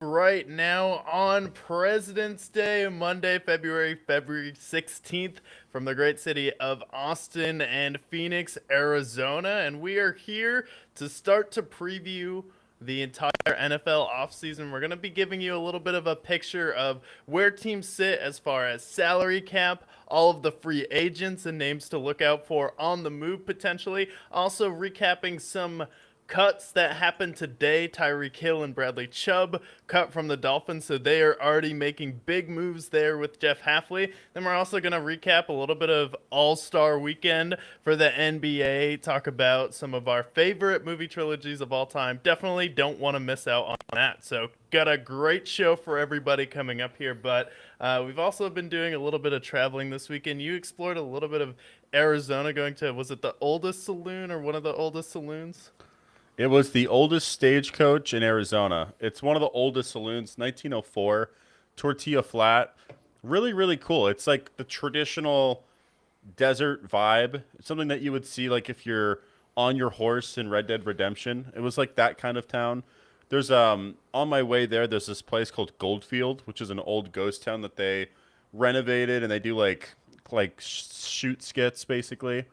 right now on President's Day, Monday, February 16th, from the great city of Austin and Phoenix, Arizona. And we are here to start to preview the entire NFL offseason. We're going to be giving you a little bit of a picture of where teams sit as far as salary cap, all of the free agents and names to look out for on the move potentially. Also, recapping some cuts that happened today. Tyreek Hill and Bradley Chubb cut from the Dolphins, so they are already making big moves there with Jeff Hafley. Then we're also going to recap a little bit of All-Star Weekend for the NBA, talk about some of our favorite movie trilogies of all time. Definitely don't want to miss out on that. So got a great show for everybody coming up here, but we've also been doing a little bit of traveling this weekend. You explored a little bit of Arizona, going to, was it the oldest saloon or one of the oldest saloons? It was the oldest stagecoach in Arizona. It's one of the oldest saloons, 1904, Tortilla Flat. Really, really cool. It's like the traditional desert vibe, something that you would see like if you're on your horse in Red Dead Redemption. It was like that kind of town. There's on my way there, there's this place called Goldfield, which is an old ghost town that they renovated and they do like shoot skits basically.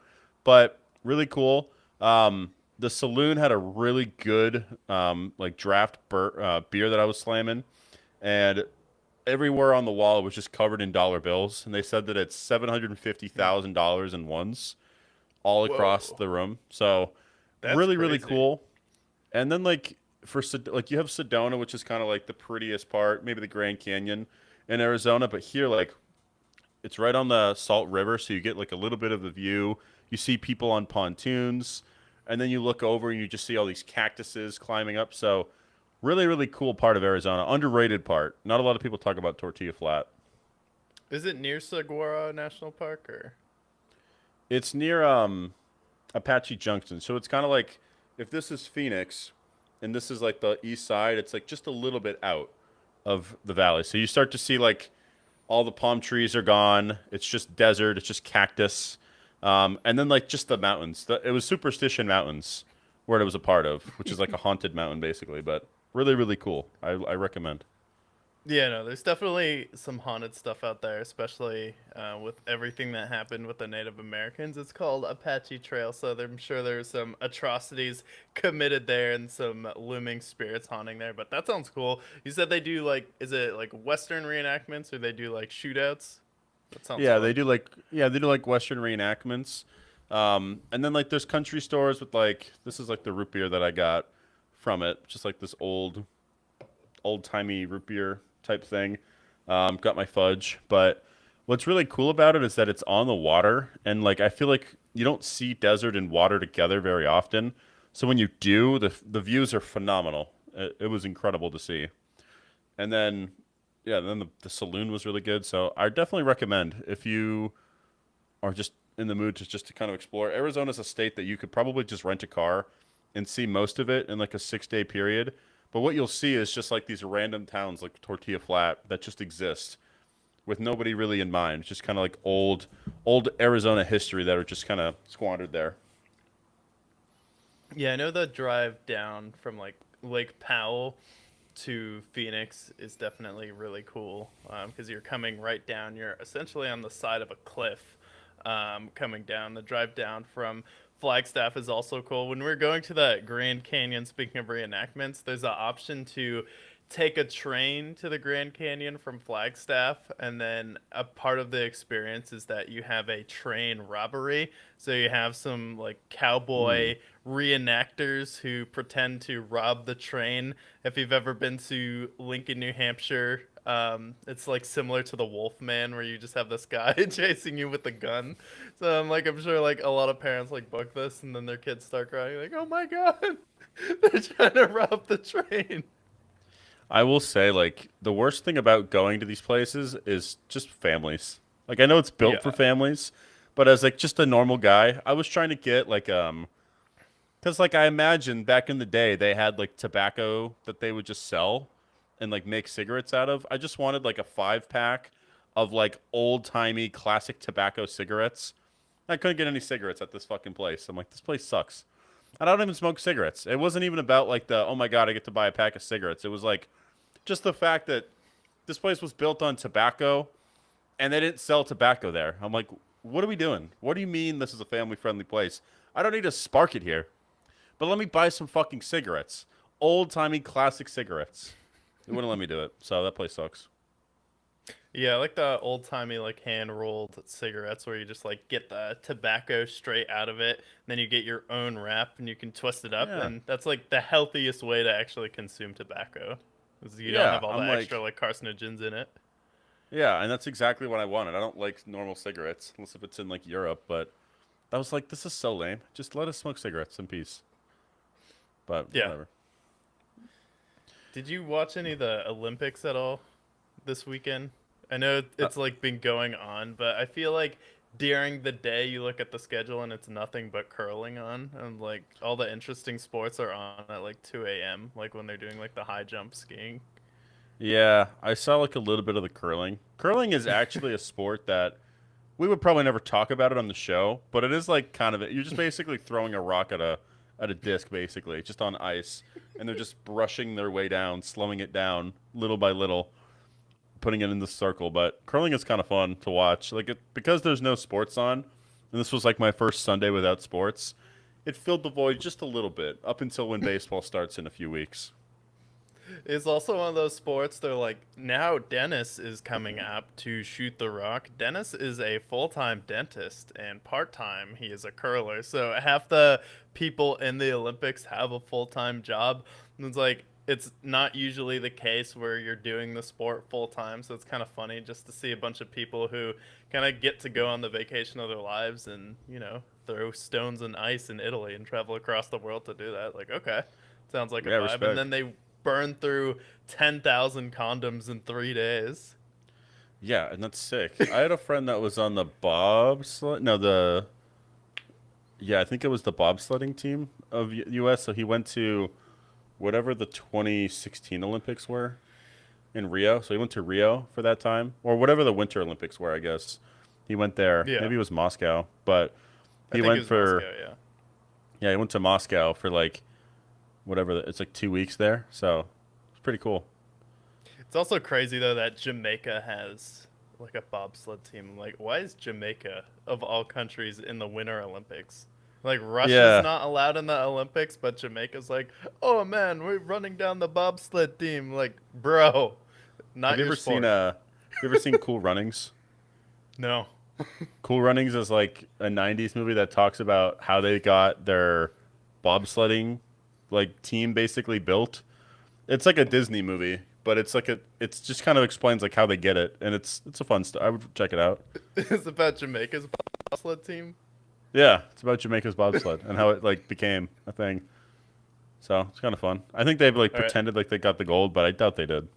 But really cool. The saloon had a really good like beer that I was slamming, and everywhere on the wall it was just covered in dollar bills. And they said that it's $750,000 in ones all across Whoa, the room. So that's really, really crazy. cool. And then like you have Sedona, which is kind of like the prettiest part, maybe the Grand Canyon in Arizona, but here like it's right on the Salt River, so you get like a little bit of the view. You see people on pontoons, and then you look over and you just see all these cactuses climbing up. So, really, really cool part of Arizona. Underrated part. Not a lot of people talk about Tortilla Flat. Is it near Saguaro National Park or? It's near Apache Junction, so it's kind of like if this is Phoenix, and this is like the east side. It's like just a little bit out of the valley. So you start to see like all the palm trees are gone. It's just desert. It's just cactus. And then like just the mountains. It was Superstition Mountains where it was a part of, which is like a haunted mountain basically, but really really cool. I recommend. Yeah, no, there's definitely some haunted stuff out there, especially with everything that happened with the Native Americans. It's called Apache Trail, so I'm sure there's some atrocities committed there and some looming spirits haunting there. But that sounds cool. You said they do like, is it like Western reenactments or they do like shootouts? That sounds Yeah, fun. they do like Western reenactments. And then like there's country stores with like this is like the root beer that I got from it, just like this old timey root beer type thing. Got my fudge, but what's really cool about it is that it's on the water, and like I feel like you don't see desert and water together very often. So when you do, the views are phenomenal. It was incredible to see. And then, yeah, then the saloon was really good. So I definitely recommend if you are just in the mood to just to kind of explore. Arizona's a state that you could probably just rent a car and see most of it in like a 6 day period. But what you'll see is just like these random towns like Tortilla Flat that just exist with nobody really in mind. It's just kind of like old Arizona history that are just kind of squandered there. Yeah, I know the drive down from like Lake Powell to Phoenix is definitely really cool because you're coming right down. You're essentially on the side of a cliff coming down. The drive down from Flagstaff is also cool. When we're going to the Grand Canyon, speaking of reenactments, there's an option to take a train to the Grand Canyon from Flagstaff, and then a part of the experience is that you have a train robbery. So you have some like Hmm. cowboy reenactors who pretend to rob the train. If you've ever been to Lincoln, New Hampshire, it's like similar to the Wolf Man, where you just have this guy chasing you with a gun. So I'm sure like a lot of parents like book this, and then their kids start crying like, "Oh my god, they're trying to rob the train." I will say, like, the worst thing about going to these places is just families. Like, I know it's built for Yeah. families, but as like just a normal guy, I was trying to get like because like I imagine back in the day they had like tobacco that they would just sell and like make cigarettes out of. I just wanted like a 5 pack of like old timey classic tobacco cigarettes. I couldn't get any cigarettes at this fucking place. I'm like, this place sucks. And I don't even smoke cigarettes. It wasn't even about like the oh my god, I get to buy a pack of cigarettes. It was like just the fact that this place was built on tobacco and they didn't sell tobacco there. I'm like, what are we doing? What do you mean this is a family-friendly place? I don't need to spark it here, but let me buy some fucking cigarettes. Old-timey classic cigarettes. They wouldn't let me do it, so that place sucks. Yeah, I like the old timey like hand rolled cigarettes where you just like get the tobacco straight out of it, and then you get your own wrap and you can twist it up, Yeah. and that's like the healthiest way to actually consume tobacco, because you don't Yeah, have all I'm the like, extra like carcinogens in it. yeah, and that's exactly what I wanted. I don't like normal cigarettes, unless if it's in like Europe, but I was like, this is so lame. Just let us smoke cigarettes in peace. But Yeah. whatever. Did you watch any of the Olympics at all this weekend? I know Uh, it's like been going on, but I feel like during the day you look at the schedule and it's nothing but curling on, and like all the interesting sports are on at like 2 a.m. like when they're doing like the high jump skiing. yeah, I saw like a little bit of the curling. Curling is actually a sport that we would probably never talk about it on the show, but it is like kind of you're just basically throwing a rock at a disc basically, just on ice, and they're just brushing their way down, slowing it down little by little, putting it in the circle. But curling is kind of fun to watch. Like because there's no sports on, and this was like my first Sunday without sports. It filled the void just a little bit up until when baseball starts in a few weeks. It's also one of those sports. They're like, now Dennis is coming up to shoot the rock. Dennis is a full-time dentist, and part-time he is a curler. So half the people in the Olympics have a full-time job. And it's like it's not usually the case where you're doing the sport full-time. So it's kind of funny just to see a bunch of people who kind of get to go on the vacation of their lives and throw stones and ice in Italy and travel across the world to do that. Like, okay, sounds like a Yeah, vibe. And respect. then they burn through 10,000 condoms in 3 days. Yeah, and that's sick. I had a friend that was on the bobsled. No, the yeah, I think it was the bobsledding team of U.S. So he went to whatever the 2016 Olympics were in Rio. So he went to Rio for that time, or whatever the Winter Olympics were, I guess. He went there. Yeah, Maybe it was Moscow, but I he think it went was for Moscow. Yeah, yeah, he went to Moscow for like whatever. It's like 2 weeks there, so it's pretty cool. it's also crazy though that Jamaica has like a bobsled team. Like, why is Jamaica of all countries in the Winter Olympics? Like, Russia's Yeah. not allowed in the Olympics, but Jamaica's like, oh man, we're running down the bobsled team. Like, bro, Have not you your ever seen sport. Have you ever seen Cool Runnings? No. Cool Runnings is like a '90s movie that talks about how they got their bobsledding like team basically built. It's like a Disney movie, but it's just kind of explains like how they get it, and it's a fun story. I would check it out. It's about Jamaica's bobsled team. Yeah, it's about Jamaica's bobsled and how it like became a thing. So it's kind of fun. I think they've like All right. pretended like they got the gold, but I doubt they did.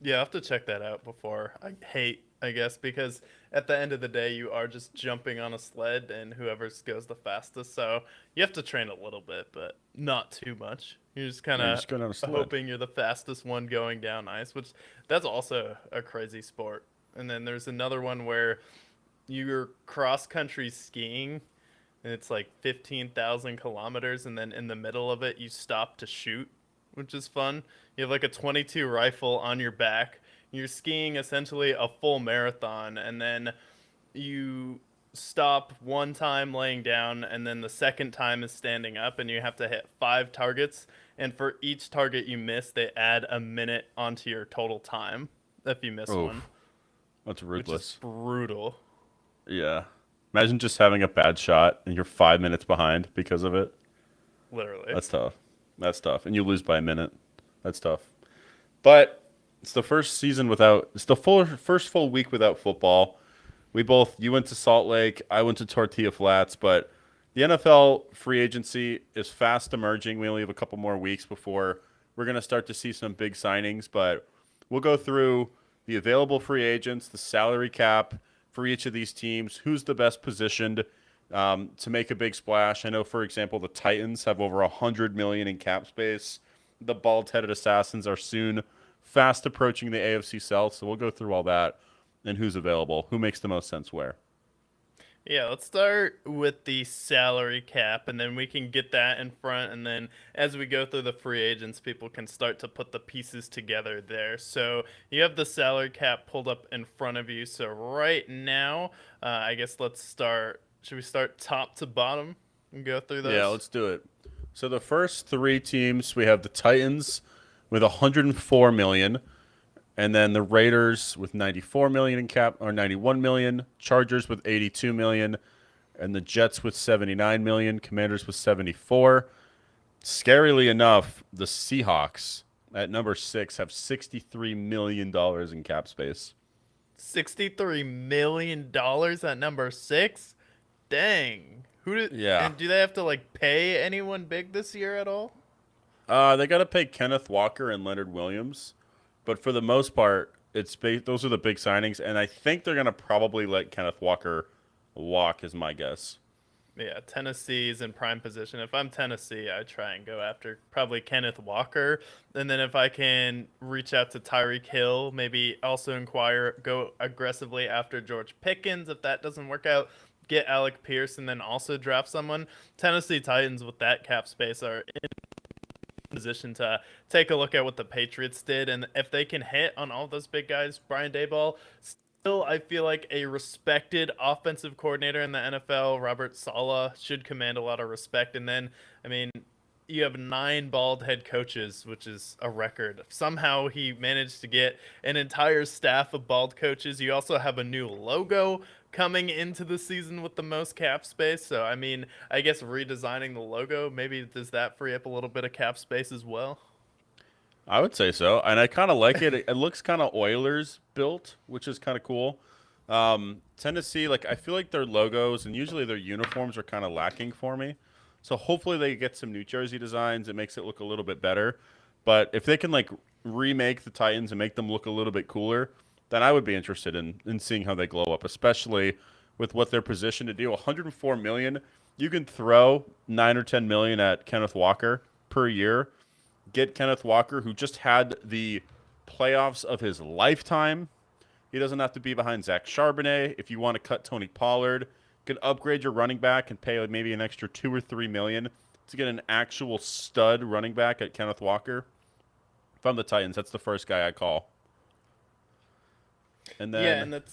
Yeah, I have to check that out before I hate, I guess, because at the end of the day, you are just jumping on a sled and whoever goes the fastest. So you have to train a little bit, but not too much. You're just kind Yeah, you of just go down a sled. hoping you're the fastest one going down ice, which that's also a crazy sport. And then there's another one where you're cross country skiing and it's like 15,000 kilometers, and then in the middle of it, you stop to shoot, which is fun. You have like a 22 rifle on your back. You're skiing essentially a full marathon, and then you stop one time laying down, and then the second time is standing up, and you have to hit 5 targets. And for each target you miss, they add a minute onto your total time if you miss Oh, one, that's which is ruthless. brutal, Yeah. Imagine just having a bad shot and you're 5 minutes behind because of it. literally. That's tough. That's tough. And you lose by a minute. That's tough. But it's the first season without, it's the first full week without football. You went to Salt Lake, I went to Tortilla Flats, but the NFL free agency is fast emerging. We only have a couple more weeks before we're going to start to see some big signings, but we'll go through the available free agents, the salary cap for each of these teams, who's the best positioned to make a big splash. I know, for example, the Titans have over 100 million in cap space. The bald-headed Assassins are soon fast approaching the AFC South, so we'll go through all that and who's available, who makes the most sense where. Yeah, let's start with the salary cap, and then we can get that in front. And then as we go through the free agents, people can start to put the pieces together there. So you have the salary cap pulled up in front of you. So right now, I guess let's start. Should we start top to bottom and go through Yeah, those? let's do it. So the first three teams, we have the Titans with 104 million, and then the Raiders with 94 million in cap or 91 million, Chargers with 82 million, and the Jets with 79 million, Commanders with 74. Scarily enough, the Seahawks at number 6 have 63 million dollars in cap space. $63 million at number six. Dang. Yeah. And do they have to like pay anyone big this year at all? They got to pay Kenneth Walker and Leonard Williams, but for the most part, those are the big signings, and I think they're gonna probably let Kenneth Walker walk, is my guess. Yeah, Tennessee's in prime position. If I'm Tennessee, I try and go after probably Kenneth Walker. And then if I can reach out to Tyreek Hill, maybe also go aggressively after George Pickens. If that doesn't work out, get Alec Pierce and then also draft someone. Tennessee Titans with that cap space are in position to take a look at what the Patriots did. And if they can hit on all those big guys, Brian Daboll, still, I feel like a respected offensive coordinator in the NFL, Robert Saleh, should command a lot of respect. And then, I mean, you have 9 bald head coaches, which is a record. Somehow he managed to get an entire staff of bald coaches. You also have a new logo coming into the season with the most cap space. So, I mean, I guess redesigning the logo, maybe does that free up a little bit of cap space as well? I would say so, and I kind of like it. It looks kind of Oilers built, which is kind of cool. Tennessee, like I feel like their logos and usually their uniforms are kind of lacking for me. So hopefully they get some new jersey designs. It makes it look a little bit better. But if they can like remake the Titans and make them look a little bit cooler, then I would be interested in seeing how they glow up, especially with what they're positioned to do. 104 million, you can throw 9 or 10 million at Kenneth Walker per year. Get Kenneth Walker, who just had the playoffs of his lifetime. He doesn't have to be behind Zach Charbonnet. If you want to cut Tony Pollard, you can upgrade your running back and pay maybe an extra 2 or 3 million to get an actual stud running back at Kenneth Walker. If I'm the Titans, that's the first guy I call. And Yeah, then and the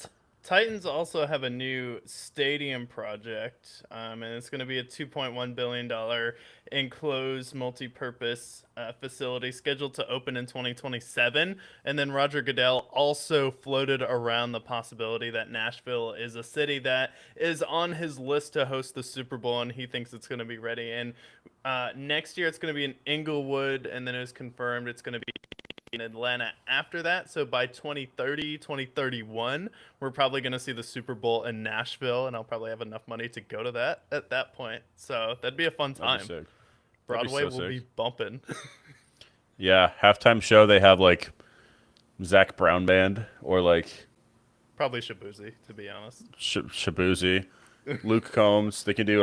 Titans also have a new stadium project, and it's going to be a $2.1 billion enclosed multi-purpose facility scheduled to open in 2027. And then Roger Goodell also floated around the possibility that Nashville is a city that is on his list to host the Super Bowl, and he thinks it's going to be ready. And next year it's going to be in Inglewood, and then it was confirmed it's going to be in Atlanta after that. So by 2030, 2031, we're probably going to see the Super Bowl in Nashville, and I'll probably have enough money to go to that at that point. So that'd be a fun that'd be time. sick. That'd be Broadway so will sick. be bumping. Yeah, halftime show they have like Zach Brown band or like Probably Shabuzi, to be honest. Shabuzi, Luke Combs. They could do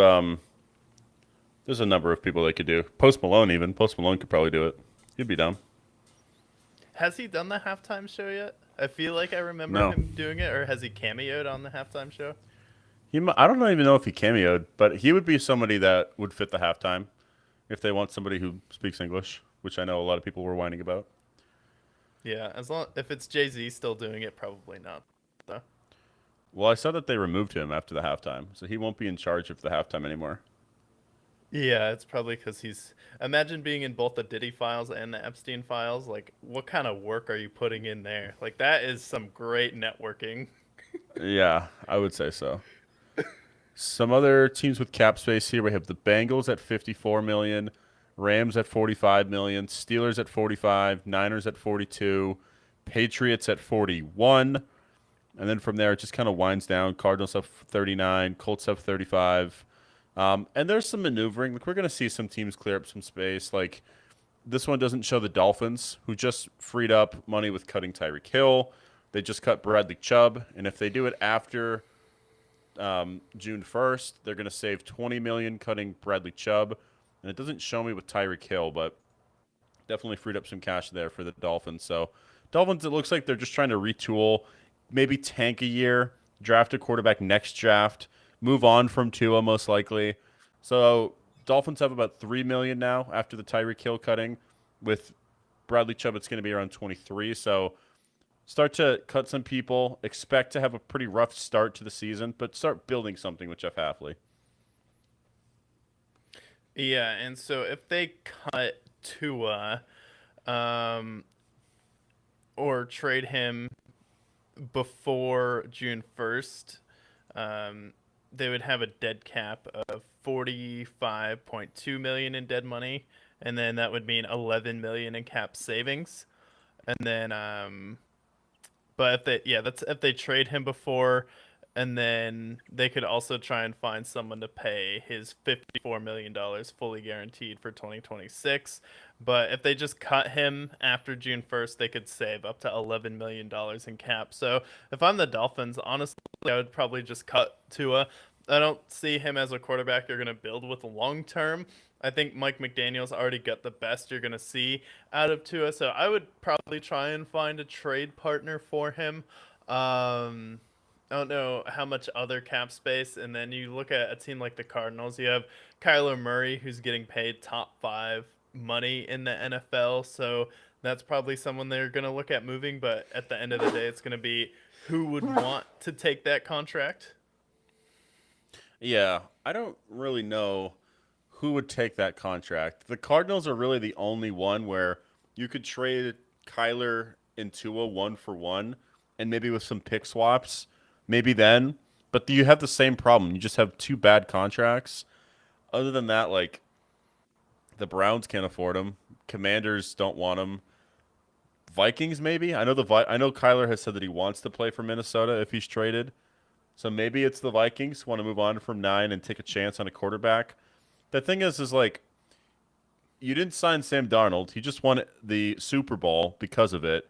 there's a number of people they could do. Post Malone even. Post Malone could probably do it. He'd be down. Has he done the halftime show yet? I feel like I remember No. him doing it, or has he cameoed on the halftime show? I don't even know if he cameoed, but he would be somebody that would fit the halftime if they want somebody who speaks English, which I know a lot of people were whining about. Yeah, as long if it's Jay Z still doing it, probably not. Though. Well, I saw that they removed him after the halftime, so he won't be in charge of the halftime anymore. Yeah, it's probably because he's. Imagine being in both the Diddy files and the Epstein files. Like, what kind of work are you putting in there? Like, that is some great networking. Yeah, I would say so. Some other teams with cap space here. We have the Bengals at 54 million, Rams at 45 million, Steelers at 45, Niners at 42, Patriots at 41, and then from there it just kind of winds down. Cardinals have 39, Colts have 35, and there's some maneuvering. Like we're gonna see some teams clear up some space. Like this one doesn't show the Dolphins, who just freed up money with cutting Tyreek Hill. They just cut Bradley Chubb, and if they do it after June 1st. They're going to save 20 million cutting Bradley Chubb, and it doesn't show me with Tyreek Hill, but definitely freed up some cash there for the Dolphins. So Dolphins, it looks like they're just trying to retool, maybe tank a year, draft a quarterback next draft, move on from Tua most likely. So Dolphins have about 3 million now after the Tyreek Hill cutting. With Bradley Chubb, it's going to be around 23. So start to cut some people. Expect to have a pretty rough start to the season, but start building something with Jeff Hafley. Yeah, and so if they cut Tua, um, or trade him before June 1st, um, they would have a dead cap of 45.2 million in dead money, and then that would mean 11 million in cap savings. And then but if they, yeah, that's if they trade him before, and then they could also try and find someone to pay his $54 million fully guaranteed for 2026. But if they just cut him after June 1st, they could save up to $11 million in cap. So if I'm the Dolphins, honestly, I would probably just cut Tua. I don't see him as a quarterback you're going to build with long term. I think Mike McDaniel's already got the best you're going to see out of Tua. So I would probably try and find a trade partner for him. I don't know how much other cap space. And then you look at a team like the Cardinals, you have Kyler Murray, who's getting paid top five money in the NFL. So that's probably someone they're going to look at moving. But at the end of the day, it's going to be who would want to take that contract. Yeah, I don't really know who would take that contract. The Cardinals are really the only one where you could trade Kyler and Tua 1-for-1, and maybe with some pick swaps, maybe then. But you have the same problem. You just have two bad contracts. Other than that, like the Browns can't afford him. Commanders don't want him. Vikings maybe. I know Kyler has said that he wants to play for Minnesota if he's traded. So maybe it's the Vikings want to move on from 9 and take a chance on a quarterback. The thing is like you didn't sign Sam Darnold. He just won the Super Bowl because of it.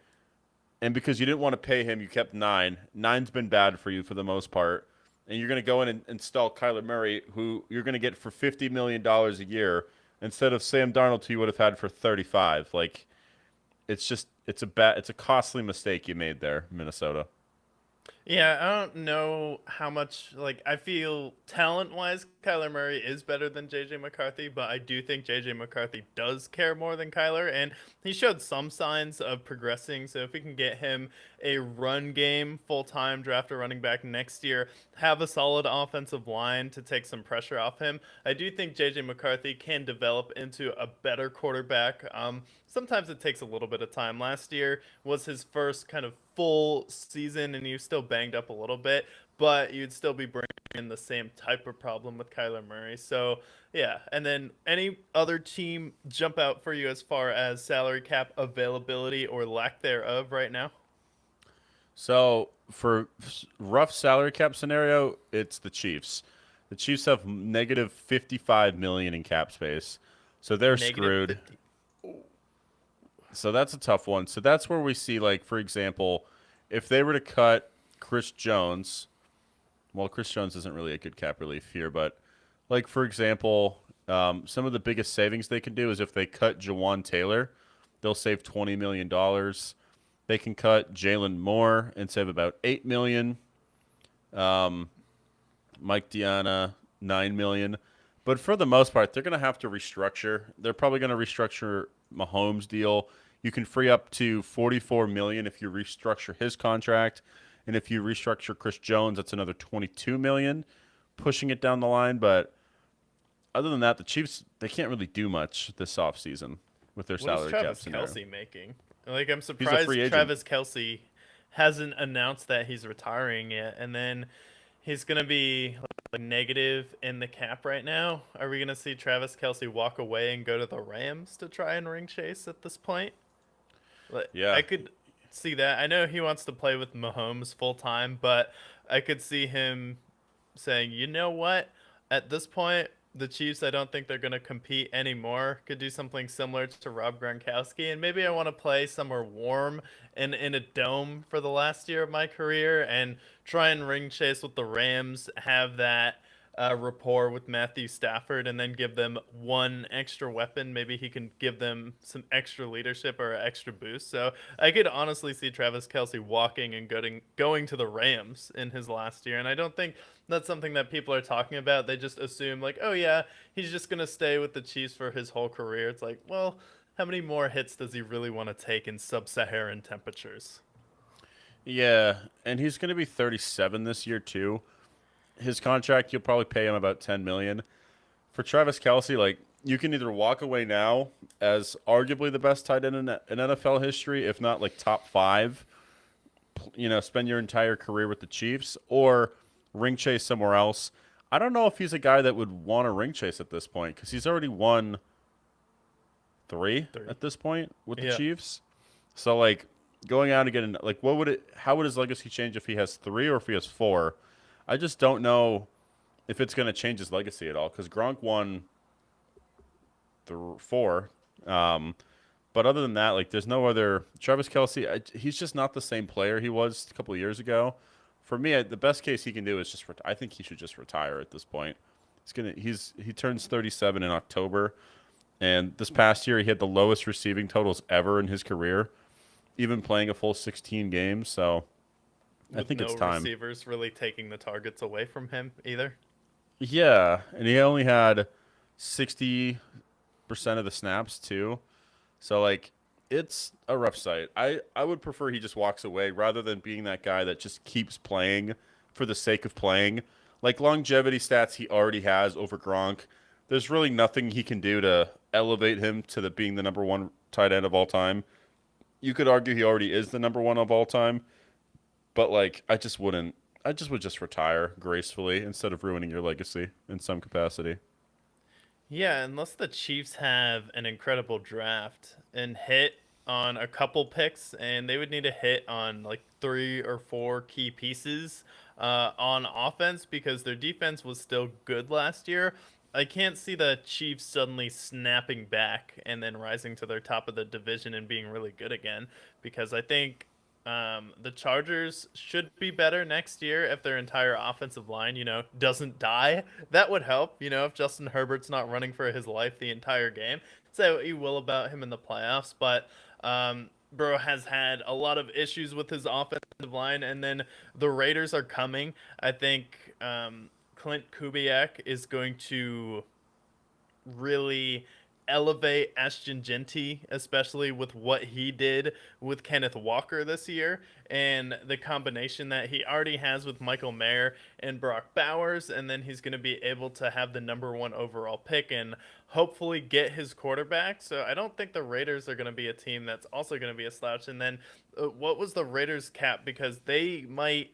And because you didn't want to pay him, you kept 9. 9's been bad for you for the most part. And you're going to go in and install Kyler Murray, who you're going to get for $50 million a year instead of Sam Darnold, who you would have had for 35. Like, it's a costly mistake you made there, Minnesota. Yeah, I don't know how much, like, I feel talent wise, Kyler Murray is better than JJ McCarthy, but I do think JJ McCarthy does care more than Kyler, and he showed some signs of progressing. So if we can get him a run game full time, draft a running back next year, have a solid offensive line to take some pressure off him, I do think JJ McCarthy can develop into a better quarterback. Sometimes it takes a little bit of time. Last year was his first kind of full season, and he was still banged up a little bit, but you'd still be bringing in the same type of problem with Kyler Murray. So, yeah. And then any other team jump out for you as far as salary cap availability or lack thereof right now? So for rough salary cap scenario, it's the Chiefs. The Chiefs have negative 55 million in cap space, so they're Negative screwed. 50. So that's a tough one. So that's where we see, like, for example, if they were to cut Chris Jones, well, Chris Jones isn't really a good cap relief here, but like for example, some of the biggest savings they can do is if they cut Jawan Taylor, they'll save $20 million. They can cut Jalen Moore and save about 8 million. Um, Mike Diana 9 million. But for the most part, they're going to have to restructure. They're probably going to restructure Mahomes' deal. You can free up to 44 million if you restructure his contract, and if you restructure Chris Jones, that's another 22 million, pushing it down the line. But other than that, the Chiefs they can't really do much this offseason with their What is salary cap Travis scenario. Kelsey making? Like, I'm He's a free surprised agent. Travis Kelsey hasn't announced that he's retiring yet, and then he's gonna be like negative in the cap right now. Are we gonna see Travis Kelsey walk away and go to the Rams to try and ring chase at this point? Like, Yeah, I could see that. I know he wants to play with Mahomes full time, but I could see him saying, you know what? At this point, the Chiefs, I don't think they're going to compete anymore. Could do something similar to Rob Gronkowski. And maybe I want to play somewhere warm and in a dome for the last year of my career and try and ring chase with the Rams, have that. rapport with Matthew Stafford and then give them one extra weapon. Maybe he can give them some extra leadership or extra boost. So I could honestly see Travis Kelce walking and going to the Rams in his last year. And I don't think that's something that people are talking about. They just assume, like, oh, yeah, he's just going to stay with the Chiefs for his whole career. It's like, well, how many more hits does he really want to take in sub-Saharan temperatures? Yeah, and he's going to be 37 this year too. His contract, you'll probably pay him about 10 million. For Travis Kelce, like you can either walk away now as arguably the best tight end in NFL history, if not like top five. Spend your entire career with the Chiefs, or ring chase somewhere else. I don't know if he's a guy that would want to ring chase at this point because he's already won three Three. at this point with the Yeah. Chiefs. So like going out and getting like how would his legacy change if he has three or if he has four? I just don't know if it's going to change his legacy at all because Gronk won four. But other than that, like there's no other Travis Kelce. He's just not the same player he was a couple of years ago. For me, the best case he can do is just I think he should just retire at this point. He turns 37 in October, and this past year he had the lowest receiving totals ever in his career, even playing a full 16 games. So I With think it's no time. receivers really taking the targets away from him either. Yeah, and he only had 60% of the snaps too. So like it's a rough sight. I would prefer he just walks away rather than being that guy that just keeps playing for the sake of playing. Like longevity stats he already has over Gronk. There's really nothing he can do to elevate him to being the number one tight end of all time. You could argue he already is the number one of all time, but like I just wouldn't. I just would just retire gracefully instead of ruining your legacy in some capacity. Yeah, unless the Chiefs have an incredible draft and hit on a couple picks, and they would need to hit on like three or four key pieces on offense because their defense was still good last year. I can't see the Chiefs suddenly snapping back and then rising to their top of the division and being really good again because I think the Chargers should be better next year if their entire offensive line, doesn't die. That would help, if Justin Herbert's not running for his life the entire game. Say what you will about him in the playoffs, but Burrow has had a lot of issues with his offensive line, and then the Raiders are coming. I think Clint Kubiak is going to really elevate Ashton Genty, especially with what he did with Kenneth Walker this year and the combination that he already has with Michael Mayer and Brock Bowers. And then he's going to be able to have the number one overall pick and hopefully get his quarterback. So I don't think the Raiders are going to be a team that's also going to be a slouch. And then what was the Raiders cap? Because they might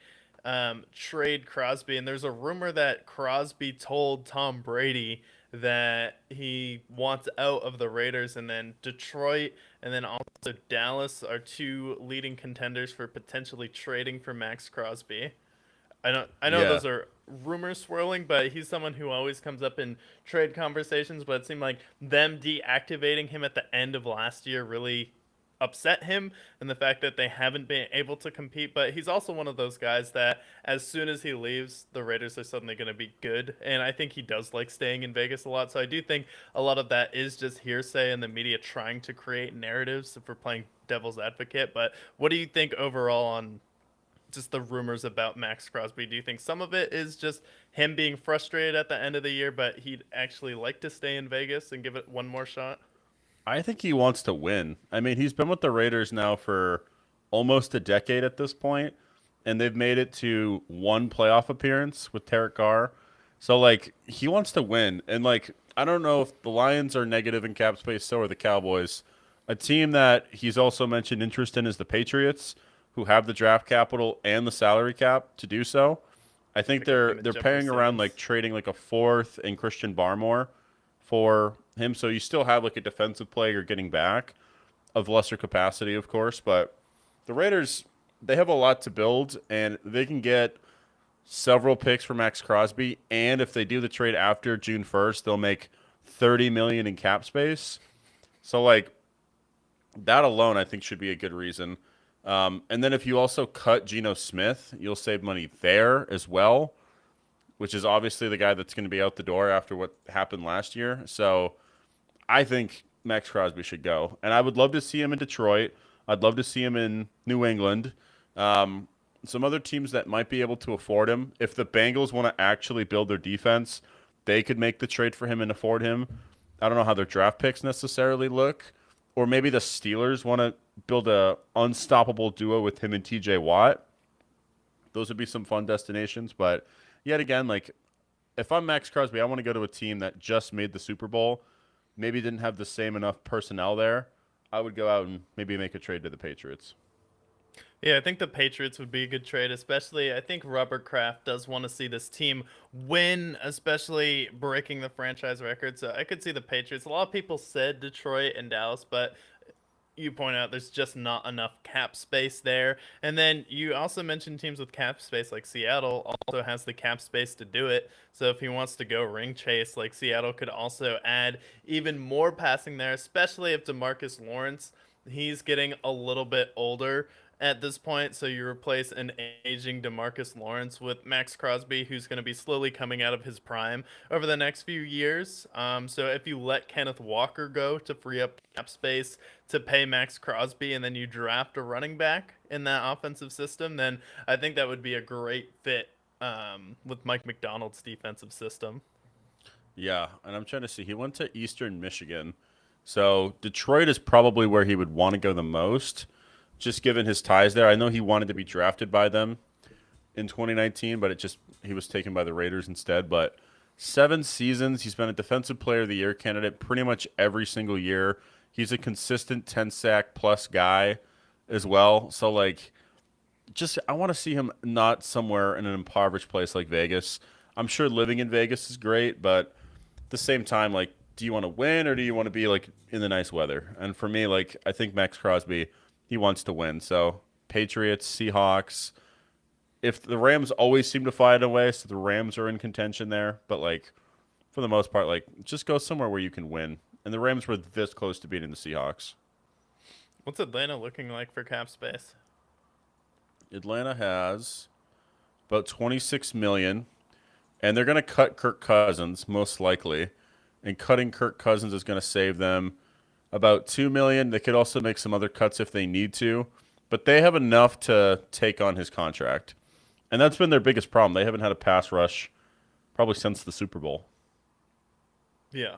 trade Crosby. And there's a rumor that Crosby told Tom Brady that he wants out of the Raiders, and then Detroit and then also Dallas are two leading contenders for potentially trading for Max Crosby. I know Yeah. those are rumors swirling, but he's someone who always comes up in trade conversations, but it seemed like them deactivating him at the end of last year really upset him and the fact that they haven't been able to compete. But he's also one of those guys that as soon as he leaves, the Raiders are suddenly going to be good. And I think he does like staying in Vegas a lot. So I do think a lot of that is just hearsay and the media trying to create narratives if we're playing devil's advocate. But what do you think overall on just the rumors about Max Crosby? Do you think some of it is just him being frustrated at the end of the year, but he'd actually like to stay in Vegas and give it one more shot? I think he wants to win. I mean, he's been with the Raiders now for almost a decade at this point, and they've made it to one playoff appearance with Tarek Carr. So, like, he wants to win. And, like, I don't know if the Lions are negative in cap space, so are the Cowboys. A team that he's also mentioned interest in is the Patriots, who have the draft capital and the salary cap to do so. I think Pick up they're him and they're Jeffrey paying around Simmons. like trading like a fourth and Christian Barmore for him. So you still have like a defensive player getting back of lesser capacity, of course. But the Raiders, they have a lot to build, and they can get several picks for Max Crosby. And if they do the trade after June 1st, they'll make 30 million in cap space. So like that alone, I think should be a good reason. And then if you also cut Geno Smith, you'll save money there as well. which is obviously the guy that's going to be out the door after what happened last year. So I think Max Crosby should go, and I would love to see him in Detroit. I'd love to see him in New England. Um, some other teams that might be able to afford him. If the Bengals want to actually build their defense, they could make the trade for him and afford him. I don't know how their draft picks necessarily look, or maybe the Steelers want to build a unstoppable duo with him and T.J. Watt. Those would be some fun destinations, but yet again, like if I'm Max Crosby, I want to go to a team that just made the Super Bowl, maybe didn't have the same enough personnel there. I would go out and maybe make a trade to the Patriots. Yeah, I think the Patriots would be a good trade, especially I think Robert Kraft does want to see this team win, especially breaking the franchise record. So I could see the Patriots. A lot of people said Detroit and Dallas, but you point out there's just not enough cap space there. And then you also mentioned teams with cap space like Seattle also has the cap space to do it. So if he wants to go ring chase, like Seattle could also add even more passing there, especially if DeMarcus Lawrence, he's getting a little bit older at this point. So you replace an aging DeMarcus Lawrence with Max Crosby, who's going to be slowly coming out of his prime over the next few years. So if you let Kenneth Walker go to free up cap space to pay Max Crosby, and then you draft a running back in that offensive system, then I think that would be a great fit with Mike McDonald's defensive system. Yeah, and I'm trying to see. He went to Eastern Michigan. So Detroit is probably where he would want to go the most, just given his ties there. I know he wanted to be drafted by them in 2019, but he was taken by the Raiders instead. But 7 seasons, he's been a Defensive Player of the Year candidate pretty much every single year. He's a consistent 10 sack plus guy as well. So like just I want to see him not somewhere in an impoverished place like Vegas. I'm sure living in Vegas is great, but at the same time, like, do you want to win or do you want to be like in the nice weather? And for me, like, I think Max Crosby, he wants to win. So Patriots, Seahawks. If the Rams always seem to find a way, so the Rams are in contention there. But like for the most part, like just go somewhere where you can win. And the Rams were this close to beating the Seahawks. What's Atlanta looking like for cap space? Atlanta has about 26 million, and they're going to cut Kirk Cousins most likely. And cutting Kirk Cousins is going to save them about 2 million. They could also make some other cuts if they need to, but they have enough to take on his contract. And that's been their biggest problem. They haven't had a pass rush probably since the Super Bowl. Yeah.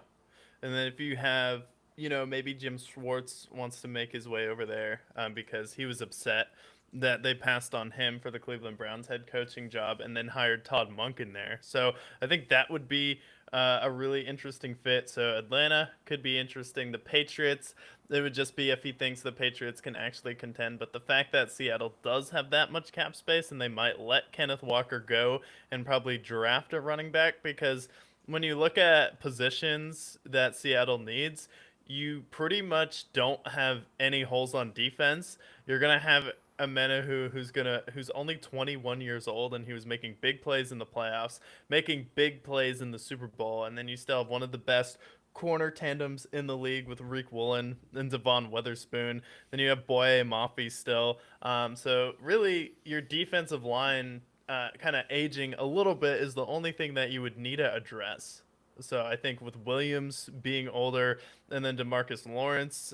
And then if you have, maybe Jim Schwartz wants to make his way over there because he was upset that they passed on him for the Cleveland Browns head coaching job and then hired Todd Monk in there. So I think that would be a really interesting fit. So Atlanta could be interesting. The Patriots, it would just be if he thinks the Patriots can actually contend. But the fact that Seattle does have that much cap space and they might let Kenneth Walker go and probably draft a running back, because when you look at positions that Seattle needs, you pretty much don't have any holes on defense. You're gonna have Amenahu, who's only 21 years old, and he was making big plays in the playoffs, making big plays in the Super Bowl, and then you still have one of the best corner tandems in the league with Rick Woolen and Devon Weatherspoon. Then you have Boye Mafe still. So really, your defensive line kind of aging a little bit is the only thing that you would need to address. So I think with Williams being older, and then DeMarcus Lawrence,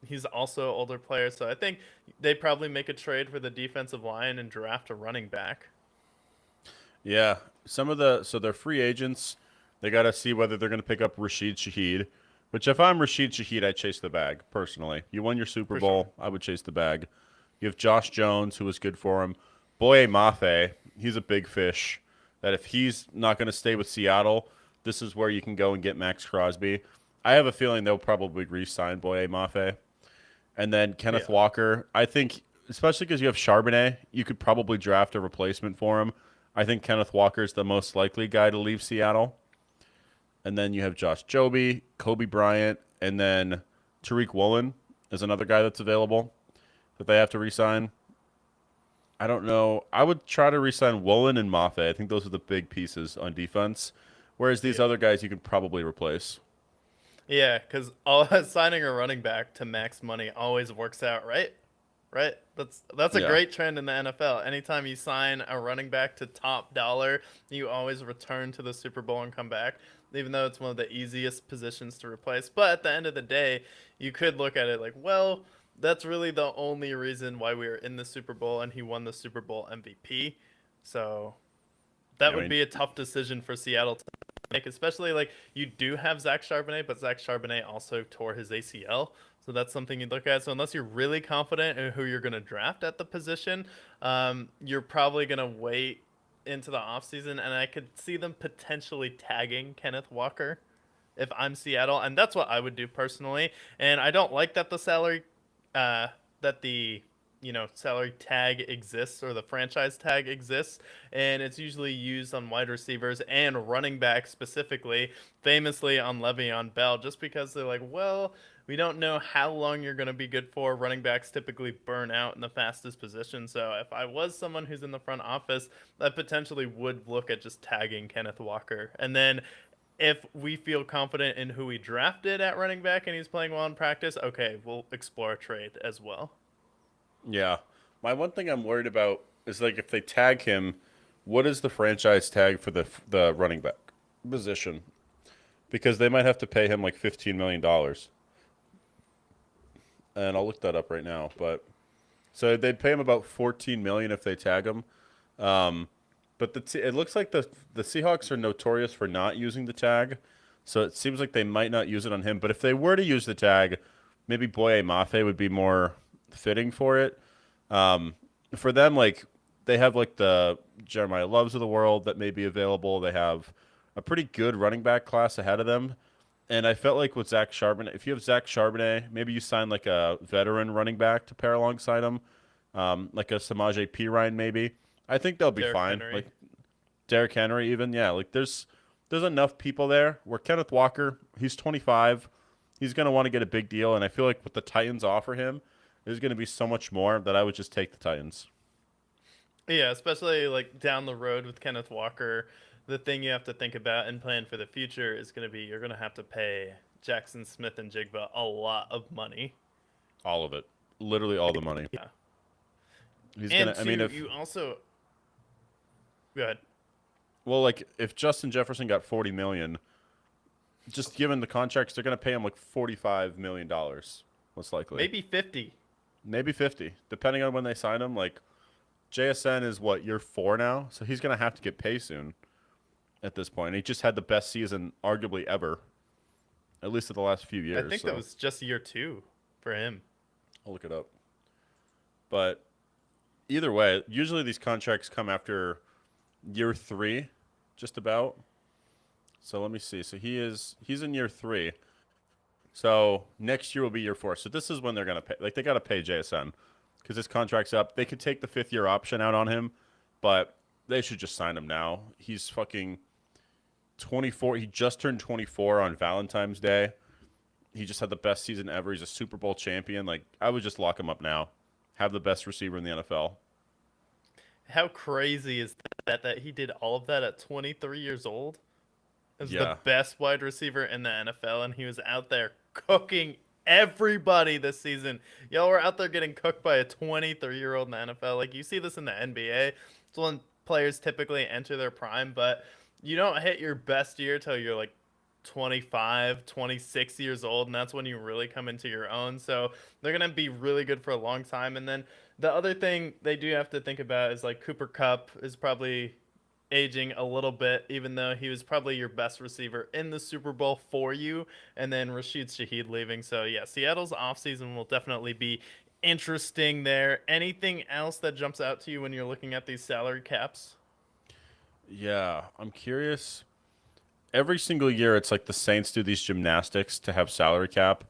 he's also an older player. So I think they probably make a trade for the defensive line and draft a running back. Yeah, so they're free agents. They got to see whether they're going to pick up Rashid Shaheed. Which if I'm Rashid Shaheed, I chase the bag personally. You won your Super For Bowl, sure. I would chase the bag. You have Josh Jones, who was good for him. Boye Mafe, he's a big fish. That if he's not going to stay with Seattle, this is where you can go and get Max Crosby. I have a feeling they'll probably re-sign Boye Mafe. And then Kenneth Yeah. Walker, I think, especially because you have Charbonnet, you could probably draft a replacement for him. I think Kenneth Walker is the most likely guy to leave Seattle. And then you have Josh Joby, Kobe Bryant, and then Tariq Woolen is another guy that's available that they have to re-sign. I don't know. I would try to re-sign Woolen and Mafe. I think those are the big pieces on defense. Whereas these Yeah. other guys you could probably replace. Yeah, because signing a running back to max money always works out, right? right? That's a Yeah. great trend in the NFL. Anytime you sign a running back to top dollar, you always return to the Super Bowl and come back, even though it's one of the easiest positions to replace. But at the end of the day, you could look at it like, well, that's really the only reason why we were in the Super Bowl and he won the Super Bowl MVP. So that Yeah, I would mean, be a tough decision for Seattle to make, especially like you do have Zach Charbonnet, but Zach Charbonnet also tore his ACL. So that's something you'd look at. So unless you're really confident in who you're going to draft at the position, you're probably going to wait into the offseason. And I could see them potentially tagging Kenneth Walker if I'm Seattle, and that's what I would do personally. And I don't like that the salary, that the salary tag exists or the franchise tag exists, and it's usually used on wide receivers and running backs specifically, famously on Le'Veon Bell, just because they're like, well, we don't know how long you're going to be good for. Running backs typically burn out in the fastest position. So if I was someone who's in the front office, I potentially would look at just tagging Kenneth Walker. And then if we feel confident in who we drafted at running back and he's playing well in practice, okay, we'll explore a trade as well. yeah. My one thing I'm worried about is like if they tag him, what is the franchise tag for the running back position? Because they might have to pay him like $15 million, and I'll look that up right now. But so they'd pay him about 14 million if they tag him. Um, but it looks like the Seahawks are notorious for not using the tag, so it seems like they might not use it on him. But if they were to use the tag, maybe Boye Mafe would be more fitting for it. Um, for them, like they have like the Jeremiah Loves of the world that may be available. They have a pretty good running back class ahead of them. And I felt like with Zach Charbonnet, if you have Zach Charbonnet, maybe you sign like a veteran running back to pair alongside him, like a Samaje Perine maybe. I think they'll be Derrick fine. Henry. Like Derrick Henry, even yeah. Like there's enough people there. Where Kenneth Walker, he's 25, he's gonna want to get a big deal, and I feel like what the Titans offer him, there's gonna be so much more that I would just take the Titans. Yeah, especially like down the road with Kenneth Walker, the thing you have to think about and plan for the future is going to be you're going to have to pay Jackson Smith and Jigba a lot of money. All of it, literally all the money. Yeah. He's And gonna. I mean, two, if you also go ahead. well, like if Justin Jefferson got 40 million, just given the contracts, they're gonna pay him like $45 million, most likely. Maybe 50. Maybe 50, depending on when they sign him. Like JSN is what, year 4 now, so he's gonna have to get paid soon. At this point, he just had the best season arguably ever, at least in the last few I years. think So that was just year 2 for him. I'll look it up. But either way, usually these contracts come after year 3, just about. So let me see. So he's in year 3. So next year will be year 4. So this is when they're gonna pay. Like they gotta pay JSN because his contract's up. They could take the 5th-year option out on him, but they should just sign him now. He's fucking 24. He just turned 24 on Valentine's Day. He just had the best season ever. He's a Super Bowl champion. Like I would just lock him up now. Have the best receiver in the NFL. How crazy is that he did all of that at 23 years old? As Yeah. the best wide receiver in the NFL, and he was out there cooking everybody this season. Y'all were out there getting cooked by a 23-year-old in the NFL. Like, you see this in the NBA. It's when players typically enter their prime, but you don't hit your best year till you're like 25, 26 years old, and that's when you really come into your own. So they're going to be really good for a long time. And then the other thing they do have to think about is like Cooper Cup is probably aging a little bit, even though he was probably your best receiver in the Super Bowl for you, and then Rashid Shaheed leaving. So yeah, Seattle's offseason will definitely be interesting there. Anything else that jumps out to you when you're looking at these salary caps? Yeah, I'm curious. Every single year, it's like the Saints do these gymnastics to have salary cap,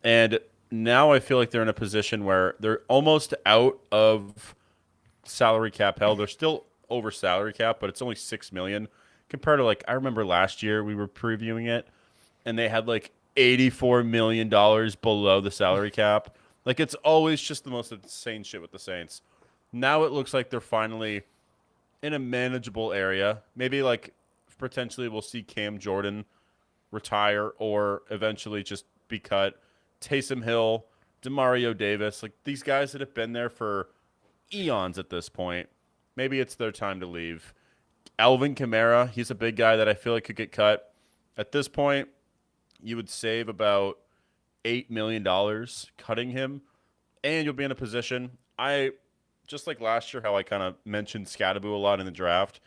and now I feel like they're in a position where they're almost out of salary cap hell. They're still over salary cap, but it's only 6 million compared to like I remember last year we were previewing it, and they had like $84 million below the salary cap. Like it's always just the most insane shit with the Saints. Now it looks like they're finally in a manageable area. Maybe like potentially we'll see Cam Jordan retire or eventually just be cut. Taysom Hill Demario Davis, like these guys that have been there for eons at this point. Maybe it's their time to leave. Alvin Kamara, he's a big guy that I feel like could get cut. At this point, you would save about $8 million cutting him, and you'll be in a position. I just like last year, how I kind of mentioned Scattaboo a lot in the draft.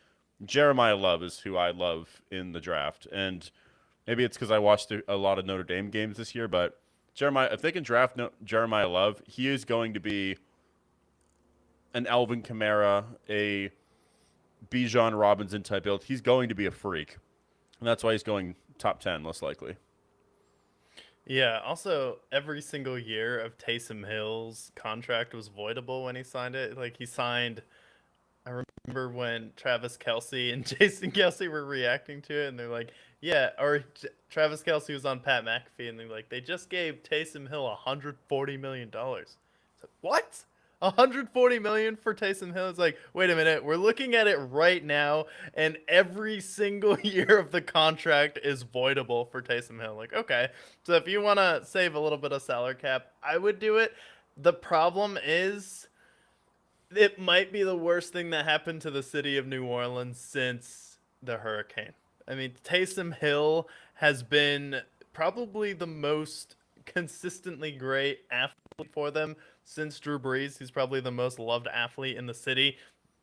Jeremiah Love is who I love in the draft, and maybe it's because I watched a lot of Notre Dame games this year. But Jeremiah, if they can draft Jeremiah Love, he is going to be an Alvin Kamara, a Bijan Robinson type build. He's going to be a freak, and that's why he's going top 10 most likely. Yeah, also every single year of Taysom Hill's contract was voidable when he signed it. Like he signed I remember when Travis Kelsey and Jason Kelsey were reacting to it, and they're like, "Yeah," or Travis Kelsey was on Pat McAfee, and they're like, "They just gave Taysom Hill $140 million." Like, what? 140 million for Taysom Hill? It's like, wait a minute, we're looking at it right now, and every single year of the contract is voidable for Taysom Hill. Like, okay, so if you want to save a little bit of salary cap, I would do it. The problem is it might be the worst thing that happened to the city of New Orleans since the hurricane. I mean, Taysom Hill has been probably the most consistently great athlete for them since Drew Brees. He's probably the most loved athlete in the city.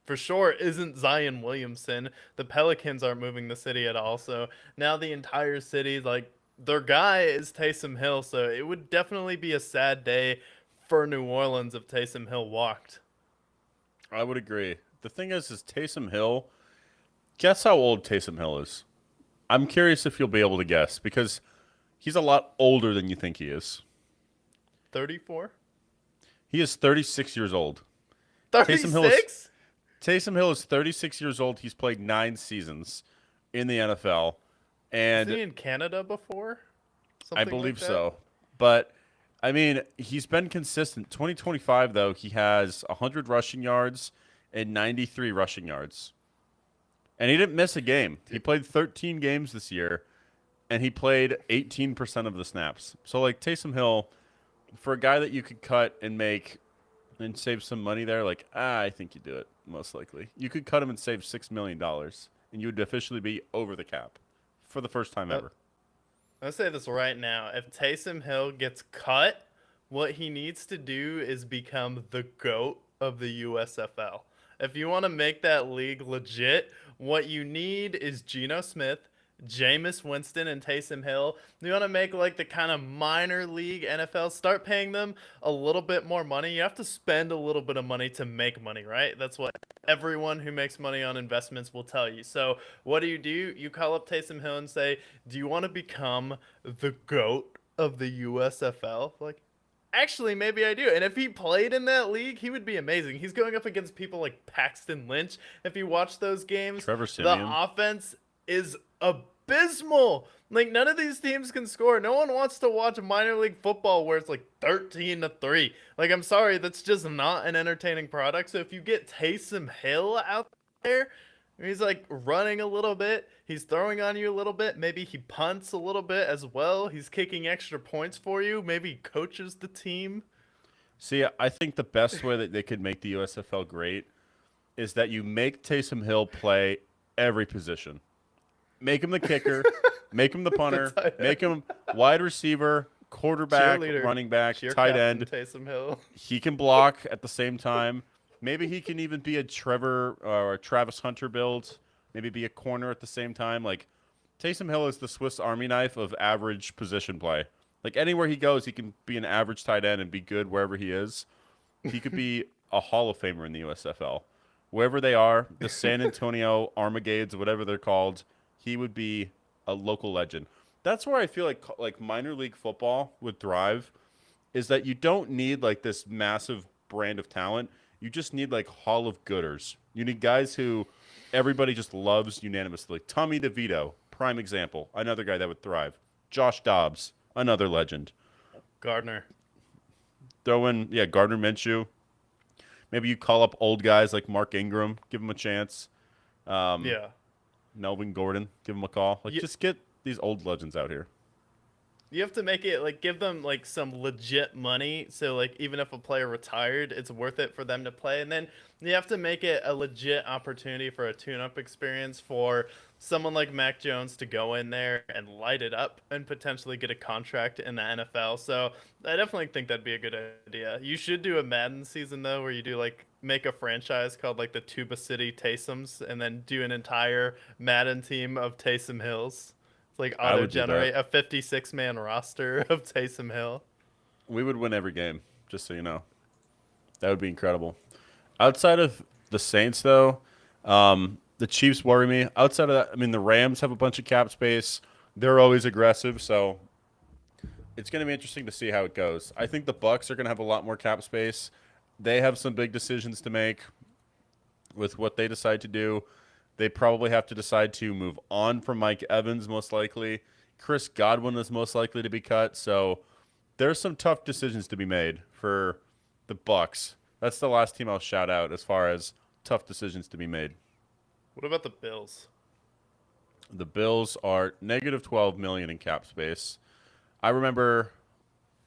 For sure isn't Zion Williamson. The Pelicans aren't moving the city at all. So now the entire city, like, their guy is Taysom Hill. So it would definitely be a sad day for New Orleans if Taysom Hill walked. I would agree. The thing is Taysom Hill. Guess how old Taysom Hill is. I'm curious if you'll be able to guess because he's a lot older than you think he is. 34? He is 36 years old. 36? Taysom Hill is 36 years old. He's played 9 seasons in the NFL. And was he in Canada before? I believe so. But, I mean, he's been consistent. 2025, though, he has 100 rushing yards and 93 rushing yards. And he didn't miss a game. He played 13 games this year, and he played 18% of the snaps. So, like, Taysom Hill, for a guy that you could cut and make and save some money there, like, I think you do it, most likely. You could cut him and save $6 million, and you would officially be over the cap for the first time ever. I'll say this right now. If Taysom Hill gets cut, what he needs to do is become the GOAT of the USFL. If you want to make that league legit, what you need is Geno Smith, Jameis Winston, and Taysom Hill. You want to make like the kind of minor league NFL, start paying them a little bit more money. You have to spend a little bit of money to make money, right? That's what everyone who makes money on investments will tell you. So what do? You call up Taysom Hill and say, do you want to become the GOAT of the USFL? Like, actually, maybe I do. And if he played in that league, he would be amazing. He's going up against people like Paxton Lynch. If you watch those games, Trevor Siemian. The offense is abysmal. Like, none of these teams can score. No one wants to watch minor league football where it's like 13-3. Like, I'm sorry, that's just not an entertaining product. So if you get Taysom Hill out there, he's like running a little bit, he's throwing on you a little bit, maybe he punts a little bit as well, he's kicking extra points for you, maybe he coaches the team. See, I think the best way that they could make the USFL great is that you make Taysom Hill play every position. Make him the kicker, make him the punter, make him wide receiver, quarterback, running back, tight end. Taysom Hill. He can block at the same time. Maybe he can even be a Trevor or a Travis Hunter build. Maybe be a corner at the same time. Like, Taysom Hill is the Swiss Army knife of average position play. Like, anywhere he goes, he can be an average tight end and be good wherever he is. He could be a Hall of Famer in the USFL. Wherever they are, the San Antonio Armagades, whatever they're called, he would be a local legend. That's where I feel like minor league football would thrive, is that you don't need like this massive brand of talent. You just need like Hall of Gooders. You need guys who everybody just loves unanimously. Tommy DeVito, prime example, another guy that would thrive. Josh Dobbs, another legend. Gardner. Throw in, Gardner Minshew. Maybe you call up old guys like Mark Ingram, give him a chance. Melvin Gordon, give him a call. Like, just get these old legends out here. You have to make it like give them like some legit money. So like even if a player retired, it's worth it for them to play. And then you have to make it a legit opportunity for a tune-up experience for someone like Mac Jones to go in there and light it up and potentially get a contract in the NFL. So I definitely think that'd be a good idea. You should do a Madden season though, where you do like make a franchise called like the Tuba City Taysums, and then do an entire Madden team of Taysom Hills. It's like I auto would do that. generate a 56-man roster of Taysom Hill. We would win every game, just so you know. That would be incredible. Outside of the Saints, though, the Chiefs worry me. Outside of that, I mean, the Rams have a bunch of cap space. They're always aggressive, so it's going to be interesting to see how it goes. I think the Bucks are going to have a lot more cap space. They have some big decisions to make with what they decide to do. They probably have to decide to move on from Mike Evans, most likely. Chris Godwin is most likely to be cut. So there's some tough decisions to be made for the Bucks. That's the last team I'll shout out as far as tough decisions to be made. What about the Bills? The Bills are negative 12 million in cap space. I remember,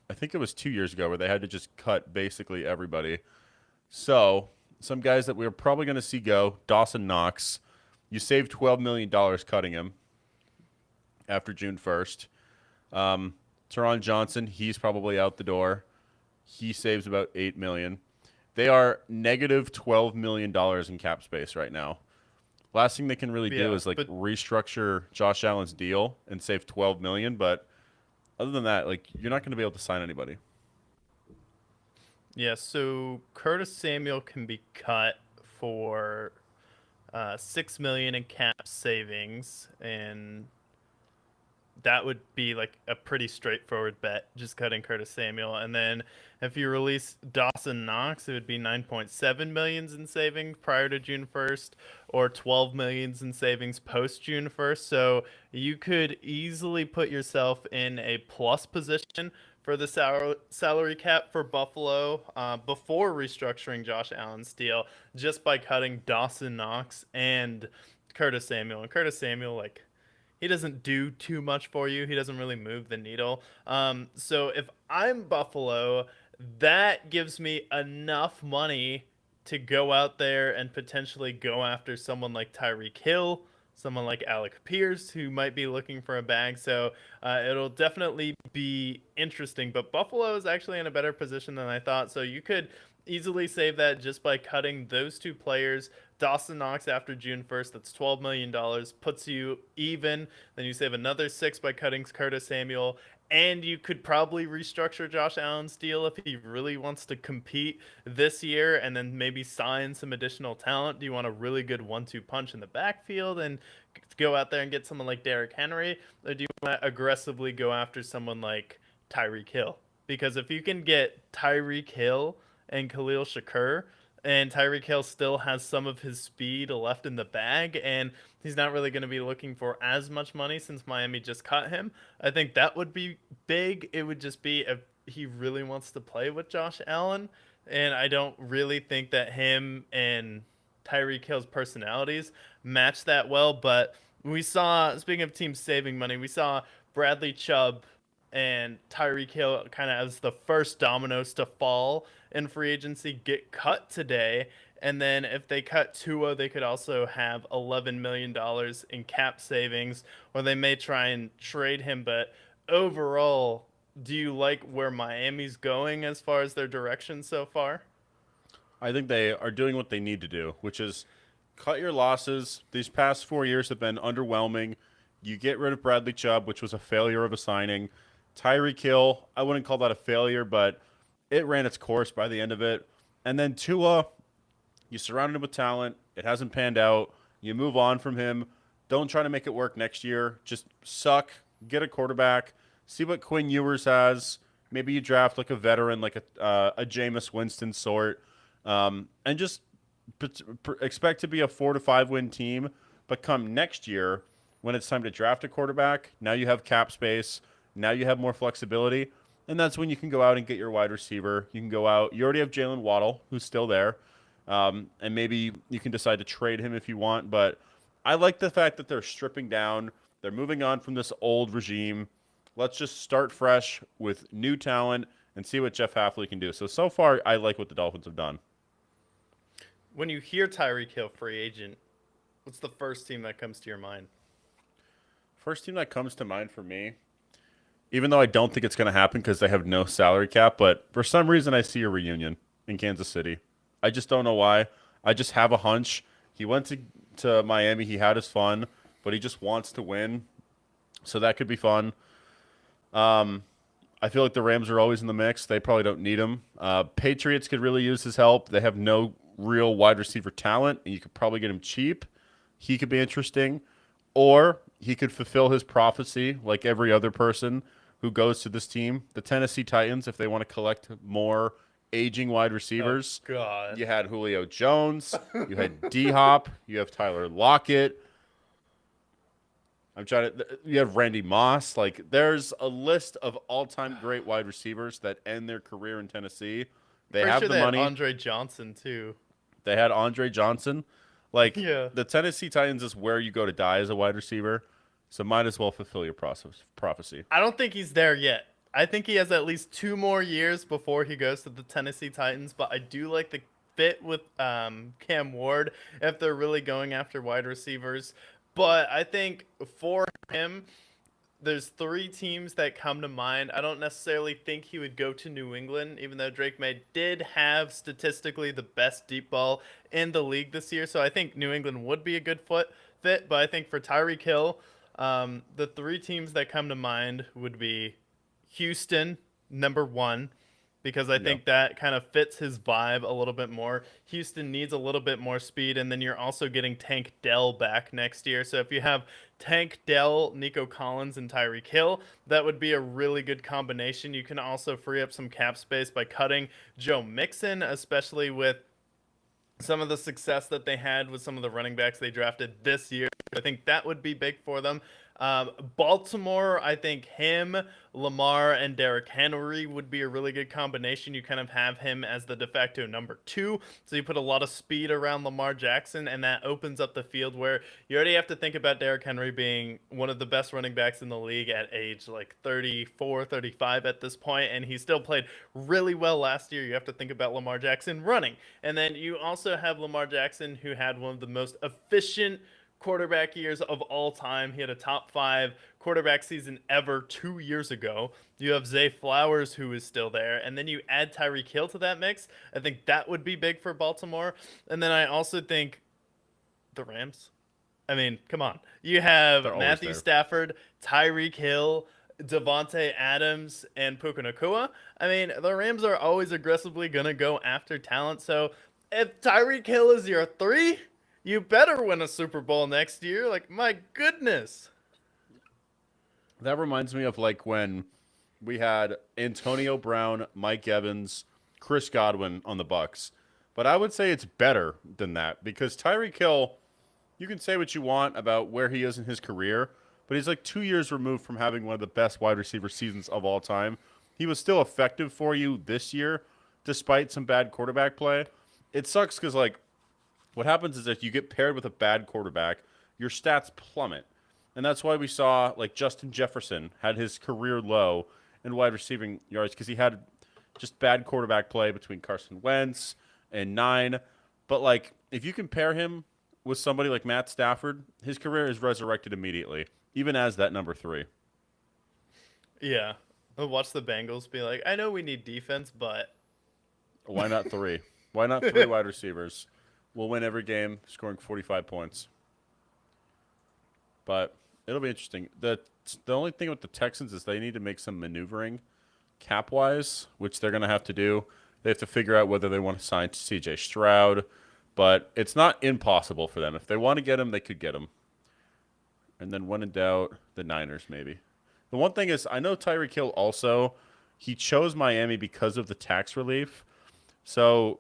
I think it was 2 years ago where they had to just cut basically everybody. So some guys that we are probably going to see go, Dawson Knox. You saved $12 million cutting him after June 1st. Teron Johnson, he's probably out the door. He saves about $8 million. They are negative $12 million in cap space right now. Last thing they can really do Yeah, is like but restructure Josh Allen's deal and save $12 million. But other than that, like you're not going to be able to sign anybody. yeah, so Curtis Samuel can be cut for 6 million in cap savings, and that would be like a pretty straightforward bet, just cutting Curtis Samuel. And then if you release Dawson Knox, it would be 9.7 millions in savings prior to June 1st, or 12 millions in savings post June 1st. So you could easily put yourself in a plus position for the salary cap for Buffalo before restructuring Josh Allen's deal, just by cutting Dawson Knox and Curtis Samuel. And Curtis Samuel, like, he doesn't do too much for you. He doesn't really move the needle. So if I'm Buffalo, that gives me enough money to go out there and potentially go after someone like Tyreek Hill, someone like Alec Pierce, who might be looking for a bag. So it'll definitely be interesting. But Buffalo is actually in a better position than I thought. So you could easily save that just by cutting those two players. Dawson Knox after June 1st, that's $12 million, puts you even. Then you save another six by cutting Curtis Samuel. And you could probably restructure Josh Allen's deal if he really wants to compete this year, and then maybe sign some additional talent. Do you want a really good 1-2 punch in the backfield and go out there and get someone like Derrick Henry? Or do you want to aggressively go after someone like Tyreek Hill? Because if you can get Tyreek Hill and Khalil Shakur, and Tyreek Hill still has some of his speed left in the bag, and he's not really going to be looking for as much money since Miami just cut him. I think that would be big. It would just be if he really wants to play with Josh Allen, and I don't really think that him and Tyreek Hill's personalities match that well. But we saw, speaking of teams saving money, we saw Bradley Chubb and Tyreek Hill kind of as the first dominoes to fall in free agency get cut today. And then if they cut Tua, they could also have $11 million in cap savings, or they may try and trade him. But overall, do you like where Miami's going as far as their direction so far? I think they are doing what they need to do, which is cut your losses. These past 4 years have been underwhelming. You get rid of Bradley Chubb, which was a failure of a signing. Tyreek Hill, I wouldn't call that a failure, but it ran its course by the end of it. And then Tua, you surrounded him with talent. It hasn't panned out. You move on from him. Don't try to make it work next year. Just suck. Get a quarterback. See what Quinn Ewers has. Maybe you draft like a veteran, like a Jameis Winston sort, and just expect to be a 4 to 5 win team. But come next year, when it's time to draft a quarterback, now you have cap space. Now you have more flexibility. And that's when you can go out and get your wide receiver. You can go out. You already have Jalen Waddle, who's still there. And maybe you can decide to trade him if you want. But I like the fact that they're stripping down. They're moving on from this old regime. let's just start fresh with new talent and see what Jeff Hafley can do. So far, I like what the Dolphins have done. When you hear Tyreek Hill free agent, what's the first team that comes to your mind? First team that comes to mind for me, even though I don't think it's going to happen because they have no salary cap, but for some reason I see a reunion in Kansas City. I just don't know why. I just have a hunch. He went to Miami. He had his fun, but he just wants to win. So that could be fun. I feel like the Rams are always in the mix. They probably don't need him. Patriots could really use his help. They have no real wide receiver talent, and you could probably get him cheap. He could be interesting. Or he could fulfill his prophecy like every other person who goes to this team. The Tennessee Titans, if they want to collect more aging wide receivers. Oh, God. You had Julio Jones. You had D-Hop. You have Tyler Lockett. You have Randy Moss. Like, there's a list of all-time great wide receivers that end their career in Tennessee. They Pretty have sure the they money. had Andre Johnson, too. They had Andre Johnson. Like, Yeah. the Tennessee Titans is where you go to die as a wide receiver. So might as well fulfill your prophecy. I don't think he's there yet. I think he has at least 2 more years before he goes to the Tennessee Titans, but I do like the fit with Cam Ward if they're really going after wide receivers. But I think for him, there's 3 teams that come to mind. I don't necessarily think he would go to New England, even though Drake May did have statistically the best deep ball in the league this year. So I think New England would be a good fit. But I think for Tyreek Hill, the 3 teams that come to mind would be Houston, number 1, because I think that kind of fits his vibe a little bit more. Houston needs a little bit more speed, and then you're also getting Tank Dell back next year. So if you have Tank Dell, Nico Collins, and Tyreek Hill, that would be a really good combination. You can also free up some cap space by cutting Joe Mixon, especially with some of the success that they had with some of the running backs they drafted this year. I think that would be big for them. Baltimore, I think him, Lamar, and Derrick Henry would be a really good combination. You kind of have him as the de facto number 2. So you put a lot of speed around Lamar Jackson, and that opens up the field where you already have to think about Derrick Henry being one of the best running backs in the league at age like 34, 35 at this point, and he still played really well last year. You have to think about Lamar Jackson running. And then you also have Lamar Jackson, who had one of the most efficient quarterback years of all time. He had a top 5 quarterback season ever 2 years ago. You have Zay Flowers, who is still there, and then you add Tyreek Hill to that mix. I think that would be big for Baltimore. And then I also think the Rams. I mean, come on. You have They're always Matthew there. Stafford, Tyreek Hill, Devontae Adams, and Puka Nacua. I mean, the Rams are always aggressively going to go after talent. So if Tyreek Hill is your 3, you better win a Super Bowl next year. Like, my goodness. That reminds me of like when we had Antonio Brown, Mike Evans, Chris Godwin on the Bucks. But I would say it's better than that because Tyreek Hill, you can say what you want about where he is in his career, but he's like 2 years removed from having one of the best wide receiver seasons of all time. He was still effective for you this year, despite some bad quarterback play. It sucks because like what happens is if you get paired with a bad quarterback, your stats plummet. And that's why we saw like Justin Jefferson had his career low in wide receiving yards because he had just bad quarterback play between Carson Wentz and 9. But like if you compare him with somebody like Matt Stafford, his career is resurrected immediately, even as that number 3. Yeah. I'll watch the Bengals be like, I know we need defense, but Why not 3? Why not 3 wide receivers? We'll win every game, scoring 45 points. But it'll be interesting. The only thing with the Texans is they need to make some maneuvering cap-wise, which they're going to have to do. They have to figure out whether they want to sign C.J. Stroud. But it's not impossible for them. If they want to get him, they could get him. And then when in doubt, the Niners maybe. The one thing is, I know Tyreek Hill also, he chose Miami because of the tax relief. So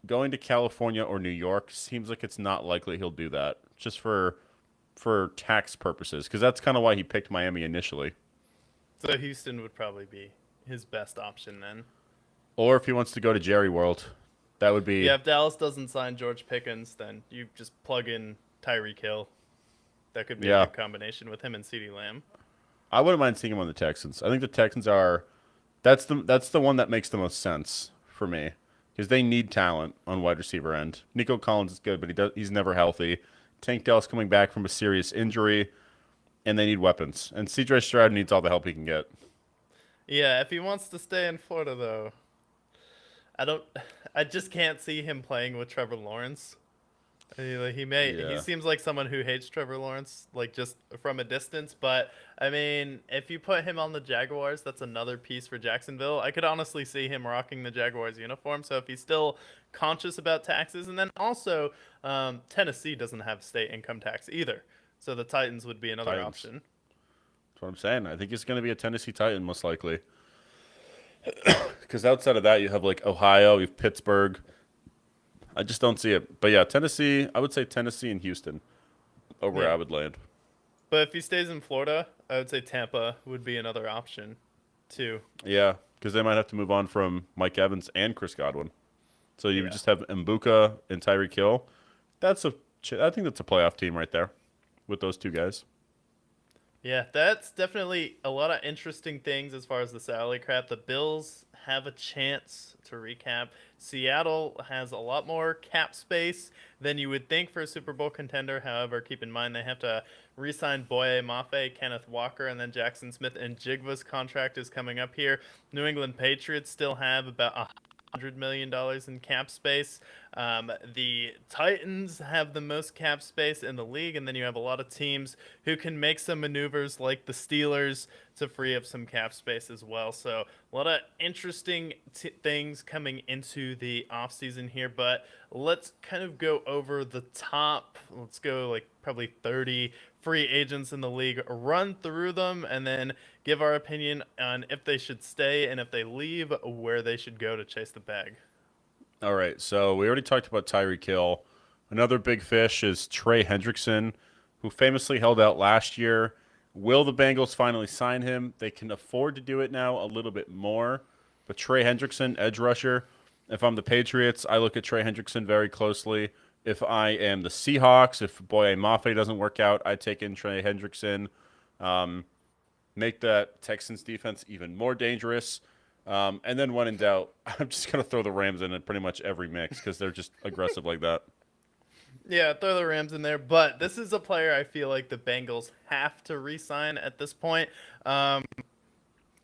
going to California or New York seems like it's not likely he'll do that just for tax purposes because that's kind of why he picked Miami initially. so Houston would probably be his best option then. Or if he wants to go to Jerry World, that would be Yeah, if Dallas doesn't sign George Pickens, then you just plug in Tyreek Hill. That could be a good combination with him and CeeDee Lamb. I wouldn't mind seeing him on the Texans. I think the Texans are that's the one that makes the most sense for me because they need talent on wide receiver end. Nico Collins is good, but he's never healthy. Tank Dell's coming back from a serious injury, and they need weapons. And CJ Stroud needs all the help he can get. Yeah, if he wants to stay in Florida though, I don't. I just can't see him playing with Trevor Lawrence. He may. He Yeah, seems like someone who hates Trevor Lawrence, like just from a distance. But I mean, if you put him on the Jaguars, that's another piece for Jacksonville. I could honestly see him rocking the Jaguars uniform. So if he's still conscious about taxes, and then also Tennessee doesn't have state income tax either, so the Titans would be another Titans. option. That's what I'm saying. I think he's going to be a Tennessee Titan most likely. Because outside of that, you have like Ohio, you have Pittsburgh. I just don't see it. But yeah, Tennessee. I would say Tennessee and Houston are where Yeah, I would land. but if he stays in Florida, I would say Tampa would be another option too. Yeah, because they might have to move on from Mike Evans and Chris Godwin. So you would Yeah. just have Mbuka and Tyreek Hill. That's a. I think that's a playoff team right there, with those two guys. Yeah, that's definitely a lot of interesting things as far as the salary cap. The Bills have a chance to recap. Seattle has a lot more cap space than you would think for a Super Bowl contender. However, keep in mind they have to re-sign Boye Mafe, Kenneth Walker, and then Jackson Smith and Jigva's contract is coming up here. New England Patriots still have about $100 million in cap space. The Titans have the most cap space in the league, and then you have a lot of teams who can make some maneuvers like the Steelers to free up some cap space as well. So a lot of interesting things coming into the offseason here, but let's kind of go over the top. Let's go like probably 30 free agents in the league, run through them, and then give our opinion on if they should stay and if they leave, where they should go to chase the bag. All right, so we already talked about Tyreek Hill. Another big fish is Trey Hendrickson, who famously held out last year. Will the Bengals finally sign him? They can afford to do it now a little bit more. But Trey Hendrickson, edge rusher. If I'm the Patriots, I look at Trey Hendrickson very closely. If I am the Seahawks, if Boye Mafe doesn't work out, I take in Trey Hendrickson. Um, make that Texans defense even more dangerous. And then when in doubt, I'm just going to throw the Rams in pretty much every mix because they're just aggressive like that. Yeah, throw the Rams in there, but this is a player I feel like the Bengals have to re-sign at this point. Um,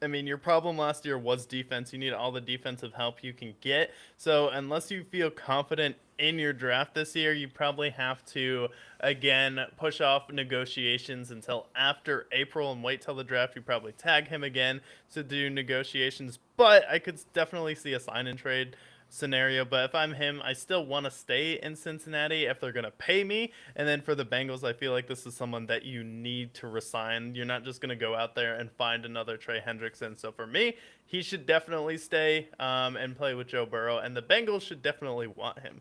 I mean, your problem last year was defense. You need all the defensive help you can get. So, unless you feel confident in your draft this year, you probably have to, again, push off negotiations until after April and wait till the draft. You probably tag him again to do negotiations. But I could definitely see a sign and trade scenario. But if I'm him, I still want to stay in Cincinnati if they're going to pay me. And then for the Bengals, I feel like this is someone that you need to resign. You're not just going to go out there and find another Trey Hendrickson. So for me, he should definitely stay and play with Joe Burrow. And the Bengals should definitely want him.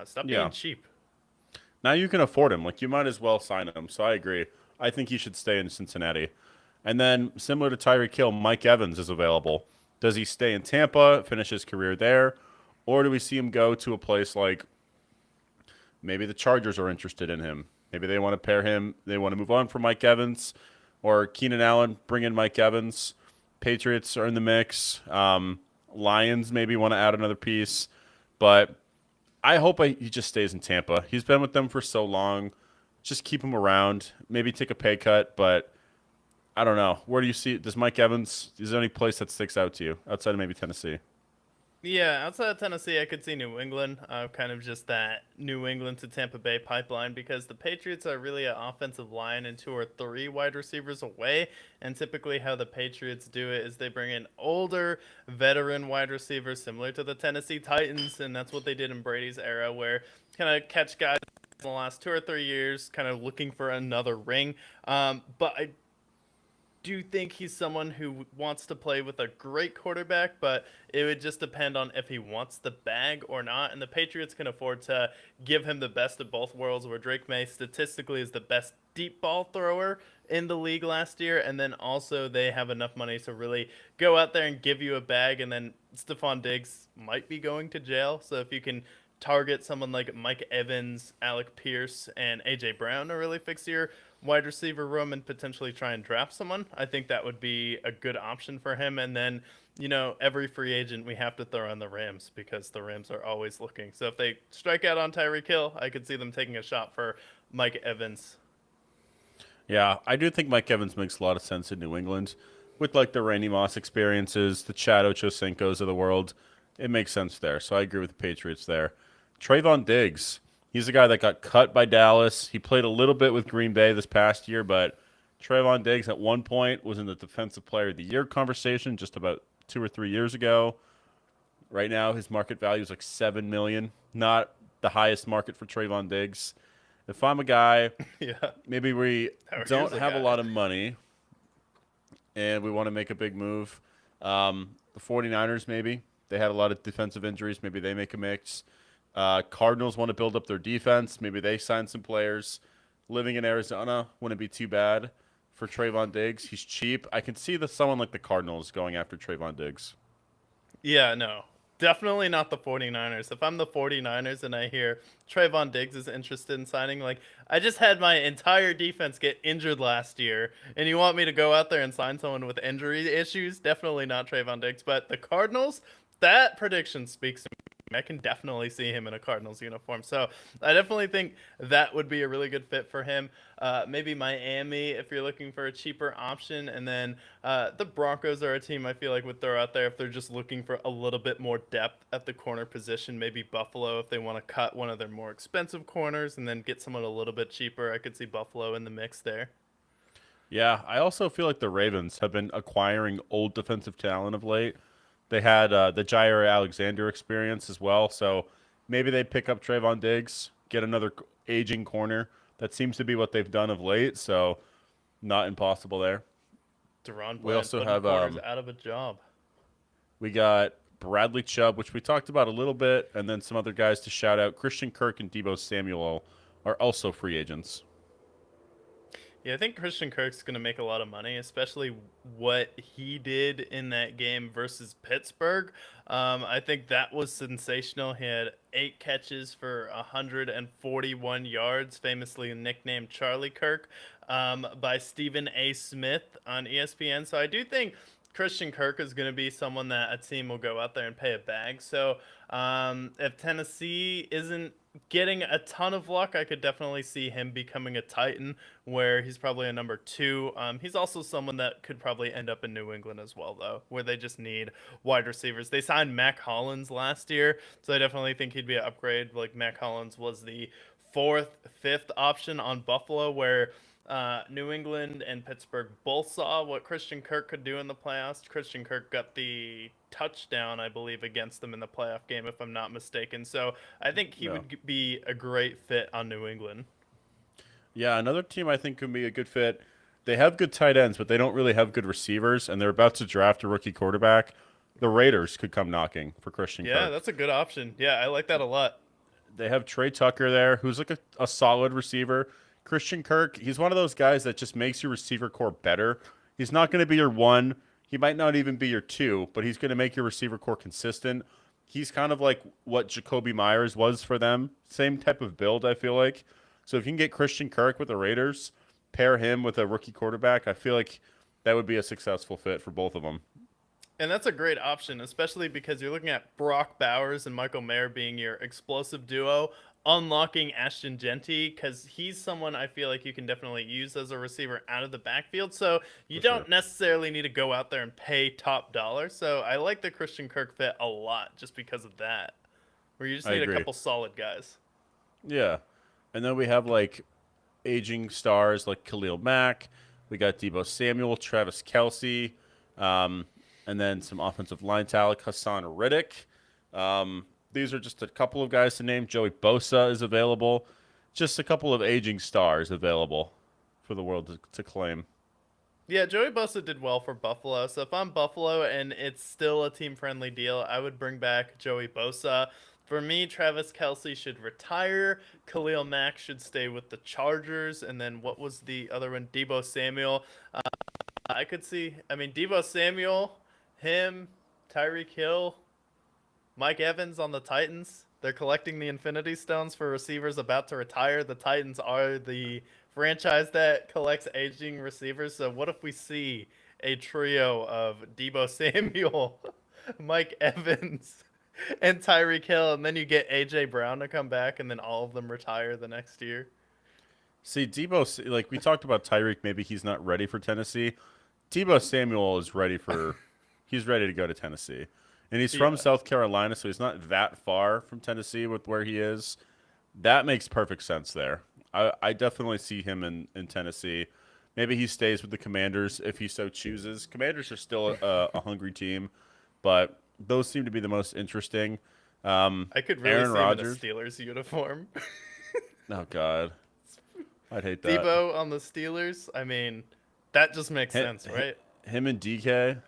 Stop being Yeah. cheap. Now you can afford him. Like, you might as well sign him. So I agree. I think he should stay in Cincinnati. And then, similar to Tyreek Hill, Mike Evans is available. Does he stay in Tampa, finish his career there? Or do we see him go to a place like maybe the Chargers are interested in him? Maybe they want to pair him. They want to move on from Mike Evans, or Keenan Allen, bring in Mike Evans. Patriots are in the mix. Lions maybe want to add another piece. But I hope he just stays in Tampa. He's been with them for so long. Just keep him around. Maybe take a pay cut, but I don't know. Where do you see? Does Mike Evans? Is there any place that sticks out to you outside of maybe Tennessee? Yeah, outside of Tennessee, I could see New England, kind of just that New England to Tampa Bay pipeline because the Patriots are really an offensive line and two or three wide receivers away. And typically, how the Patriots do it is they bring in older, veteran wide receivers similar to the Tennessee Titans. And that's what they did in Brady's era, where kind of catch guys in the last 2 or 3 years, kind of looking for another ring. But I do think he's someone who wants to play with a great quarterback, but it would just depend on if he wants the bag or not. And the Patriots can afford to give him the best of both worlds, where Drake May statistically is the best deep ball thrower in the league last year. And then also they have enough money to really go out there and give you a bag. And then Stephon Diggs might be going to jail. So if you can target someone like Mike Evans, Alec Pierce, and AJ Brown to really fix your wide receiver room and potentially try and draft someone, I think that would be a good option for him. And then, every free agent we have to throw on the Rams because the Rams are always looking. So if they strike out on Tyreek Hill, I could see them taking a shot for Mike Evans. Yeah, I do think Mike Evans makes a lot of sense in New England. With like the Randy Moss experiences, the Chad Ochocinco's of the world, it makes sense there. So I agree with the Patriots there. Trayvon Diggs, he's a guy that got cut by Dallas. He played a little bit with Green Bay this past year, but Trayvon Diggs at one point was in the Defensive Player of the Year conversation just about 2 or 3 years ago. Right now, his market value is like 7 million. Not the highest market for Trayvon Diggs. If I'm a guy, Yeah. maybe we Here's don't a have a guy. lot of money and we want to make a big move. The 49ers, maybe. They had a lot of defensive injuries. Maybe they make a mix. Cardinals want to build up their defense. Maybe they sign some players. Living in Arizona wouldn't be too bad for Trayvon Diggs. He's cheap. I can see someone like the Cardinals going after Trayvon Diggs. Yeah, no. Definitely not the 49ers. If I'm the 49ers and I hear Trayvon Diggs is interested in signing, like, I just had my entire defense get injured last year, and you want me to go out there and sign someone with injury issues? Definitely not Trayvon Diggs. But the Cardinals, that prediction speaks to me. I can definitely see him in a Cardinals uniform. So I definitely think that would be a really good fit for him. Maybe Miami if you're looking for a cheaper option. And then the Broncos are a team I feel like would throw out there if they're just looking for a little bit more depth at the corner position. Maybe Buffalo if they want to cut one of their more expensive corners and then get someone a little bit cheaper. I could see Buffalo in the mix there. Yeah, I also feel like the Ravens have been acquiring old defensive talent of late. They had the Jair Alexander experience as well, so maybe they pick up Trayvon Diggs, get another aging corner. That seems to be what they've done of late, so not impossible there. Deron We Bland also putting have corners out of a job. we got Bradley Chubb, which we talked about a little bit, and then some other guys to shout out. Christian Kirk and Debo Samuel are also free agents. Yeah, I think Christian Kirk's going to make a lot of money, especially what he did in that game versus Pittsburgh. I think that was sensational. He had 8 catches for 141 yards, famously nicknamed Charlie Kirk, by Stephen A. Smith on ESPN. So I do think Christian Kirk is going to be someone that a team will go out there and pay a bag. So if Tennessee isn't getting a ton of luck, I could definitely see him becoming a Titan where he's probably a number two. He's also someone that could probably end up in New England as well, though, where they just need wide receivers. They signed Mac Hollins last year, so I definitely think he'd be an upgrade. Like Mac Hollins was the fourth, fifth option on Buffalo, where New England and Pittsburgh both saw what Christian Kirk could do in the playoffs. Christian Kirk got the touchdown, I believe, against them in the playoff game, if I'm not mistaken. So I think he Yeah. would be a great fit on New England. Yeah, another team I think could be a good fit. They have good tight ends, but they don't really have good receivers, and they're about to draft a rookie quarterback. The Raiders could come knocking for Christian Yeah, Kirk. that's a good option. Yeah, I like that a lot. They have Trey Tucker there, who's like a solid receiver. Christian Kirk, he's one of those guys that just makes your receiver core better. He's not going to be your one. He might not even be your two, but he's going to make your receiver core consistent. He's kind of like what Jacoby Myers was for them. Same type of build, I feel like. So if you can get Christian Kirk with the Raiders, pair him with a rookie quarterback, I feel like that would be a successful fit for both of them. And that's a great option, especially because you're looking at Brock Bowers and Michael Mayer being your explosive duo, unlocking Ashton Genty, because he's someone I feel like you can definitely use as a receiver out of the backfield. So you For sure. don't necessarily need to go out there and pay top dollar. So I like the Christian Kirk fit a lot just because of that, where you just I need a agree. couple solid guys. Yeah. And then we have like aging stars like Khalil Mack. We got Debo Samuel, Travis Kelsey, um, and then some offensive line talent, Hassan Riddick. These are just a couple of guys to name. Joey Bosa is available. Just a couple of aging stars available for the world to claim. Yeah, Joey Bosa did well for Buffalo. So if I'm Buffalo and it's still a team friendly deal, I would bring back Joey Bosa. For me, Travis Kelsey should retire. Khalil Mack should stay with the Chargers. And then what was the other one? Debo Samuel. I could see, I mean, Debo Samuel, him, Tyreek Hill, Mike Evans on the Titans. They're collecting the Infinity Stones for receivers about to retire. The Titans are the franchise that collects aging receivers. So what if we see a trio of Debo Samuel, Mike Evans, and Tyreek Hill, and then you get AJ Brown to come back, and then all of them retire the next year? See, Debo, like we talked about Tyreek, maybe he's not ready for Tennessee. Debo Samuel is ready for, he's ready to go to Tennessee. And he's from Yeah. South Carolina, so he's not that far from Tennessee with where he is. That makes perfect sense there. I definitely see him in Tennessee. Maybe he stays with the Commanders if he so chooses. Commanders are still a hungry team, but those seem to be the most interesting. I could really Aaron see him in a Rodgers. Steelers uniform. Oh, God. I'd hate that. Debo on the Steelers. I mean, that just makes Hi- sense, right? Him and DK,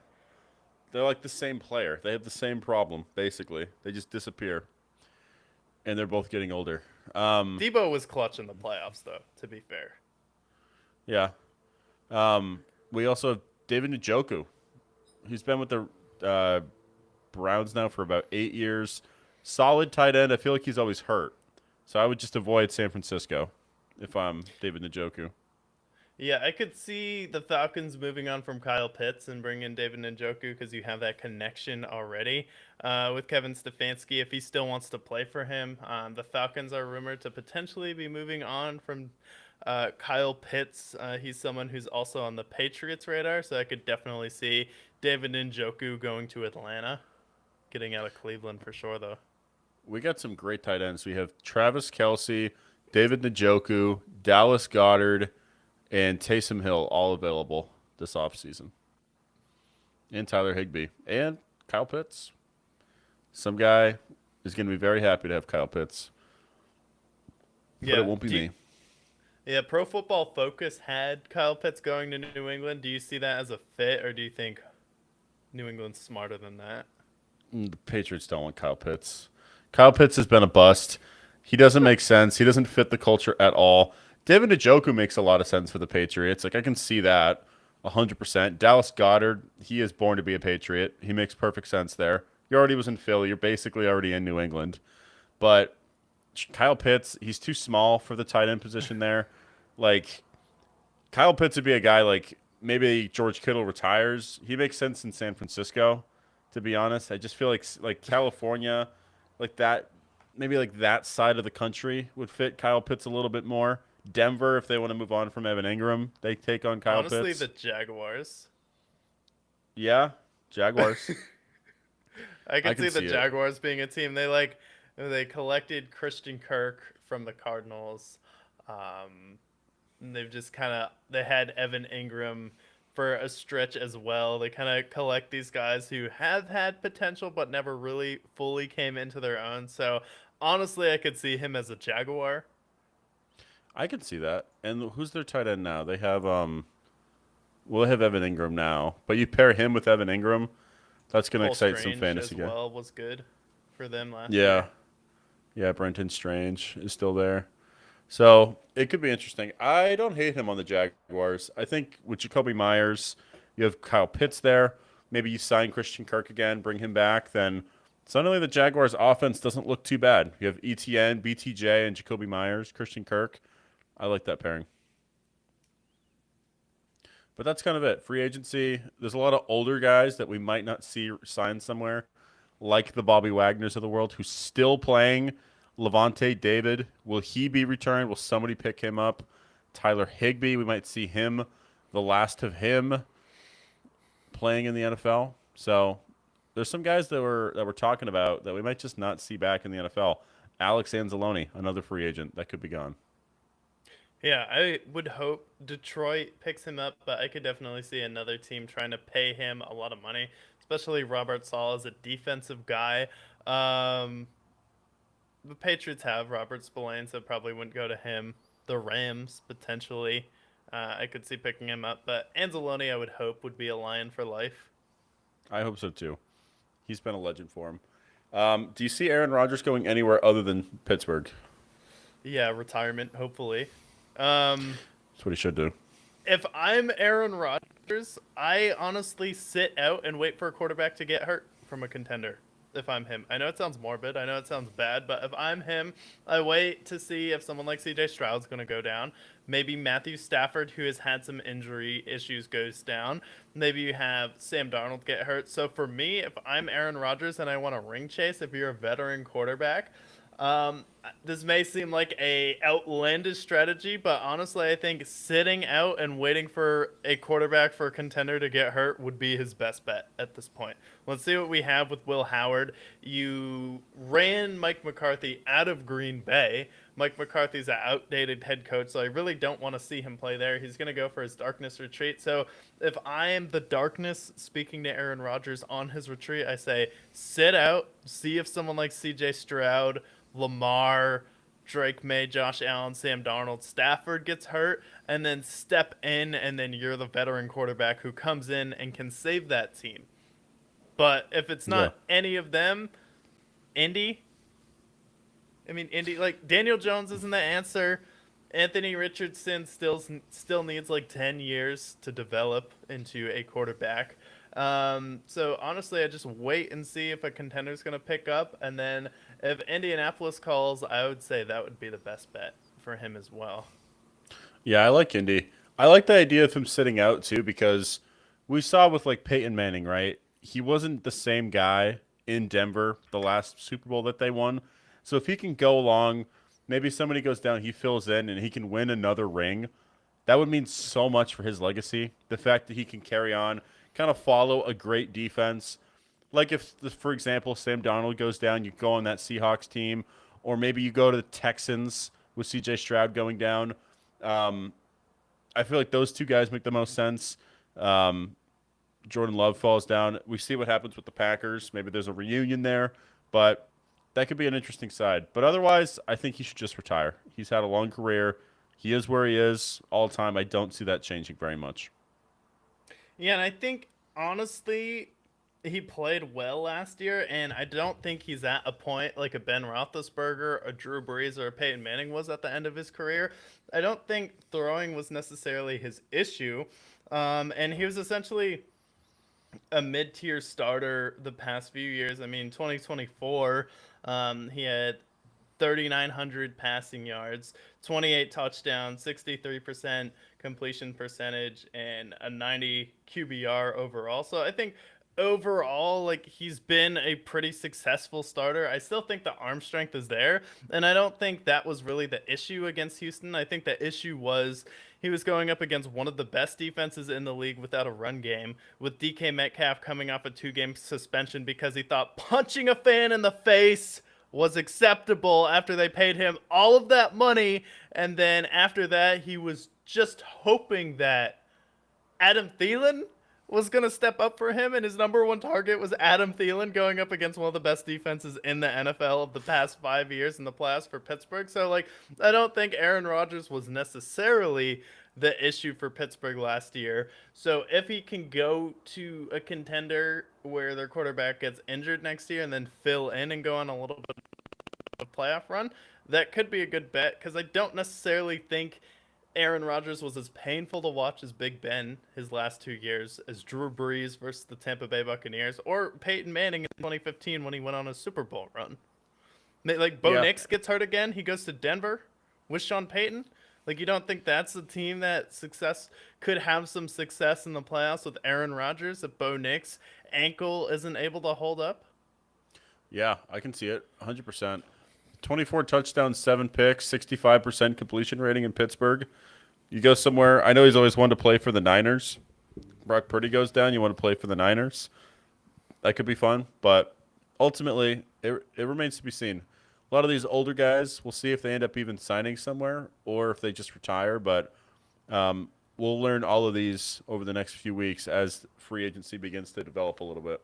they're like the same player. They have the same problem, basically. They just disappear, and they're both getting older. Debo was clutch in the playoffs, though. To be fair. Yeah. We also have David Njoku. He's been with the Browns now for about 8 years. Solid tight end. I feel like he's always hurt. So I would just avoid San Francisco if I'm David Njoku. Yeah, I could see the Falcons moving on from Kyle Pitts and bring in David Njoku because you have that connection already with Kevin Stefanski if he still wants to play for him. The Falcons are rumored to potentially be moving on from Kyle Pitts. He's someone who's also on the Patriots radar, so I could definitely see David Njoku going to Atlanta, getting out of Cleveland for sure, though. We got some great tight ends. We have Travis Kelsey, David Njoku, Dallas Goddard, and Taysom Hill all available this offseason. And Tyler Higbee. And Kyle Pitts. Some guy is going to be very happy to have Kyle Pitts. But Yeah, it won't be me. Yeah, Pro Football Focus had Kyle Pitts going to New England. Do you see that as a fit, or do you think New England's smarter than that? The Patriots don't want Kyle Pitts. Kyle Pitts has been a bust. He doesn't make sense. He doesn't fit the culture at all. David Njoku makes a lot of sense for the Patriots. Like, I can see that 100%. Dallas Goddard, he is born to be a Patriot. He makes perfect sense there. He already was in Philly. You're basically already in New England. But Kyle Pitts, he's too small for the tight end position there. Like, Kyle Pitts would be a guy like maybe George Kittle retires. He makes sense in San Francisco, to be honest. I just feel like California, like that, maybe like that side of the country would fit Kyle Pitts a little bit more. Denver, if they want to move on from Evan Ingram, they take on Kyle Honestly, Pitts. the Jaguars. Yeah, Jaguars. I I can can see the see it. Jaguars being a team. They collected Christian Kirk from the Cardinals. They've just they had Evan Ingram for a stretch as well. They kind of collect these guys who have had potential but never really fully came into their own. So honestly, I could see him as a Jaguar. I can see that. And who's their tight end now? They have we'll have Evan Ingram now, but you pair him with Evan Ingram, that's going to Cole excite some Strange fantasy as guys. well was good for them last Yeah. year. Yeah, Brenton Strange is still there. So it could be interesting. I don't hate him on the Jaguars. I think with Jacoby Myers, you have Kyle Pitts there. Maybe you sign Christian Kirk again, bring him back. Then suddenly the Jaguars' offense doesn't look too bad. You have ETN, BTJ, and Jacoby Myers, Christian Kirk. I like that pairing. But that's kind of it. Free agency. There's a lot of older guys that we might not see signed somewhere, like the Bobby Wagners of the world, who's still playing. Levante David, will he be returned? Will somebody pick him up? Tyler Higbee, we might see him, the last of him, playing in the NFL. So there's some guys that we're talking about that we might just not see back in the NFL. Alex Anzalone, another free agent that could be gone. Yeah, I would hope Detroit picks him up, but I could definitely see another team trying to pay him a lot of money, especially Robert Sala as a defensive guy. The Patriots have Robert Spillane, so probably wouldn't go to him. The Rams, potentially. I could see picking him up, but Anzalone, I would hope, would be a Lion for life. I hope so too. He's been a legend for him. Do you see Aaron Rodgers going anywhere other than Pittsburgh? Yeah, retirement, hopefully. That's what he should do. If I'm Aaron Rodgers, I honestly sit out and wait for a quarterback to get hurt from a contender. if I'm him. I know it sounds morbid. I know it sounds bad, but if I'm him, I wait to see if someone like CJ Stroud's going to go down. Maybe Matthew Stafford, who has had some injury issues, goes down. Maybe you have Sam Darnold get hurt. So for me, if I'm Aaron Rodgers and I want a ring chase, if you're a veteran quarterback, this may seem like a outlandish strategy, but honestly, I think sitting out and waiting for a quarterback for a contender to get hurt would be his best bet at this point. Let's see what we have with Will Howard. You ran Mike McCarthy out of Green Bay. Mike McCarthy's an outdated head coach, so I really don't want to see him play there. He's going to go for his darkness retreat. So if I am the darkness speaking to Aaron Rodgers on his retreat, I say sit out, see if someone like CJ Stroud, Lamar, Drake May, Josh Allen, Sam Darnold, Stafford gets hurt, and then step in, and then you're the veteran quarterback who comes in and can save that team. But if it's not any of them, Indy, like Daniel Jones isn't the answer. Anthony Richardson still needs like 10 years to develop into a quarterback. So honestly, I just wait and see if a contender's going to pick up. And then if Indianapolis calls, I would say that would be the best bet for him as well. Yeah, I like Indy. I like the idea of him sitting out too because we saw with like Peyton Manning, right? He wasn't the same guy in Denver the last Super Bowl that they won. So if he can go along, maybe somebody goes down, he fills in, and he can win another ring. That would mean so much for his legacy. The fact that he can carry on, kind of follow a great defense. Like if, for example, Sam Darnold goes down, you go on that Seahawks team, or maybe you go to the Texans with C.J. Stroud going down. I feel like those two guys make the most sense. Jordan Love falls down. We see what happens with the Packers. Maybe there's a reunion there, but that could be an interesting side. But otherwise, I think he should just retire. He's had a long career. He is where he is all the time. I don't see that changing very much. Yeah, and I think, honestly, he played well last year, and I don't think he's at a point like a Ben Roethlisberger, a Drew Brees, or a Peyton Manning was at the end of his career. I don't think throwing was necessarily his issue, and he was essentially a mid-tier starter the past few years. I mean, 2024, he had 3,900 passing yards, 28 touchdowns, 63% completion percentage, and a 90 QBR overall. So I think overall, like, he's been a pretty successful starter. I still think the arm strength is there, and I don't think that was really the issue against Houston. I think the issue was he was going up against one of the best defenses in the league without a run game, with DK Metcalf coming off a 2-game suspension because he thought punching a fan in the face was acceptable after they paid him all of that money. And then after that, he was just hoping that Adam Thielen was going to step up for him, and his number one target was Adam Thielen going up against one of the best defenses in the NFL of the past 5 years in the playoffs for Pittsburgh. So, like, I don't think Aaron Rodgers was necessarily the issue for Pittsburgh last year. So if he can go to a contender where their quarterback gets injured next year and then fill in and go on a little bit of a playoff run, that could be a good bet, because I don't necessarily think Aaron Rodgers was as painful to watch as Big Ben his last 2 years, as Drew Brees versus the Tampa Bay Buccaneers, or Peyton Manning in 2015 when he went on a Super Bowl run. Like, Bo Nix gets hurt again. He goes to Denver with Sean Payton. Like, you don't think that's a team that could have some success in the playoffs with Aaron Rodgers if Bo Nix ankle isn't able to hold up? Yeah, I can see it 100%. 24 touchdowns, 7 picks, 65% completion rating in Pittsburgh. You go somewhere. I know he's always wanted to play for the Niners. Brock Purdy goes down. You want to play for the Niners. That could be fun, but ultimately, it remains to be seen. A lot of these older guys, we'll see if they end up even signing somewhere or if they just retire, but we'll learn all of these over the next few weeks as free agency begins to develop a little bit.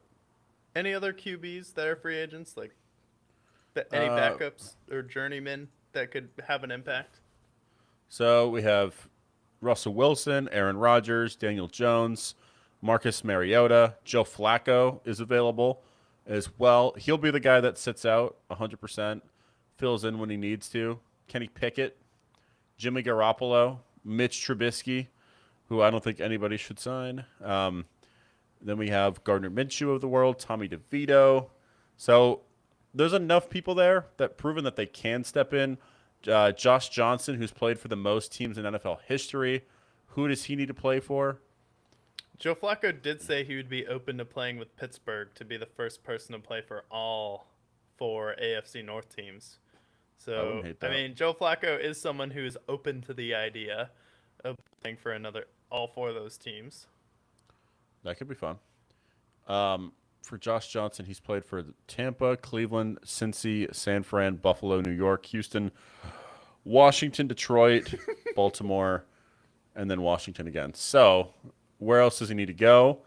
Any other QBs that are free agents? Like, any backups or journeymen that could have an impact? So we have Russell Wilson, Aaron Rodgers, Daniel Jones, Marcus Mariota, Joe Flacco is available as well. He'll be the guy that sits out 100%, fills in when he needs to. Kenny Pickett, Jimmy Garoppolo, Mitch Trubisky, who I don't think anybody should sign. Then we have Gardner Minshew of the world, Tommy DeVito, So there's enough people there that proven that they can step in. Josh Johnson, who's played for the most teams in NFL history, who does he need to play for? Joe Flacco did say he would be open to playing with Pittsburgh to be the first person to play for all four AFC North teams. I wouldn't So, hate I that. mean, Joe Flacco is someone who is open to the idea of playing for all four of those teams. That could be fun. For Josh Johnson, he's played for Tampa, Cleveland, Cincy, San Fran, Buffalo, New York, Houston, Washington, Detroit, Baltimore, and then Washington again. So, where else does he need to go?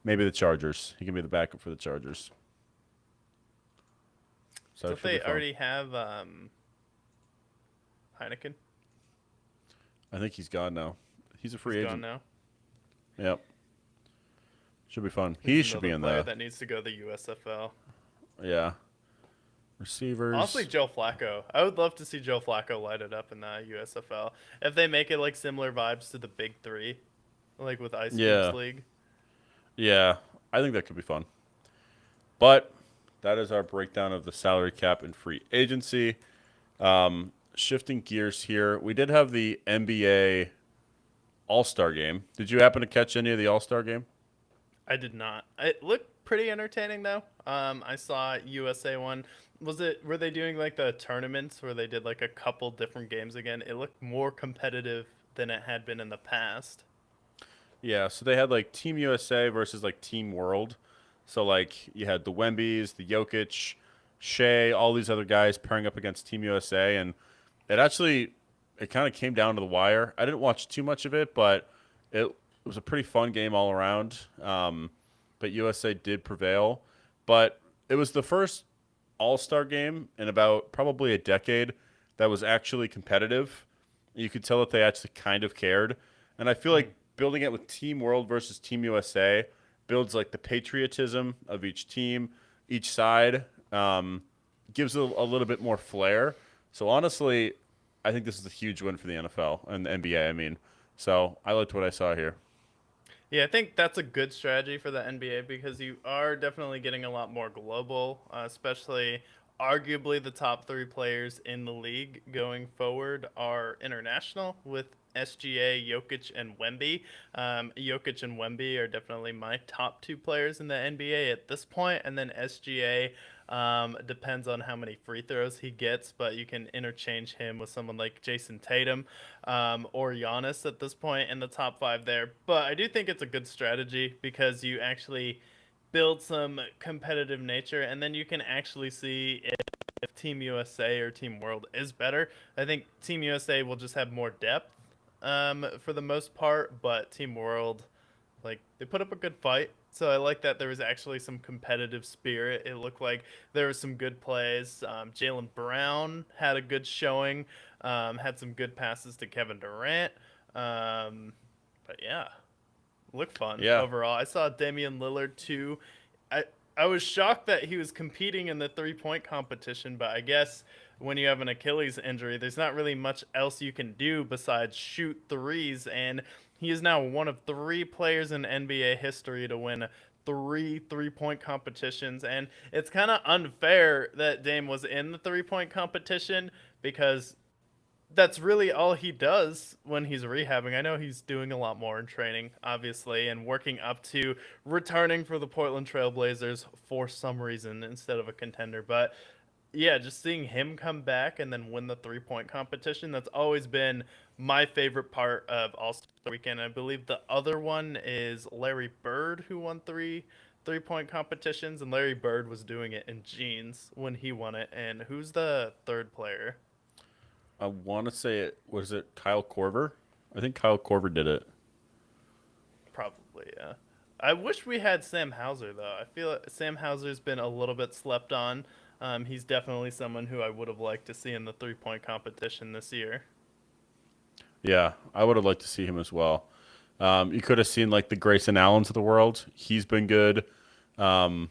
Maybe the Chargers. He can be the backup for the Chargers. So, it Don't should be they fun. already have Heineken? I think he's gone now. He's a He's free gone agent. now. Yep. Should be fun. He's He should be another in player the, that needs to go to the USFL. yeah. Honestly, Receivers. Joe Flacco. I would love to see Joe Flacco light it up in the USFL. If they make it like similar vibes to the Big Three, like with Ice Cube's Yeah. league. Yeah. I think that could be fun. But that is our breakdown of the salary cap and free agency. Shifting gears here, we did have the NBA All-Star game. Did you happen to catch any of the All-Star game? I did not. It looked pretty entertaining though. I saw USA one. Were they doing like the tournaments where they did like a couple different games again? It looked more competitive than it had been in the past. Yeah, so they had like Team USA versus like Team World. So like you had the Wembys, the Jokic, Shea, all these other guys pairing up against Team USA, and it kind of came down to the wire. I didn't watch too much of it, but it was a pretty fun game all around. But USA did prevail, but it was the first All-Star game in about probably a decade that was actually competitive. You could tell that they actually kind of cared, and I feel Mhm. like building it with Team World versus Team USA builds like the patriotism of each team, each side, gives it a little bit more flair. So honestly, I think this is a huge win for the NFL and the NBA. I mean, so I liked what I saw here. Yeah, I think that's a good strategy for the NBA because you are definitely getting a lot more global, especially arguably the top three players in the league going forward are international with SGA, Jokic, and Wemby. Jokic and Wemby are definitely my top two players in the NBA at this point, and then SGA depends on how many free throws he gets, but you can interchange him with someone like Jason Tatum or Giannis at this point in the top five there. But I do think it's a good strategy because you actually build some competitive nature, and then you can actually see if Team USA or Team World is better. I think Team USA will just have more depth for the most part, but Team World, like, they put up a good fight. So I like that there was actually some competitive spirit. It looked like there were some good plays. Jalen Brown had a good showing, had some good passes to Kevin Durant. But yeah, looked fun Yeah, overall. I saw Damian Lillard too. I I was shocked that he was competing in the 3 point competition, but I guess when you have an Achilles injury, there's not really much else you can do besides shoot threes. And he is now one of three players in NBA history to win three-point competitions. And it's kind of unfair that Dame was in the 3 point competition because that's really all he does when he's rehabbing. I know he's doing a lot more in training, obviously, and working up to returning for the Portland Trailblazers for some reason instead of a contender. But yeah, just seeing him come back and then win the 3 point competition, that's always been my favorite part of All Star Weekend. I believe the other one is Larry Bird, who won three-point competitions, and Larry Bird was doing it in jeans when he won it. And who's the third player? I want to say it was it Kyle Korver. I think Kyle Korver did it. Probably, yeah. I wish we had Sam Hauser though. I feel like Sam Hauser's been a little bit slept on. He's definitely someone who I would have liked to see in the 3 point competition this year. Yeah, I would have liked to see him as well. You could have seen like the Grayson Allens of the world. He's been good. Um,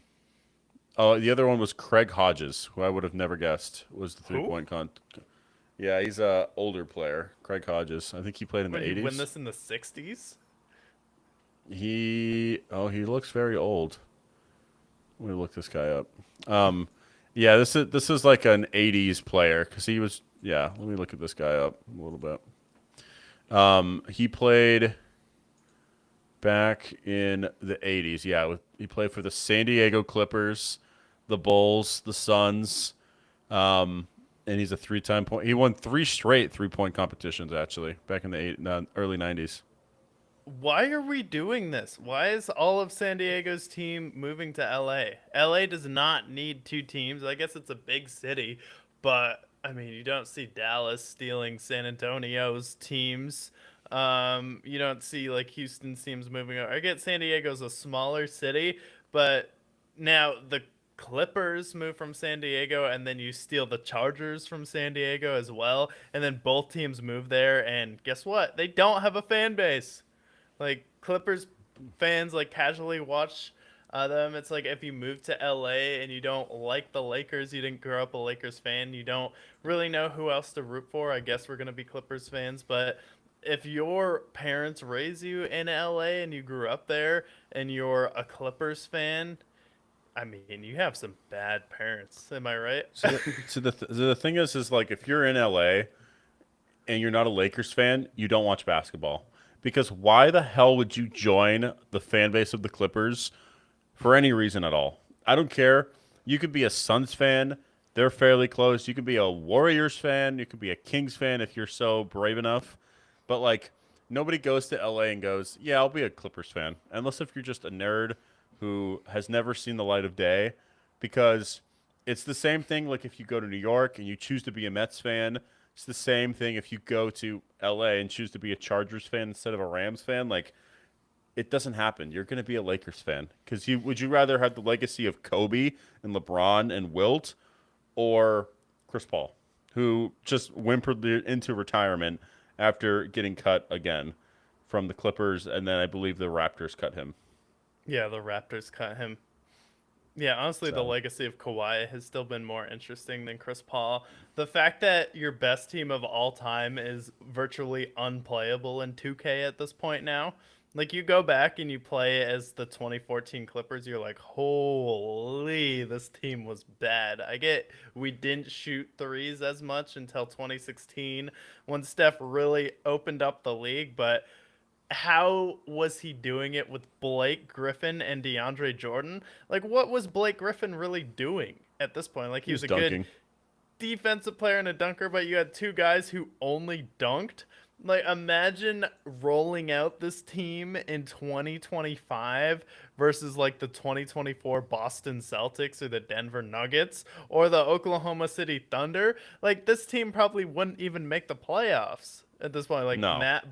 oh, the other one was Craig Hodges, who I would have never guessed was the three Who? point con. Yeah, he's a older player, Craig Hodges. I think he played in the Would he win 80s. this in the 60s? He looks very old. Let me look this guy up. Yeah, this is like an '80s player because he was. Yeah, let me look at this guy up a little bit. He played back in the '80s. Yeah, he played for the San Diego Clippers, the Bulls, the Suns, and he's a three-time point. He won 3 straight three-point competitions actually back in the early '90s. Why are we doing this? Why is all of San Diego's team moving to LA? LA does not need two teams. I guess it's a big city, but I mean, you don't see Dallas stealing San Antonio's teams. You don't see like Houston's teams moving over. I get San Diego's a smaller city, but now the Clippers move from San Diego, and then you steal the Chargers from San Diego as well, and then both teams move there, and guess what? They don't have a fan base. Like Clippers fans like casually watch them. It's like if you move to LA and you don't like the Lakers, you didn't grow up a Lakers fan, you don't really know who else to root for. I guess we're gonna be Clippers fans, but if your parents raise you in LA and you grew up there and you're a Clippers fan, I mean, you have some bad parents. Am I right? So the thing is like if you're in LA and you're not a Lakers fan, you don't watch basketball. Because why the hell would you join the fan base of the Clippers for any reason at all? I don't care. You could be a Suns fan. They're fairly close. You could be a Warriors fan. You could be a Kings fan if you're so brave enough. But, like, nobody goes to LA and goes, yeah, I'll be a Clippers fan. Unless if you're just a nerd who has never seen the light of day. Because it's the same thing, like, if you go to New York and you choose to be a Mets fan. It's the same thing if you go to LA and choose to be a Chargers fan instead of a Rams fan. Like, it doesn't happen. You're going to be a Lakers fan because would you rather have the legacy of Kobe and LeBron and Wilt or Chris Paul, who just whimpered into retirement after getting cut again from the Clippers, and then I believe the Raptors cut him. Yeah, the Raptors cut him. Yeah, honestly, the So legacy of Kawhi has still been more interesting than Chris Paul. The fact that your best team of all time is virtually unplayable in 2K at this point now. Like, you go back and you play as the 2014 Clippers, you're like, holy, this team was bad. I get we didn't shoot threes as much until 2016 when Steph really opened up the league, but how was he doing it with Blake Griffin and DeAndre Jordan? Like, what was Blake Griffin really doing at this point? Like, he he was was a good dunking. defensive player and a dunker, but you had two guys who only dunked. Like, imagine rolling out this team in 2025 versus like the 2024 Boston Celtics or the Denver Nuggets or the Oklahoma City Thunder. Like, this team probably wouldn't even make the playoffs at this point. Like, No. Matt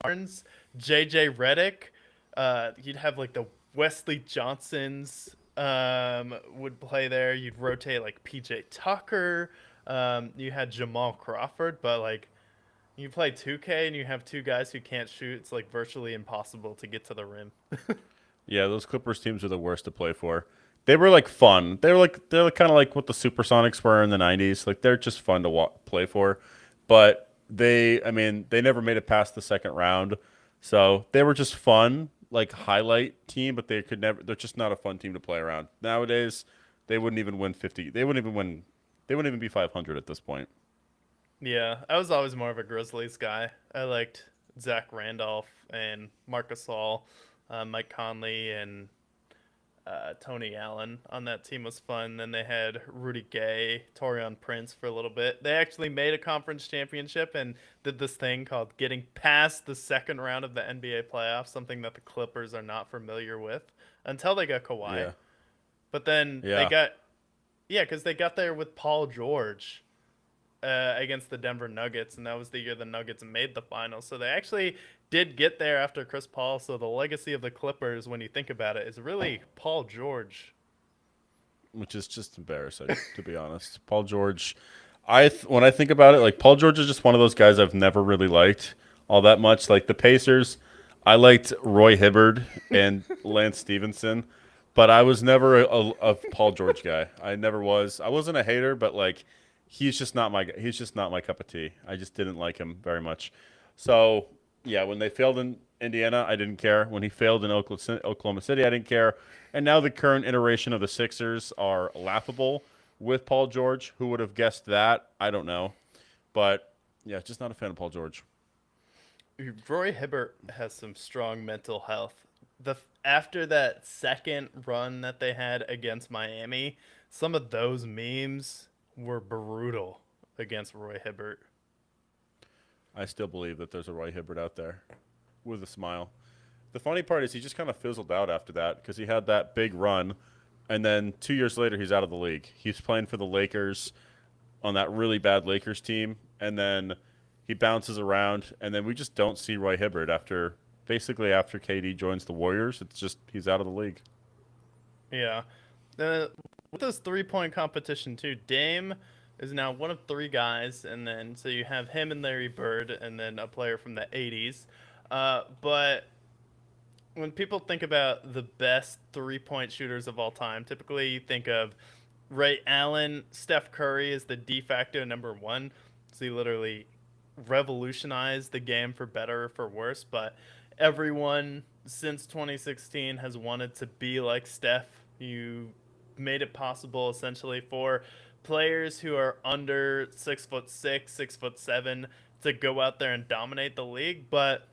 Barnes, JJ Redick. You'd have like the Wesley Johnsons would play there. You'd rotate like PJ Tucker. You had Jamal Crawford, but like you play 2K and you have two guys who can't shoot. It's like virtually impossible to get to the rim. Yeah, those Clippers teams are the worst to play for. They were like fun. They're kind of like what the Supersonics were in the '90s. Like they're just fun to play for, but I mean, they never made it past the second round. So they were just fun, like highlight team, but they could never. They're just not a fun team to play around. Nowadays, they wouldn't even win 50. They wouldn't even win. They wouldn't even be 500 at this point. Yeah, I was always more of a Grizzlies guy. I liked Zach Randolph and Marcus All, Mike Conley, and Tony Allen on that team was fun. Then they had Rudy Gay, Torian Prince for a little bit. They actually made a conference championship and did this thing called getting past the second round of the NBA playoffs, something that the Clippers are not familiar with until they got Kawhi. Yeah. But then they Yeah. got, yeah, because they got there with Paul George against the Denver Nuggets, and that was the year the Nuggets made the finals. So they actually did get there after Chris Paul. So the legacy of the Clippers, when you think about it, is really Paul George. Which is just embarrassing, to be honest. Paul George, when I think about it, like Paul George is just one of those guys I've never really liked all that much. Like the Pacers, I liked Roy Hibbert and Lance Stevenson, but I was never a Paul George guy. I never was. I wasn't a hater, but like he's just not my cup of tea. I just didn't like him very much. So Yeah, when they failed in Indiana, I didn't care. When he failed in Oklahoma City, I didn't care. And now the current iteration of the Sixers are laughable with Paul George. Who would have guessed that? I don't know. But yeah, just not a fan of Paul George. Roy Hibbert has some strong mental health. After that second run that they had against Miami, some of those memes were brutal against Roy Hibbert. I still believe that there's a Roy Hibbert out there with a smile. The funny part is he just kind of fizzled out after that because he had that big run, and then 2 years later he's out of the league. He's playing for the Lakers on that really bad Lakers team, and then he bounces around, and then we just don't see Roy Hibbert after basically after KD joins the Warriors. It's just he's out of the league. Yeah. With this 3 point competition too, Dame is now one of three guys, and then so you have him and Larry Bird, and then a player from the '80s. But when people think about the best 3 point shooters of all time, typically you think of Ray Allen. Steph Curry is the de facto number one. So he literally revolutionized the game for better or for worse. But everyone since 2016 has wanted to be like Steph. You made it possible essentially for players who are under 6'6", 6'7" to go out there and dominate the league. But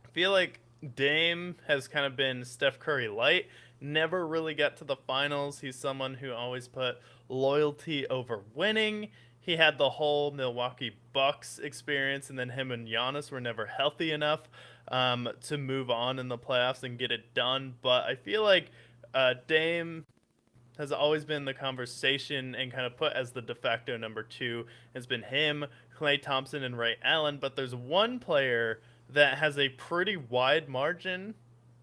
I feel like Dame has kind of been Steph Curry light. Never really got to the finals. He's someone who always put loyalty over winning. He had the whole Milwaukee Bucks experience, and then him and Giannis were never healthy enough to move on in the playoffs and get it done. But I feel like Dame has always been the conversation and kind of put as the de facto number two has been him, Klay Thompson, and Ray Allen. But there's one player that has a pretty wide margin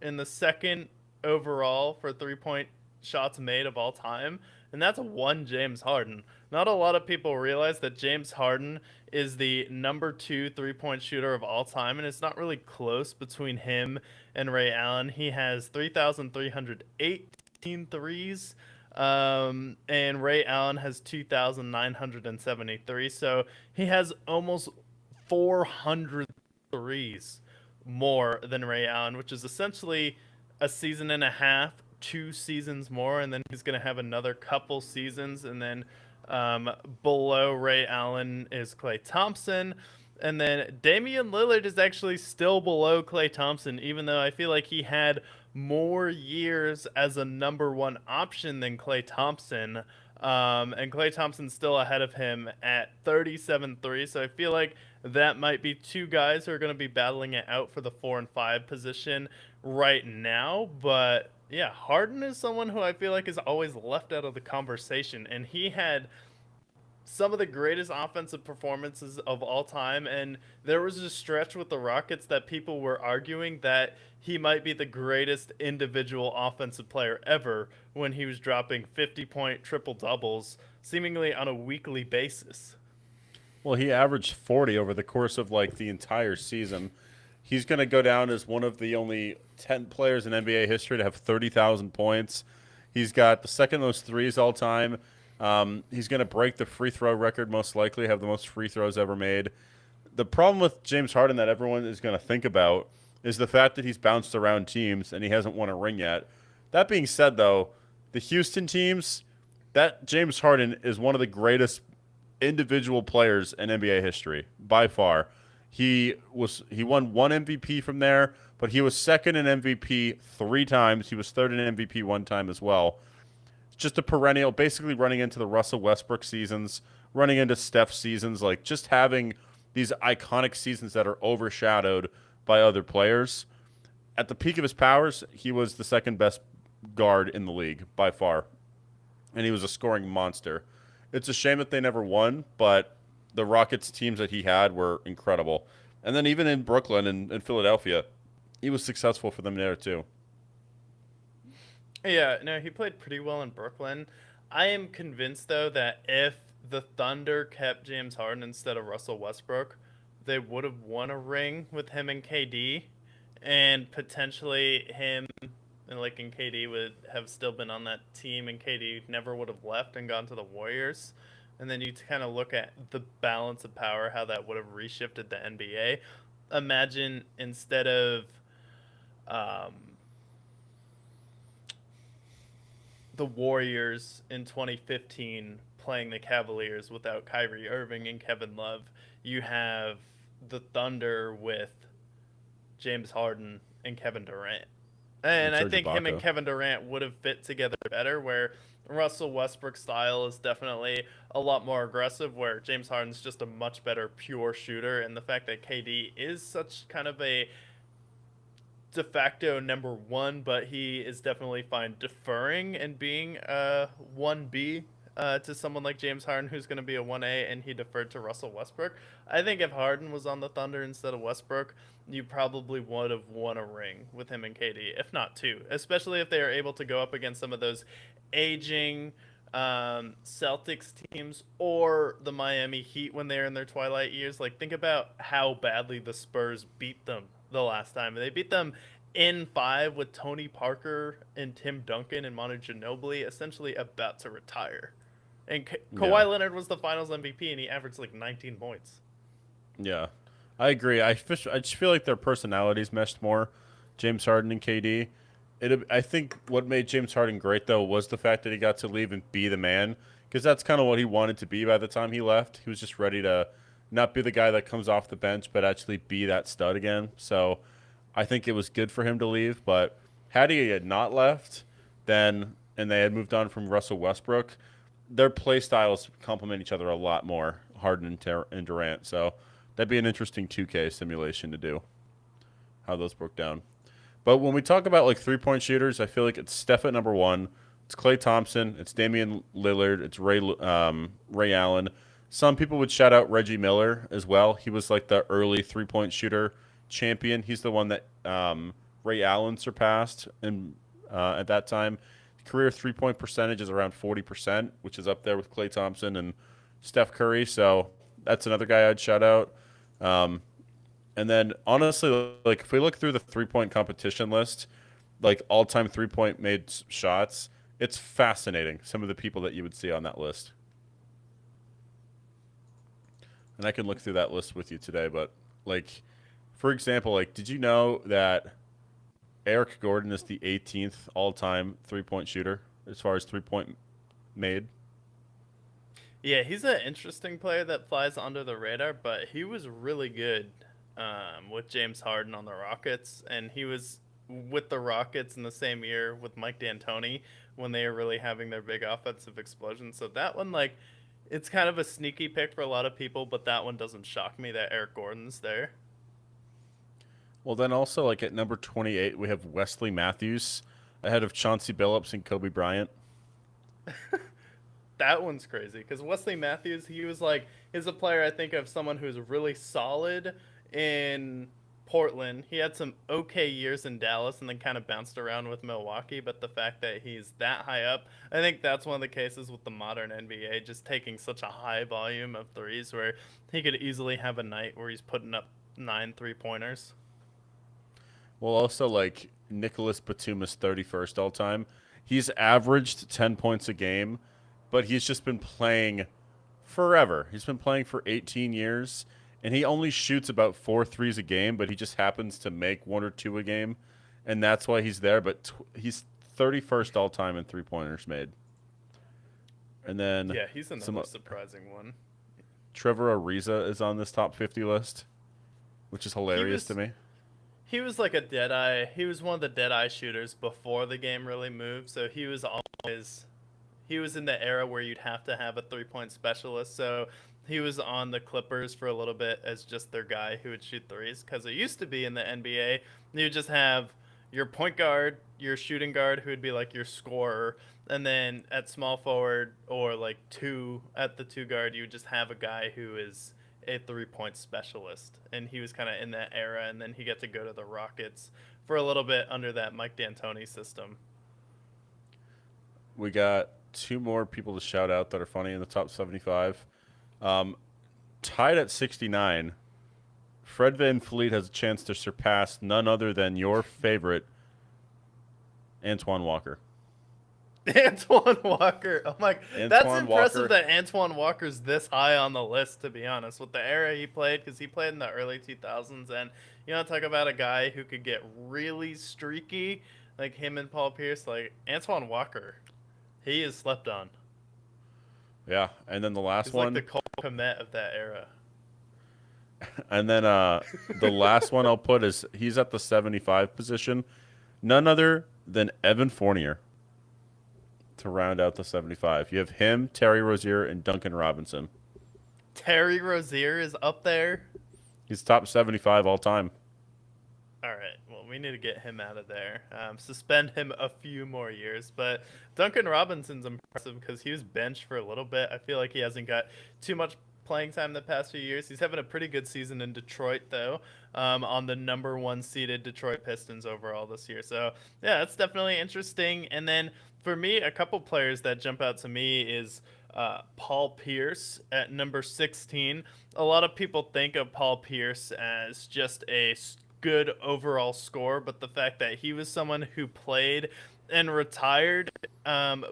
in the second overall for 3 point shots made of all time, and that's one James Harden. Not a lot of people realize that James Harden is the number two 3 point shooter of all time, and it's not really close between him and Ray Allen. He has 3,318 threes. And Ray Allen has 2,973. So he has almost 400 threes more than Ray Allen, which is essentially a season and a half, 2 seasons more, and then he's going to have another couple seasons. And then below Ray Allen is Klay Thompson. And then Damian Lillard is actually still below Klay Thompson, even though I feel like he had more years as a number one option than Klay Thompson. And Klay Thompson's still ahead of him at 37-3. So I feel like that might be two guys who are going to be battling it out for the 4 and 5 position right now. But yeah, Harden is someone who I feel like is always left out of the conversation. And he had some of the greatest offensive performances of all time. And there was a stretch with the Rockets that people were arguing that he might be the greatest individual offensive player ever when he was dropping 50-point triple doubles seemingly on a weekly basis. Well, he averaged 40 over the course of like the entire season. He's going to go down as one of the only 10 players in NBA history to have 30,000 points. He's got the second most threes all time. He's going to break the free throw record, most likely, have the most free throws ever made. The problem with James Harden that everyone is going to think about is the fact that he's bounced around teams and he hasn't won a ring yet. That being said, though, the Houston teams, that James Harden is one of the greatest individual players in NBA history by far. He won one MVP from there, but he was second in MVP 3 times. He was third in MVP 1 time as well. Just a perennial, basically running into the Russell Westbrook seasons, running into Steph seasons, like just having these iconic seasons that are overshadowed by other players. At the peak of his powers, he was the second best guard in the league by far, and he was a scoring monster. It's a shame that they never won, but the Rockets teams that he had were incredible. And then even in Brooklyn and Philadelphia, he was successful for them there too. Yeah, no, he played pretty well in Brooklyn. I am convinced though that if the Thunder kept James Harden instead of Russell Westbrook, they would have won a ring with him and KD, and potentially him and KD would have still been on that team, and KD never would have left and gone to the Warriors. And then you kind of look at the balance of power, how that would have reshifted the NBA. imagine instead of um, the Warriors in 2015 playing the Cavaliers without Kyrie Irving and Kevin Love, you have the Thunder with James Harden and Kevin Durant. And And I Serge think him and Ibaka. Kevin Durant would have fit together better, where Russell Westbrook's style is definitely a lot more aggressive, where James Harden's just a much better pure shooter. And the fact that KD is such kind of a de facto number one, but he is definitely fine deferring and being a 1B to someone like James Harden, who's going to be a 1A, and he deferred to Russell Westbrook. I think if Harden was on the Thunder instead of Westbrook, you probably would have won a ring with him and KD, if not two, especially if they are able to go up against some of those aging Celtics teams or the Miami Heat when they're in their twilight years. Like, think about how badly the Spurs beat them the last time. They beat them in five with Tony Parker and Tim Duncan and Manu Ginobili essentially about to retire. And Yeah. Kawhi Leonard was the Finals MVP, and he averaged like 19 points. Yeah, I agree. I just feel like their personalities meshed more, James Harden and KD. I think what made James Harden great though was the fact that he got to leave and be the man, because that's kind of what he wanted to be by the time he left. He was just ready to not be the guy that comes off the bench, but actually be that stud again. So I think it was good for him to leave. But had he had not left, then and they had moved on from Russell Westbrook, their play styles complement each other a lot more, Harden and Durant. So that'd be an interesting 2K simulation to do, how those broke down. But when we talk about like 3-point shooters, I feel like it's Steph at number one. It's Klay Thompson. It's Damian Lillard. It's Ray Allen. Some people would shout out Reggie Miller as well. He was like the early 3-point shooter champion. He's the one that Ray Allen surpassed at that time. Career 3-point percentage is around 40%, which is up there with Klay Thompson and Steph Curry. So that's another guy I'd shout out. And then honestly, like if we look through the 3-point competition list, like all-time 3-point made shots, it's fascinating. Some of the people that you would see on that list. And I can look through that list with you today, but like, for example, like, did you know that Eric Gordon is the 18th all-time 3-point shooter as far as 3-point made? Yeah, he's an interesting player that flies under the radar, but he was really good with James Harden on the Rockets, and he was with the Rockets in the same year with Mike D'Antoni when they were really having their big offensive explosion. So that one, like, it's kind of a sneaky pick for a lot of people, but that one doesn't shock me that Eric Gordon's there. Well, then also like at number 28, we have Wesley Matthews ahead of Chauncey Billups and Kobe Bryant. That one's crazy because Wesley Matthews, he was like, is a player I think of someone who's really solid in Portland. He had some okay years in Dallas and then kind of bounced around with Milwaukee. But the fact that he's that high up, I think that's one of the cases with the modern NBA, just taking such a high volume of threes where he could easily have a night where he's putting up 9 3-pointers. Well, also like Nicholas Batum's 31st all time. He's averaged 10 points a game, but he's just been playing forever. He's been playing for 18 years, and he only shoots about 4 threes a game, but he just happens to make 1 or 2 a game, and that's why he's there. But he's 31st all time in 3-pointers made. And then Yeah, he's another surprising one. Trevor Ariza is on this top 50 list, which is hilarious to me. He was like a dead eye. He was one of the dead eye shooters before the game really moved. So he was in the era where you'd have to have a 3-point specialist. So he was on the Clippers for a little bit as just their guy who would shoot threes. Because it used to be in the NBA, you would just have your point guard, your shooting guard, who would be like your scorer, and then at small forward or like at the 2 guard, you would just have a guy who is a 3-point specialist, and he was kind of in that era, and then he got to go to the Rockets for a little bit under that Mike D'Antoni system. We got 2 more people to shout out that are funny in the top 75. Tied at 69, Fred VanVleet has a chance to surpass none other than your favorite Antoine Walker. Antoine Walker. I'm like, that's Antoine impressive Walker. that Antoine Walker's this high on the list, to be honest, with the era he played, because he played in the early 2000s. And you know, talk about a guy who could get really streaky, like him and Paul Pierce. Like, Antoine Walker, he is slept on. Yeah, and then the last He's like the one, Cole Kmet of that era. and then the last one I'll put is he's at the 75 position. None other than Evan Fournier to round out the 75. You have him, Terry Rozier, and Duncan Robinson. Terry Rozier is up there. He's top 75 all time. All right. Well, we need to get him out of there. Suspend him a few more years. But Duncan Robinson's impressive because he was benched for a little bit. I feel like he hasn't got too much playing time the past few years. He's having a pretty good season in Detroit, though, on the number one seeded Detroit Pistons overall this year. So, yeah, that's definitely interesting. And then for me, a couple players that jump out to me is Paul Pierce at number 16. A lot of people think of Paul Pierce as just a good overall score, but the fact that he was someone who played and retired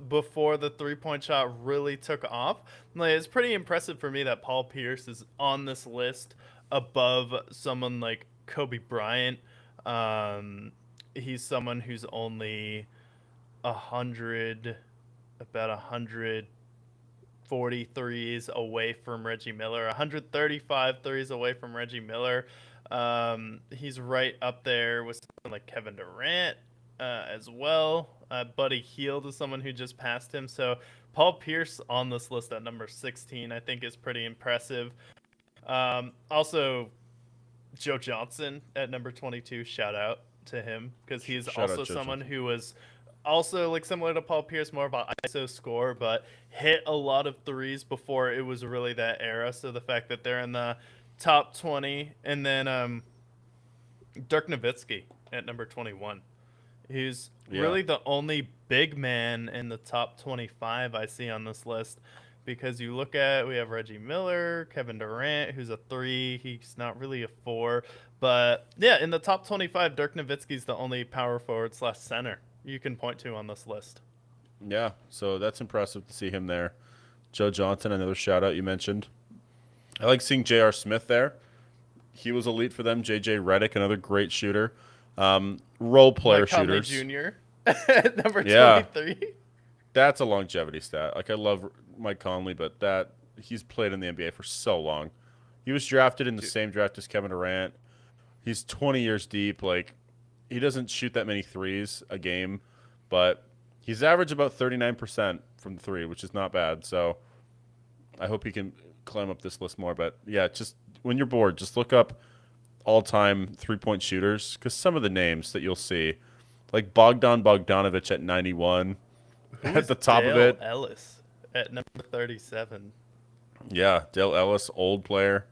before the three-point shot really took off, like, it's pretty impressive for me that Paul Pierce is on this list above someone like Kobe Bryant. He's someone who's only 100, about 143s away from Reggie Miller, 135 threes away from Reggie Miller. He's right up there with someone like Kevin Durant as well. Buddy Hield is someone who just passed him. So Paul Pierce on this list at number 16, I think, is pretty impressive. Also, Joe Johnson at number 22. Shout out to him because he's Shout out also Joe someone Johnson. who was also like similar to Paul Pierce, more about ISO score, but hit a lot of threes before it was really that era. So the fact that they're in the top 20, and then Dirk Nowitzki at number 21. He's Yeah. really the only big man in the top 25 I see on this list. Because you look at, we have Reggie Miller, Kevin Durant, who's a 3. He's not really a 4. But yeah, in the top 25, Dirk Nowitzki's the only power forward / center you can point to on this list. Yeah, so that's impressive to see him there. Joe Johnson, another shout out you mentioned. I like seeing J.R. Smith there. He was elite for them. J.J. Redick, another great shooter. Role player Mike Conley shooters. Jr. at number Yeah, 23. that's a longevity stat. Like I love Mike Conley, but that he's played in the NBA for so long. He was drafted in the same draft as Kevin Durant. He's 20 years deep. Like he doesn't shoot that many threes a game, but he's averaged about 39% from the three, which is not bad. So I hope he can climb up this list more. But yeah, just when you're bored, just look up all-time three-point shooters because some of the names that you'll see, like Bogdan Bogdanovic at 91, at Who's the top of Dale it. Ellis at number 37? Yeah, Dale Ellis, old player.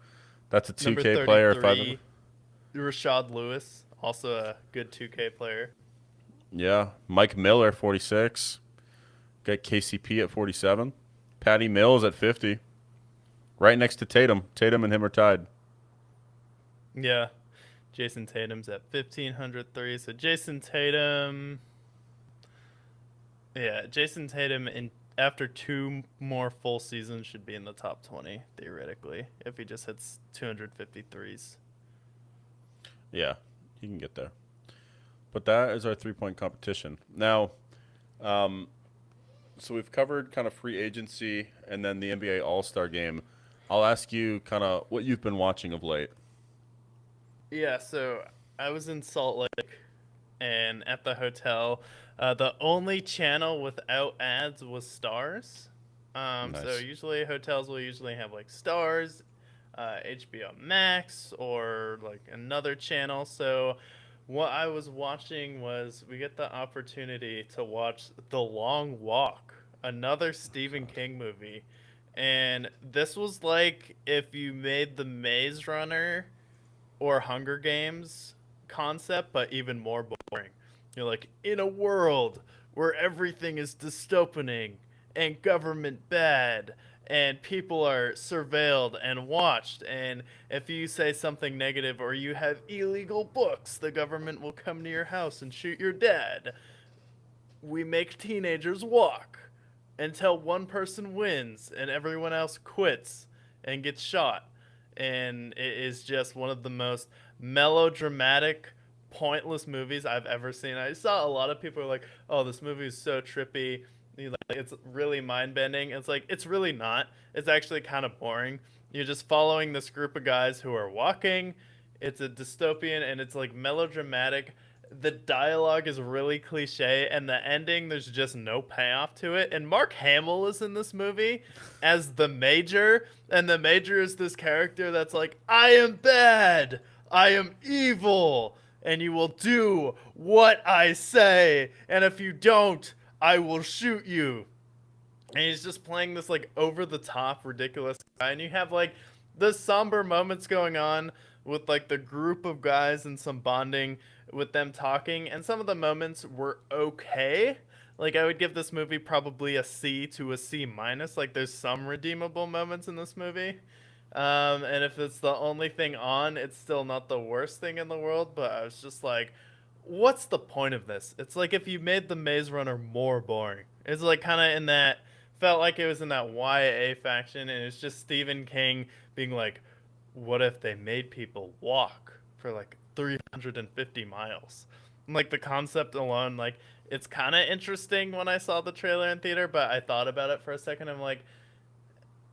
That's a Number 2K player. If 33, Rashad Lewis, also a good 2K player. yeah, Mike Miller, 46. Got KCP at 47. Patty Mills at 50. Right next to Tatum. Tatum and him are tied. Yeah. Jason Tatum's at 1,503. So Jason Tatum. Yeah, Jason Tatum in after 2 more full seasons should be in the top 20 theoretically if he just hits 253s. Yeah, he can get there. But that is our three-point competition. Now, so we've covered kind of free agency and then the NBA All-Star game. I'll ask you kind of what you've been watching of late. Yeah, so I was in Salt Lake and at the hotel, the only channel without ads was Stars. So Nice. usually hotels will usually have like Stars, HBO Max, or like another channel. So what I was watching was we get the opportunity to watch The Long Walk, another Stephen King movie. And this was like if you made The Maze Runner or Hunger Games concept, but even more boring. You're like, in a world where everything is dystopian and government bad and people are surveilled and watched, and if you say something negative or you have illegal books, the government will come to your house and shoot your dad. we make teenagers walk until one person wins and everyone else quits and gets shot. And it is just one of the most melodramatic, pointless movies I've ever seen. I saw a lot of people are like, "Oh, this movie is so trippy. It's really mind bending." It's like it's really not. It's actually kind of boring. You're just following this group of guys who are walking. It's a dystopian and it's like melodramatic. The dialogue is really cliche, and the ending, there's just no payoff to it. And Mark Hamill is in this movie as the Major, and the Major is this character that's like, I am bad, I am evil, and you will do what I say, and if you don't, I will shoot you. And he's just playing this like over the top ridiculous guy, and you have like the somber moments going on with like the group of guys and some bonding with them talking, and some of the moments were okay. Like I would give this movie probably a C to a C minus. Like there's some redeemable moments in this movie, and if it's the only thing on, it's still not the worst thing in the world. But I was just like, what's the point of this? It's like if you made the Maze Runner more boring. It's like kind of in that, felt like it was in that YA faction, and it's just Stephen King being like, what if they made people walk for like 350 miles? And, like the concept alone, like it's kind of interesting when I saw the trailer in theater, but I thought about it for a second. I'm like,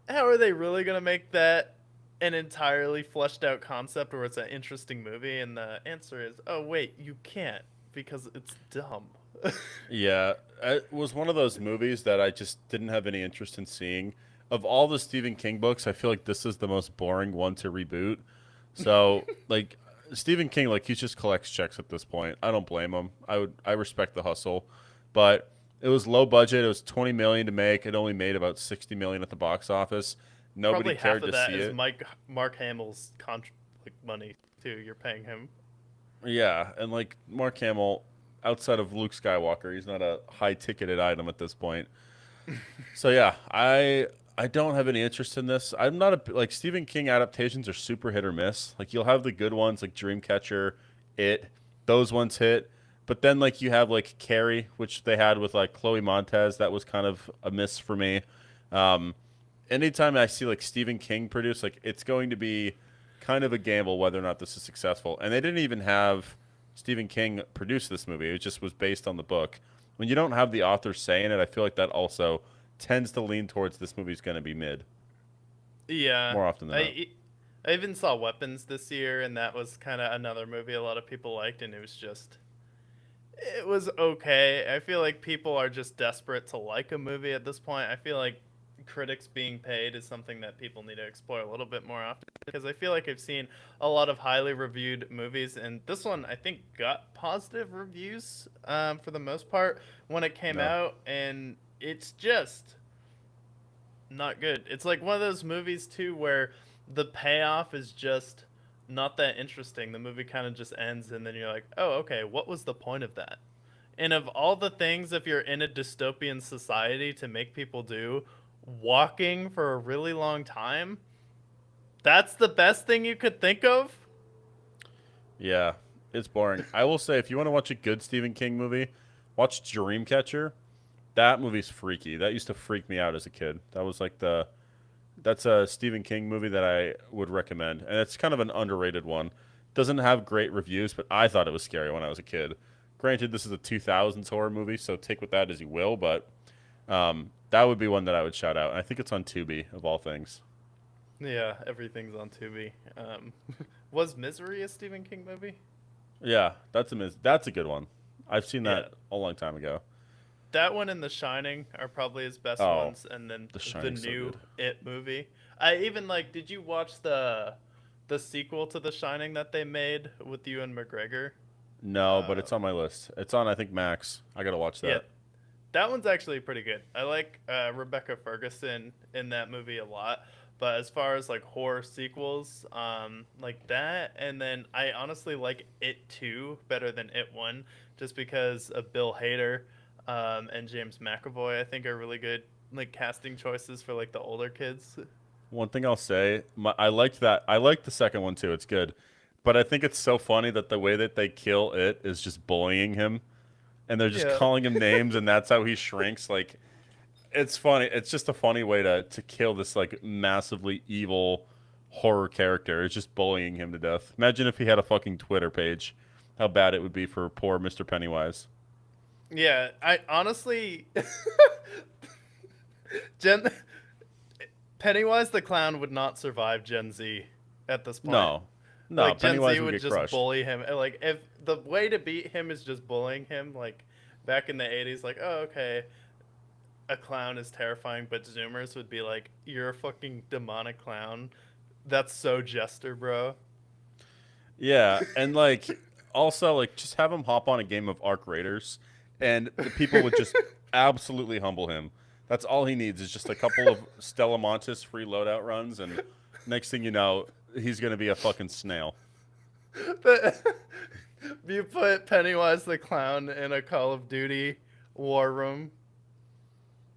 how are they really gonna make that an entirely fleshed out concept where it's an interesting movie? And the answer is, oh wait, you can't because it's dumb. Yeah, it was one of those movies that I just didn't have any interest in seeing. Of all the Stephen King books, I feel like this is the most boring one to reboot. So, like Stephen King, like he just collects checks at this point. I don't blame him. I respect the hustle, but it was low budget. It was 20 million to make. It only made about 60 million at the box office. Nobody Probably half cared of to that see is it. Mark Hamill's like money too. You're paying him. Yeah, and like Mark Hamill, outside of Luke Skywalker, he's not a high ticketed item at this point. So yeah, I don't have any interest in this. I'm not a like Stephen King adaptations are super hit or miss. Like you'll have the good ones like Dreamcatcher, It, those ones hit. But then like you have like Carrie, which they had with like Chloe Montez, that was kind of a miss for me. Um, Anytime I see like Stephen King produce, like it's going to be kind of a gamble whether or not this is successful. And they didn't even have Stephen King produce this movie. It just was based on the book. When you don't have the author saying it, I feel like that also tends to lean towards this movie's going to be mid Yeah, more often than not. I even saw Weapons this year, and that was kind of another movie a lot of people liked, and it was just it was okay. I feel like people are just desperate to like a movie at this point. I feel like critics being paid is something that people need to explore a little bit more often, because I feel like I've seen a lot of highly reviewed movies, and this one I think got positive reviews for the most part when it came No. out, and it's just not good. It's like one of those movies too where the payoff is just not that interesting. The movie kind of just ends, and then you're like, "Oh, okay, what was the point of that?" And of all the things, if you're in a dystopian society to make people do, walking for a really long time, that's the best thing you could think of? Yeah, it's boring. I will say, if you want to watch a good Stephen King movie, watch Dreamcatcher. That movie's freaky. That used to freak me out as a kid. That's a Stephen King movie that I would recommend, and it's kind of an underrated one. Doesn't have great reviews, but I thought it was scary when I was a kid. Granted, this is a 2000s horror movie, so take with that as you will, but that would be one that I would shout out. And I think it's on Tubi, of all things. Yeah, everything's on Tubi. Was Misery a Stephen King movie? Yeah, that's a good one. I've seen Yeah, that a long time ago. that one and The Shining are probably his best Oh, ones, and then The the Shining's so new good. It movie. I even like. Did you watch the sequel to The Shining that they made with Ewan McGregor? No, but Uh, it's on my list. It's on, I think, Max. I gotta watch yeah, that. that one's actually pretty good. I like Rebecca Ferguson in that movie a lot. But as far as like horror sequels, like that, and then I honestly like It 2 better than It 1, just because of Bill Hader, and James McAvoy. I think are really good like casting choices for like the older kids. One thing I'll say, I liked that. I liked the second one too. It's good, but I think it's so funny that the way that they kill it is just bullying him. and they're just Yeah. calling him names, and that's how he shrinks. Like, it's funny. It's just a funny way to kill this like massively evil horror character. It's just bullying him to death. Imagine if he had a fucking Twitter page, how bad it would be for poor Mr. Pennywise. Yeah, I honestly, Gen Pennywise the clown would not survive Gen Z at this point. No, no, Like Gen Z Pennywise would would get just crushed. bully him. Like if the way to beat him is just bullying him, like back in the 80s, like, oh, okay, a clown is terrifying, but Zoomers would be like, you're a fucking demonic clown. That's so jester, bro. Yeah, and like also like just have him hop on a game of Arc Raiders, and the people would just absolutely humble him. That's all he needs is just a couple of Stella Montis free loadout runs, and next thing you know, he's gonna be a fucking snail. But you put Pennywise the clown in a Call of Duty war room.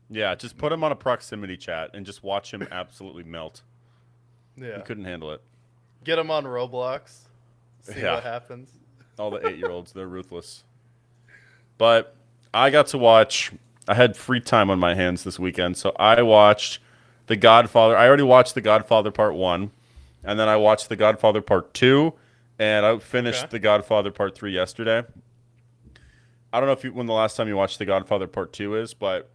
Yeah, just put him on a proximity chat and just watch him absolutely melt. He Yeah. couldn't handle it. Get him on Roblox. See Yeah, what happens. all the 8-year-olds, they're ruthless. But I got to watch. I had free time on my hands this weekend, so I watched The Godfather. I already watched The Godfather Part 1, and then I watched The Godfather Part 2, and I Okay. finished The Godfather Part 3 yesterday. I don't know when the last time you watched The Godfather Part 2 is, but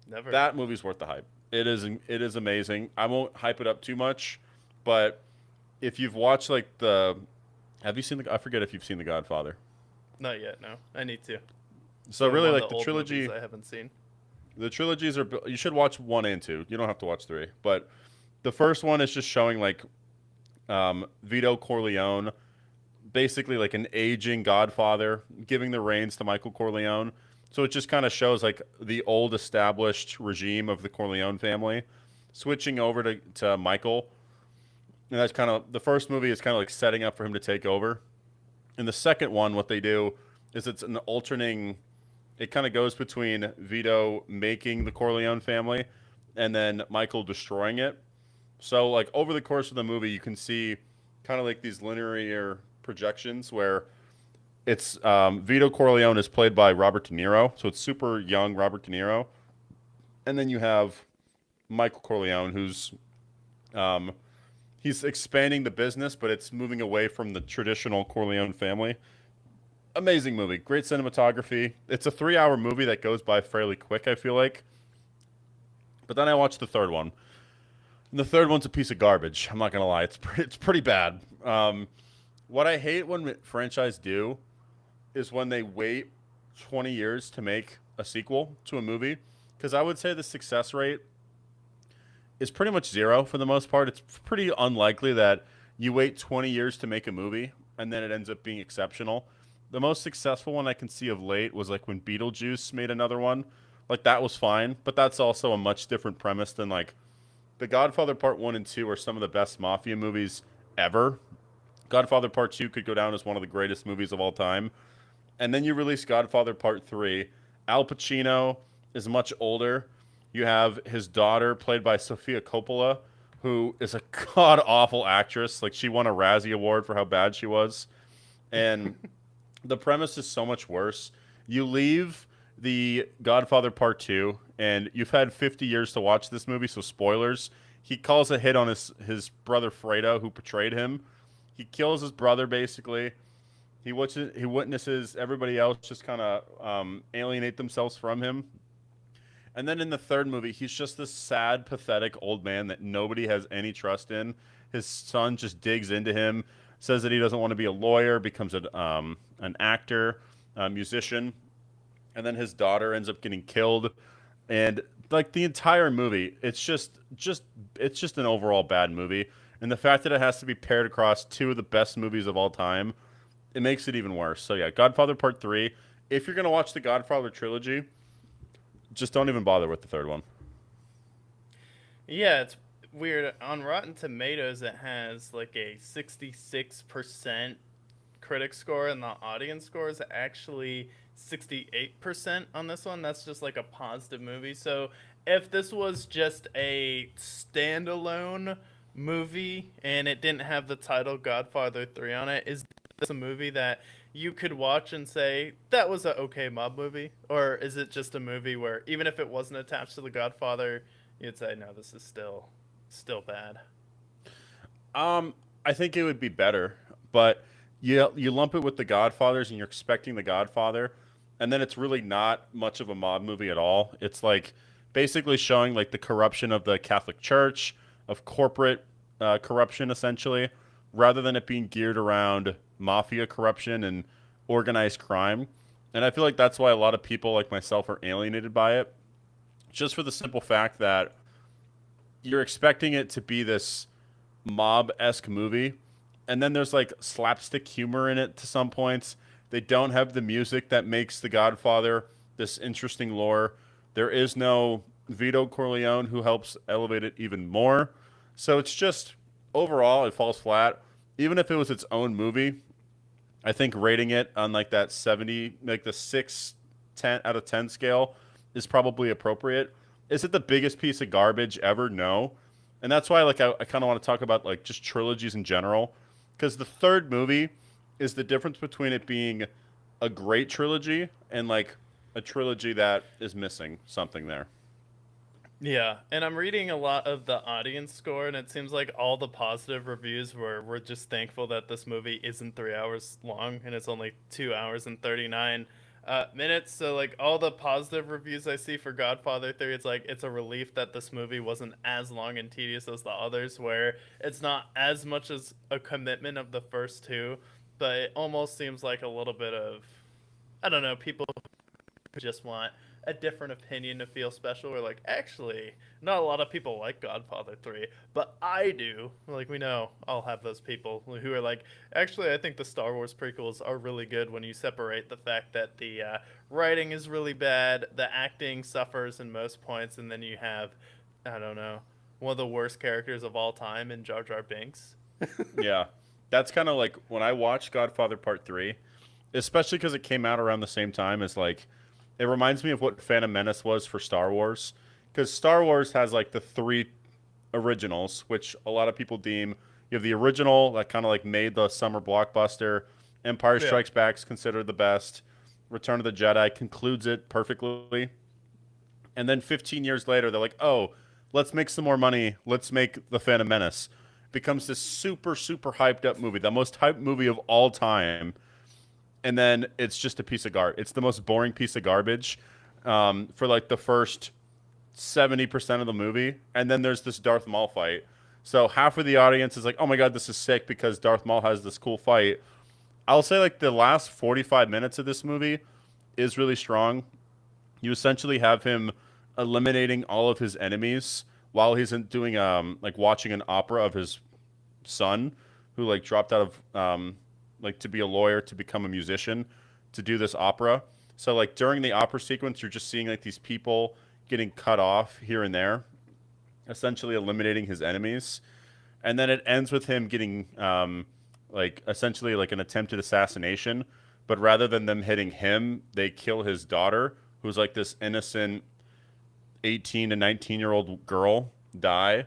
Never. that movie's worth the hype. It is amazing. I won't hype it up too much, but if you've watched like the have you seen the I forget if you've seen The Godfather. Not yet, no. I need to. It's So one of really like the old movies I haven't seen. the trilogies are you should watch 1 and 2. You don't have to watch 3. But the first one is just showing like Vito Corleone, basically like an aging godfather giving the reins to Michael Corleone. So it just kind of shows like the old established regime of the Corleone family switching over to Michael. And that's kind of the first movie is kind of like setting up for him to take over. In the second one, what they do is it's an alternating. It kind of goes between Vito making the Corleone family and then Michael destroying it. So like over the course of the movie, you can see kind of like these linear projections where it's Vito Corleone is played by Robert De Niro, so it's super young Robert De Niro, and then you have Michael Corleone, who's um, he's expanding the business, but it's moving away from the traditional Corleone family. Amazing movie, great cinematography. It's a 3-hour movie that goes by fairly quick, I feel like. But then I watched the third one, and the third one's a piece of garbage. I'm not gonna lie, it's pretty bad. What I hate when franchise do is when they wait 20 years to make a sequel to a movie, because I would say the success rate is pretty much zero for the most part. It's pretty unlikely that you wait 20 years to make a movie and then it ends up being exceptional. The most successful one I can see of late was like when Beetlejuice made another one. Like that was fine, but that's also a much different premise than like The Godfather Part 1 and 2 are some of the best mafia movies ever. Godfather Part 2 could go down as one of the greatest movies of all time. And then you release Godfather Part 3. Al Pacino is much older. You have his daughter, played by Sofia Coppola, who is a god awful actress. Like, she won a Razzie Award for how bad she was. And the premise is so much worse. You leave the Godfather Part 2, and you've had 50 years to watch this movie, so spoilers. He calls a hit on his brother Fredo, who betrayed him. He kills his brother, basically. He witnesses everybody else just kind of alienate themselves from him. And then in the third movie, he's just this sad, pathetic old man that nobody has any trust in. His son just digs into him, says that he doesn't want to be a lawyer, becomes an actor, a musician, and then his daughter ends up getting killed. And like the entire movie, it's just an overall bad movie. And the fact that it has to be paired across two of the best movies of all time, it makes it even worse. So yeah, Godfather Part 3. If you're gonna watch the Godfather trilogy, just don't even bother with the third one. Yeah, it's weird. On Rotten Tomatoes, it has like a 66% critic score, and the audience score is actually 68% on this one. That's just like a positive movie. So if this was just a standalone movie and it didn't have the title Godfather 3 on it, is this a movie that you could watch and say that was a okay mob movie, or is it just a movie where even if it wasn't attached to The Godfather, you'd say no, this is still bad. I think it would be better, but you lump it with the Godfathers, and you're expecting the Godfather, and then it's really not much of a mob movie at all. It's like basically showing like the corruption of the Catholic Church, of corporate corruption, essentially, rather than it being geared around mafia corruption and organized crime. And I feel like that's why a lot of people like myself are alienated by it, just for the simple fact that you're expecting it to be this mob-esque movie, and then there's like slapstick humor in it to some points. They don't have the music that makes The Godfather this interesting lore. There is no Vito Corleone who helps elevate it even more. So it's just overall it falls flat. Even if it was its own movie, I think rating it on like that 70, like the 6, 10 out of 10 scale is probably appropriate. Is it the biggest piece of garbage ever? No. And that's why like I kind of want to talk about like just trilogies in general, because the third movie is the difference between it being a great trilogy and like a trilogy that is missing something there. Yeah, and I'm reading a lot of the audience score, and it seems like all the positive reviews were just thankful that this movie isn't 3 hours long and it's only 2 hours and 39 minutes. So like all the positive reviews I see for Godfather 3, it's like it's a relief that this movie wasn't as long and tedious as the others, where it's not as much as a commitment of the first two, but it almost seems like a little bit of, I don't know, people just want a different opinion to feel special. Or like, actually, not a lot of people like Godfather 3, but I do. Like, we know I'll have those people who are like, actually, I think the Star Wars prequels are really good when you separate the fact that the writing is really bad, the acting suffers in most points, and then you have, I don't know, one of the worst characters of all time in Jar Jar Binks. Yeah. That's kind of like when I watched Godfather Part 3, especially because it came out around the same time as like, it reminds me of what Phantom Menace was for Star Wars. Because Star Wars has like the three originals, which a lot of people deem you have the original that kind of like made the summer blockbuster. Empire Yeah. Strikes Back is considered the best. Return of the Jedi concludes it perfectly. And then 15 years later, they're like, oh, let's make some more money. Let's make The Phantom Menace. Becomes this super, super hyped up movie, the most hyped movie of all time. And then it's just a piece of garbage. It's the most boring piece of garbage for like the first 70% of the movie. And then there's this Darth Maul fight. So half of the audience is like, oh my God, this is sick because Darth Maul has this cool fight. I'll say like the last 45 minutes of this movie is really strong. You essentially have him eliminating all of his enemies while he's doing like watching an opera of his son who like dropped out of like to be a lawyer to become a musician to do this opera. So like during the opera sequence, you're just seeing like these people getting cut off here and there, essentially eliminating his enemies, and then it ends with him getting like essentially like an attempted assassination. But rather than them hitting him, they kill his daughter, who's like this innocent 18 to 19-year-old girl, die.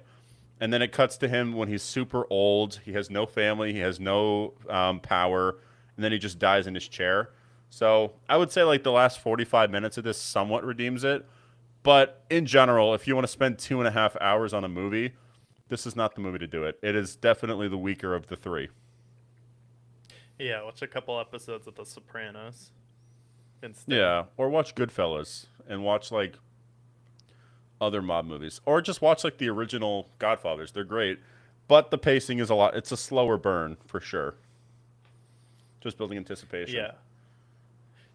And then it cuts to him when he's super old. He has no family. He has no power. And then he just dies in his chair. So I would say like the last 45 minutes of this somewhat redeems it. But in general, if you want to spend 2.5 hours on a movie, this is not the movie to do it. It is definitely the weaker of the three. Yeah, watch a couple episodes of The Sopranos instead. Yeah. Or watch Goodfellas and watch like other mob movies. Or just watch like the original Godfathers. They're great. But the pacing is a lot. It's a slower burn for sure. Just building anticipation. Yeah.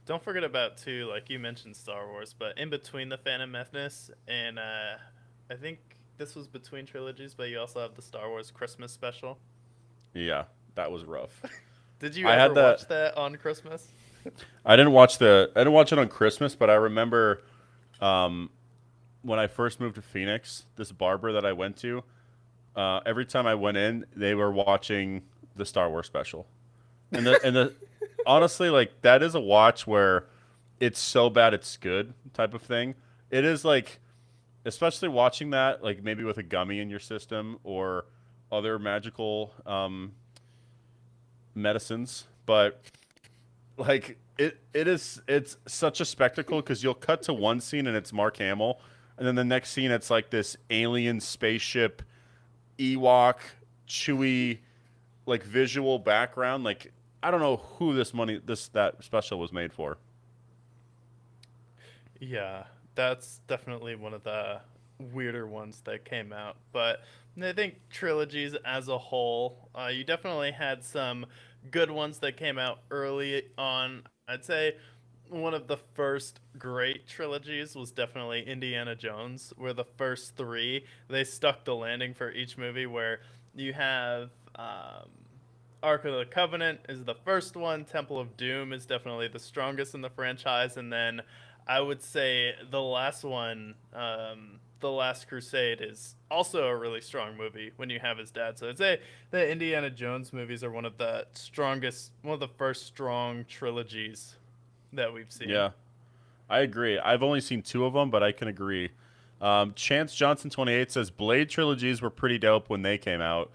Don't forget about too, like you mentioned Star Wars, but in between the Phantom Menace and I think this was between trilogies, but you also have the Star Wars Christmas special. Yeah, that was rough. Did you I ever had that. watch that on Christmas? I didn't watch it on Christmas, but I remember um, when I first moved to Phoenix, this barber that I went to, every time I went in, they were watching the Star Wars special. And the honestly, like that is a watch where it's so bad it's good type of thing. It is like, especially watching that, like maybe with a gummy in your system or other magical medicines. But Like it's such a spectacle because you'll cut to one scene and it's Mark Hamill, and then the next scene it's like this alien spaceship, Ewok, Chewie, like visual background. Like I don't know who that special was made for. Yeah, that's definitely one of the weirder ones that came out. But I think trilogies as a whole, you definitely had some good ones that came out early on. I'd say one of the first great trilogies was definitely Indiana Jones, where the first three, they stuck the landing for each movie, where you have Ark of the Covenant is the first one. Temple of Doom is definitely the strongest in the franchise, and then I would say the last one, The Last Crusade, is also a really strong movie when you have his dad. So I'd say the Indiana Jones movies are one of the strongest, one of the first strong trilogies that we've seen. Yeah, I agree. I've only seen two of them, but I can agree. Chance Johnson 28 says Blade trilogies were pretty dope when they came out.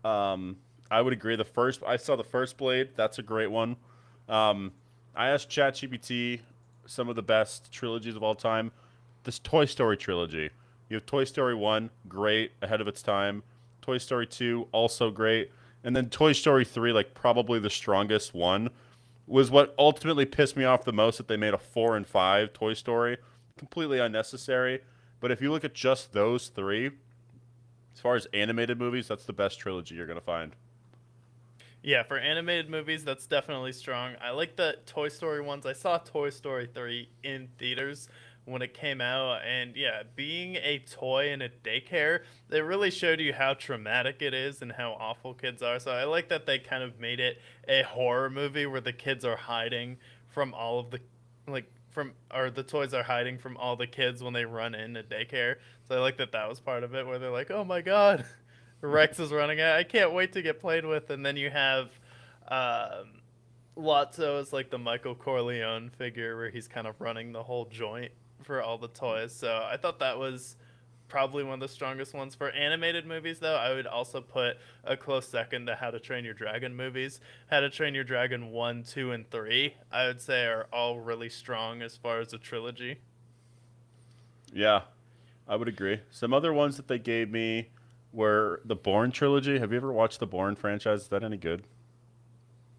Um, I would agree. I saw the first Blade. That's a great one. Um, I asked ChatGPT some of the best trilogies of all time. This Toy Story trilogy. You have Toy Story 1, great, ahead of its time. Toy Story 2, also great. And then Toy Story 3, like probably the strongest one, was what ultimately pissed me off the most that they made a 4 and 5 Toy Story. Completely unnecessary. But if you look at just those three, as far as animated movies, that's the best trilogy you're going to find. Yeah, for animated movies, that's definitely strong. I like the Toy Story ones. I saw Toy Story 3 in theaters when it came out, and yeah, being a toy in a daycare, they really showed you how traumatic it is and how awful kids are. So I like that they kind of made it a horror movie where the kids are hiding from all of the, like, from, or the toys are hiding from all the kids when they run in a daycare. So I like that that was part of it, where they're like, oh my god, Rex is running out. I can't wait to get played with. And then you have um, Lotso as like the Michael Corleone figure, where he's kind of running the whole joint for all the toys. So I thought that was probably one of the strongest ones. For animated movies, though, I would also put a close second to How to Train Your Dragon movies. How to Train Your Dragon 1, 2, and 3, I would say, are all really strong as far as a trilogy. Yeah, I would agree. Some other ones that they gave me were the Bourne trilogy. Have you ever watched the Bourne franchise? Is that any good?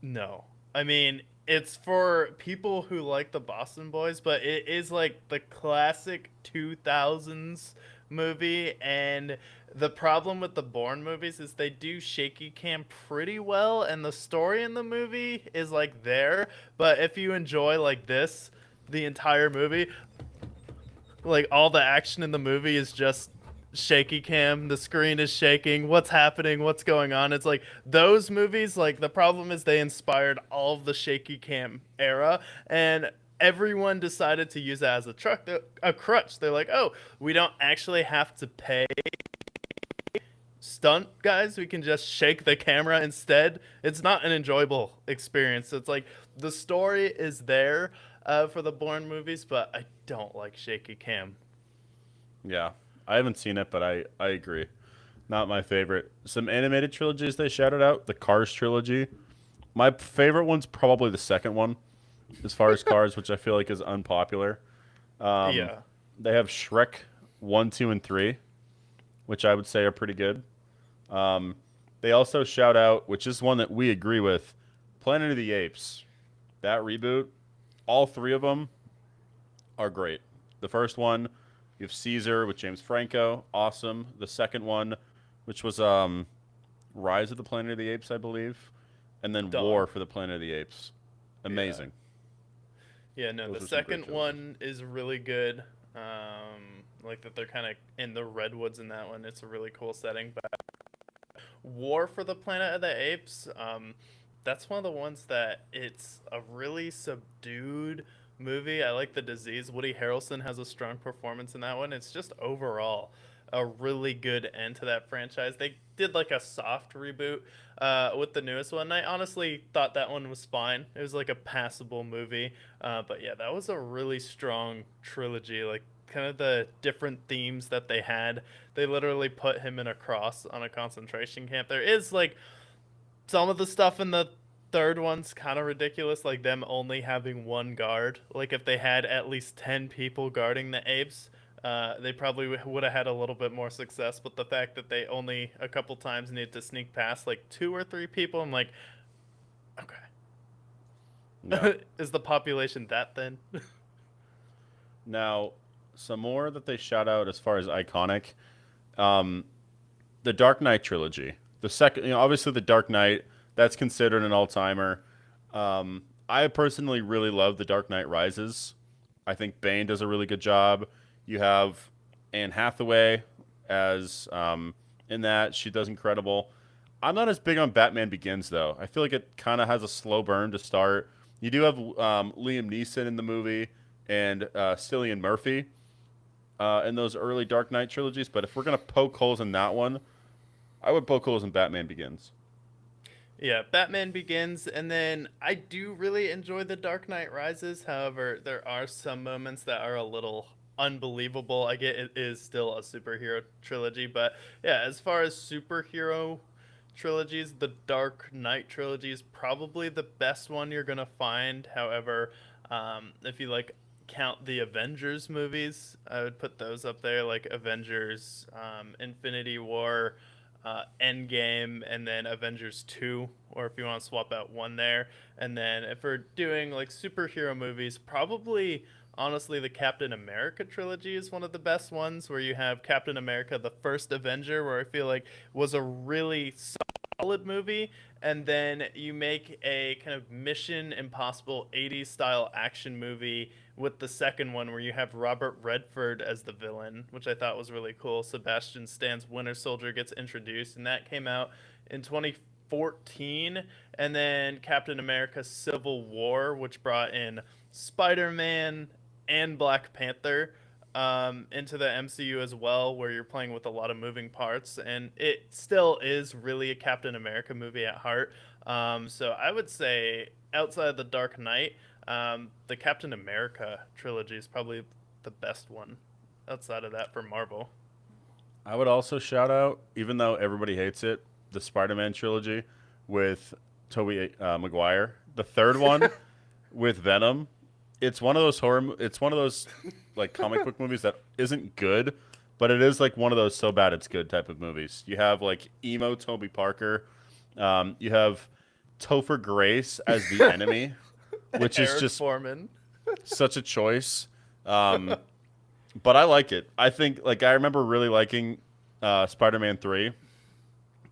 No. I mean, it's for people who like the Boston Boys, but it is like the classic 2000s movie. And the problem with the Bourne movies is they do shaky cam pretty well, and the story in the movie is like there. But if you enjoy like this, the entire movie, like all the action in the movie is just shaky cam, the screen is shaking, what's happening, what's going on. It's like those movies, like the problem is they inspired all of the shaky cam era, and everyone decided to use that as a crutch. They're like, oh, we don't actually have to pay stunt guys, we can just shake the camera instead. It's not an enjoyable experience. It's like the story is there for the Bourne movies, but I don't like shaky cam. Yeah, I haven't seen it, but I agree. Not my favorite. Some animated trilogies they shouted out. The Cars trilogy. My favorite one's probably the second one, as far as Cars, which I feel like is unpopular. Um, Yeah. they have Shrek 1, 2, and 3, which I would say are pretty good. Um, they also shout out, which is one that we agree with, Planet of the Apes. That reboot, all three of them are great. The first one, you have Caesar with James Franco, awesome. The second one, which was Rise of the Planet of the Apes, I believe, and then Dawn. War for the Planet of the Apes, Yeah. amazing. Yeah, no, the Those are some great second trilogies. one is really good. Like that they're kind of in the redwoods in that one. It's a really cool setting. But War for the Planet of the Apes, that's one of the ones that it's a really subdued movie. I like the disease. Woody Harrelson has a strong performance in that one. It's just overall a really good end to that franchise. They did like a soft reboot with the newest one. I honestly thought that one was fine. It was like a passable movie. But yeah, that was a really strong trilogy. Like kind of the different themes that they had. They literally put him in a cross on a concentration camp. There is like some of the stuff in the third one's kind of ridiculous, like them only having one guard. Like if they had at least 10 people guarding the apes, they probably would have had a little bit more success. But the fact that they only a couple times need to sneak past like two or three people, I'm like, Yeah. okay, is the population that thin? Now, some more that they shout out as far as iconic. Um, the Dark Knight trilogy. The second, obviously the Dark Knight, that's considered an all-timer. I personally really love the Dark Knight Rises. I think Bane does a really good job. You have Anne Hathaway as in that. She does incredible. I'm not as big on Batman Begins though. I feel like it kind of has a slow burn to start. You do have Liam Neeson in the movie and Cillian Murphy in those early Dark Knight trilogies. But if we're gonna poke holes in that one, I would poke holes in Batman Begins. Yeah, Batman Begins, and then I do really enjoy The Dark Knight Rises. However, there are some moments that are a little unbelievable. I get it is still a superhero trilogy, but yeah, as far as superhero trilogies, The Dark Knight trilogy is probably the best one you're gonna find. However, if you like count the Avengers movies, I would put those up there, like Avengers, Infinity War, Endgame, and then Avengers 2, or if you want to swap out one there. And then if we're doing like superhero movies, probably honestly the Captain America trilogy is one of the best ones, where you have Captain America the First Avenger, where I feel like was a really solid movie, and then you make a kind of Mission Impossible 80s style action movie with the second one, where you have Robert Redford as the villain, which I thought was really cool. Sebastian Stan's Winter Soldier gets introduced, and that came out in 2014. And then Captain America Civil War, which brought in Spider-Man and Black Panther into the MCU as well, where you're playing with a lot of moving parts, and it still is really a Captain America movie at heart. So I would say outside of the Dark Knight, the Captain America trilogy is probably the best one outside of that for Marvel. I would also shout out, even though everybody hates it, the Spider-Man trilogy with Tobey Maguire. The third one with Venom. It's one of those It's one of those like comic book movies that isn't good, but it is like one of those so bad it's good type of movies. You have like emo Toby Parker. You have Topher Grace as the enemy, which is Eric just Foreman. such a choice. Um, but I like it. I think like I remember really liking Spider-Man 3,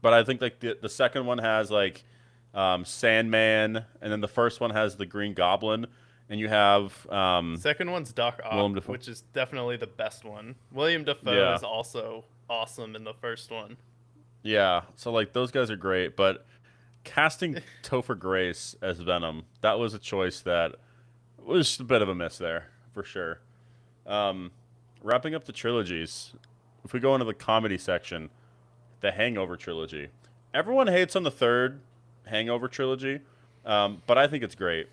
but I think like the second one has like Sandman, and then the first one has the Green Goblin, and you have Second one's Doc Willem Ock, Dafoe. which is definitely the best one. William Dafoe Yeah, is also awesome in the first one. yeah. So like those guys are great, but casting Topher Grace as Venom, that was a choice that was a bit of a miss there for sure. Um, Wrapping up the trilogies, if we go into the comedy section, the Hangover trilogy. Everyone hates on the third Hangover trilogy, but I think it's great.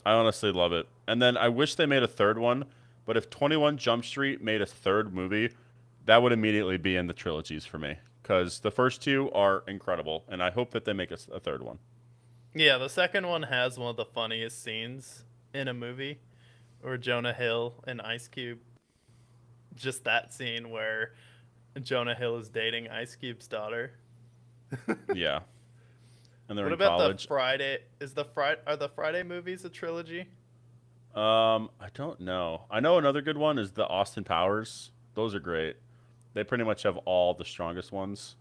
I honestly love it. And then I wish they made a third one, but if 21 Jump Street made a third movie, that would immediately be in the trilogies for me because the first two are incredible, and I hope that they make a third one. Yeah, the second one has one of the funniest scenes in a movie, or Jonah Hill and Ice Cube. Just that scene where Jonah Hill is dating Ice Cube's daughter. Yeah, and they're What in about the college. Friday? Is the Friday are the Friday movies a trilogy? I don't know. I know another good one is the Austin Powers. Those are great. They pretty much have all the strongest ones.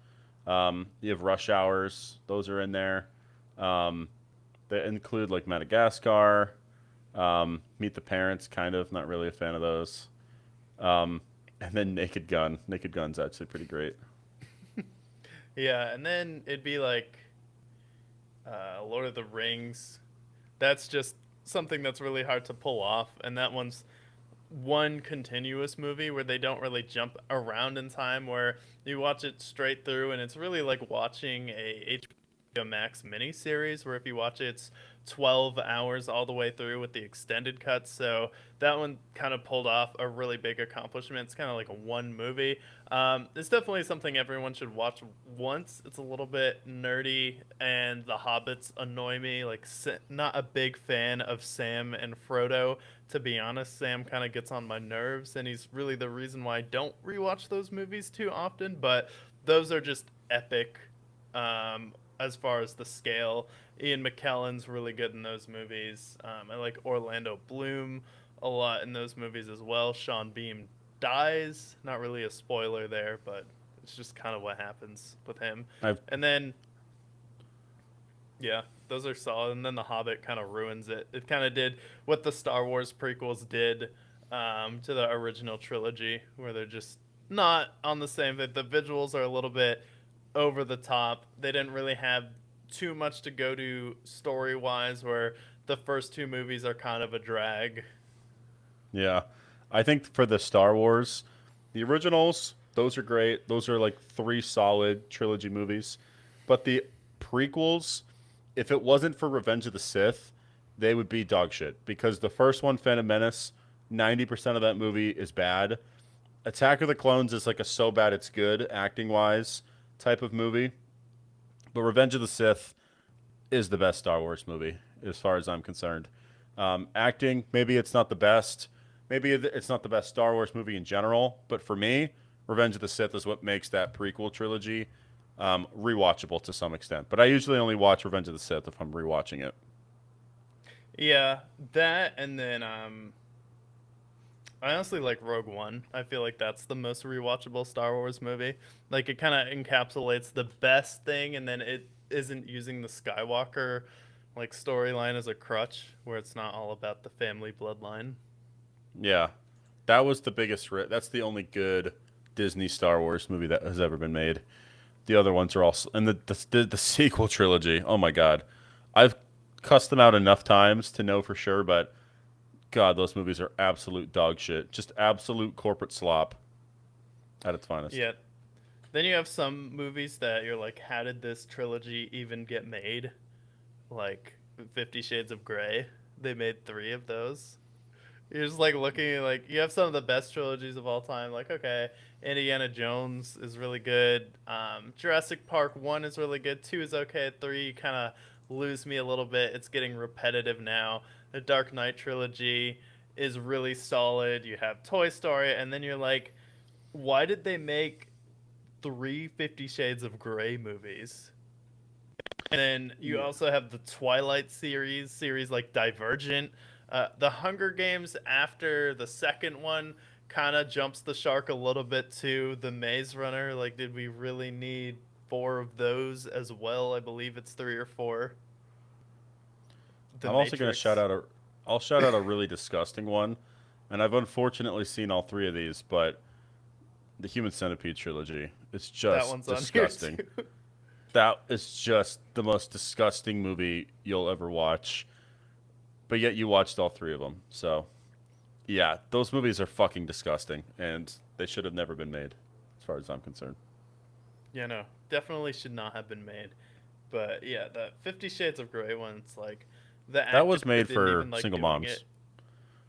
You have Rush Hours. Those are in there. Um, they include like Madagascar, Meet the Parents. Kind of not really a fan of those. And then Naked Gun. Naked Gun's actually pretty great. Yeah, and then it'd be like Lord of the Rings. That's just something that's really hard to pull off, and that one's one continuous movie where they don't really jump around in time, where you watch it straight through, and it's really like watching a Max miniseries, where if you watch it, it's 12 hours all the way through with the extended cuts. So that one kind of pulled off a really big accomplishment. It's kind of like a one movie. It's definitely something everyone should watch once. It's a little bit nerdy, and the hobbits annoy me. Like, not a big fan of Sam and Frodo. To be honest, Sam kind of gets on my nerves, and he's really the reason why I don't rewatch those movies too often. But those are just epic, as far as the scale. Ian McKellen's really good in those movies. I like Orlando Bloom a lot in those movies as well. Sean Bean dies. Not really a spoiler there, but it's just kind of what happens with him. I've And then, yeah, those are solid. And then The Hobbit kind of ruins it. It kind of did what the Star Wars prequels did, to the original trilogy, where they're just not on the same thing. The visuals are a little bit over the top. They didn't really have too much to go to story wise, where the first two movies are kind of a drag. Yeah. I think for the Star Wars, the originals, those are great. Those are like three solid trilogy movies. But the prequels, if it wasn't for Revenge of the Sith, they would be dog shit. Because the first one, Phantom Menace, 90% of that movie is bad. Attack of the Clones is like a so bad it's good, acting wise, type of movie. But Revenge of the Sith is the best Star Wars movie, as far as I'm concerned. Acting, maybe it's not the best. Maybe it's not the best Star Wars movie in general, but for me, Revenge of the Sith is what makes that prequel trilogy rewatchable to some extent. But I usually only watch Revenge of the Sith if I'm rewatching it. Yeah, that, and then I honestly like Rogue One. I feel like that's the most rewatchable Star Wars movie. Like, it kind of encapsulates the best thing, and then it isn't using the Skywalker like storyline as a crutch, where it's not all about the family bloodline. Yeah, that was the biggest. That's the only good Disney Star Wars movie that has ever been made. The other ones are all, and the sequel trilogy. Oh my god, I've cussed them out enough times to know for sure, but God, those movies are absolute dog shit. Just absolute corporate slop at its finest. Yeah. Then you have some movies that you're like, how did this trilogy even get made? Like 50 Shades of Grey. They made three of those. You're just like looking at, like, you have some of the best trilogies of all time. Like, okay, Indiana Jones is really good. Jurassic Park 1 is really good. 2 is okay. 3 kind of lose me a little bit. It's getting repetitive now. The Dark Knight trilogy is really solid. You have Toy Story, and then you're like, why did they make three 50 Shades of Grey movies? And then you Yeah. also have the Twilight series like Divergent. The Hunger Games after the second one kind of jumps the shark a little bit to the Maze Runner. Like, did we really need four of those as well? I believe it's three or four. The I'm also gonna shout Matrix. out a. I'll shout out a really disgusting one, and I've unfortunately seen all three of these, but the Human Centipede trilogy is That just one's on here disgusting. too. That is just the most disgusting movie you'll ever watch. But yet you watched all three of them. So, yeah, those movies are fucking disgusting, and they should have never been made, as far as I'm concerned. Yeah, no, definitely should not have been made. But yeah, the 50 Shades of Grey one, it's like the That actor was made didn't for even like single doing it. moms.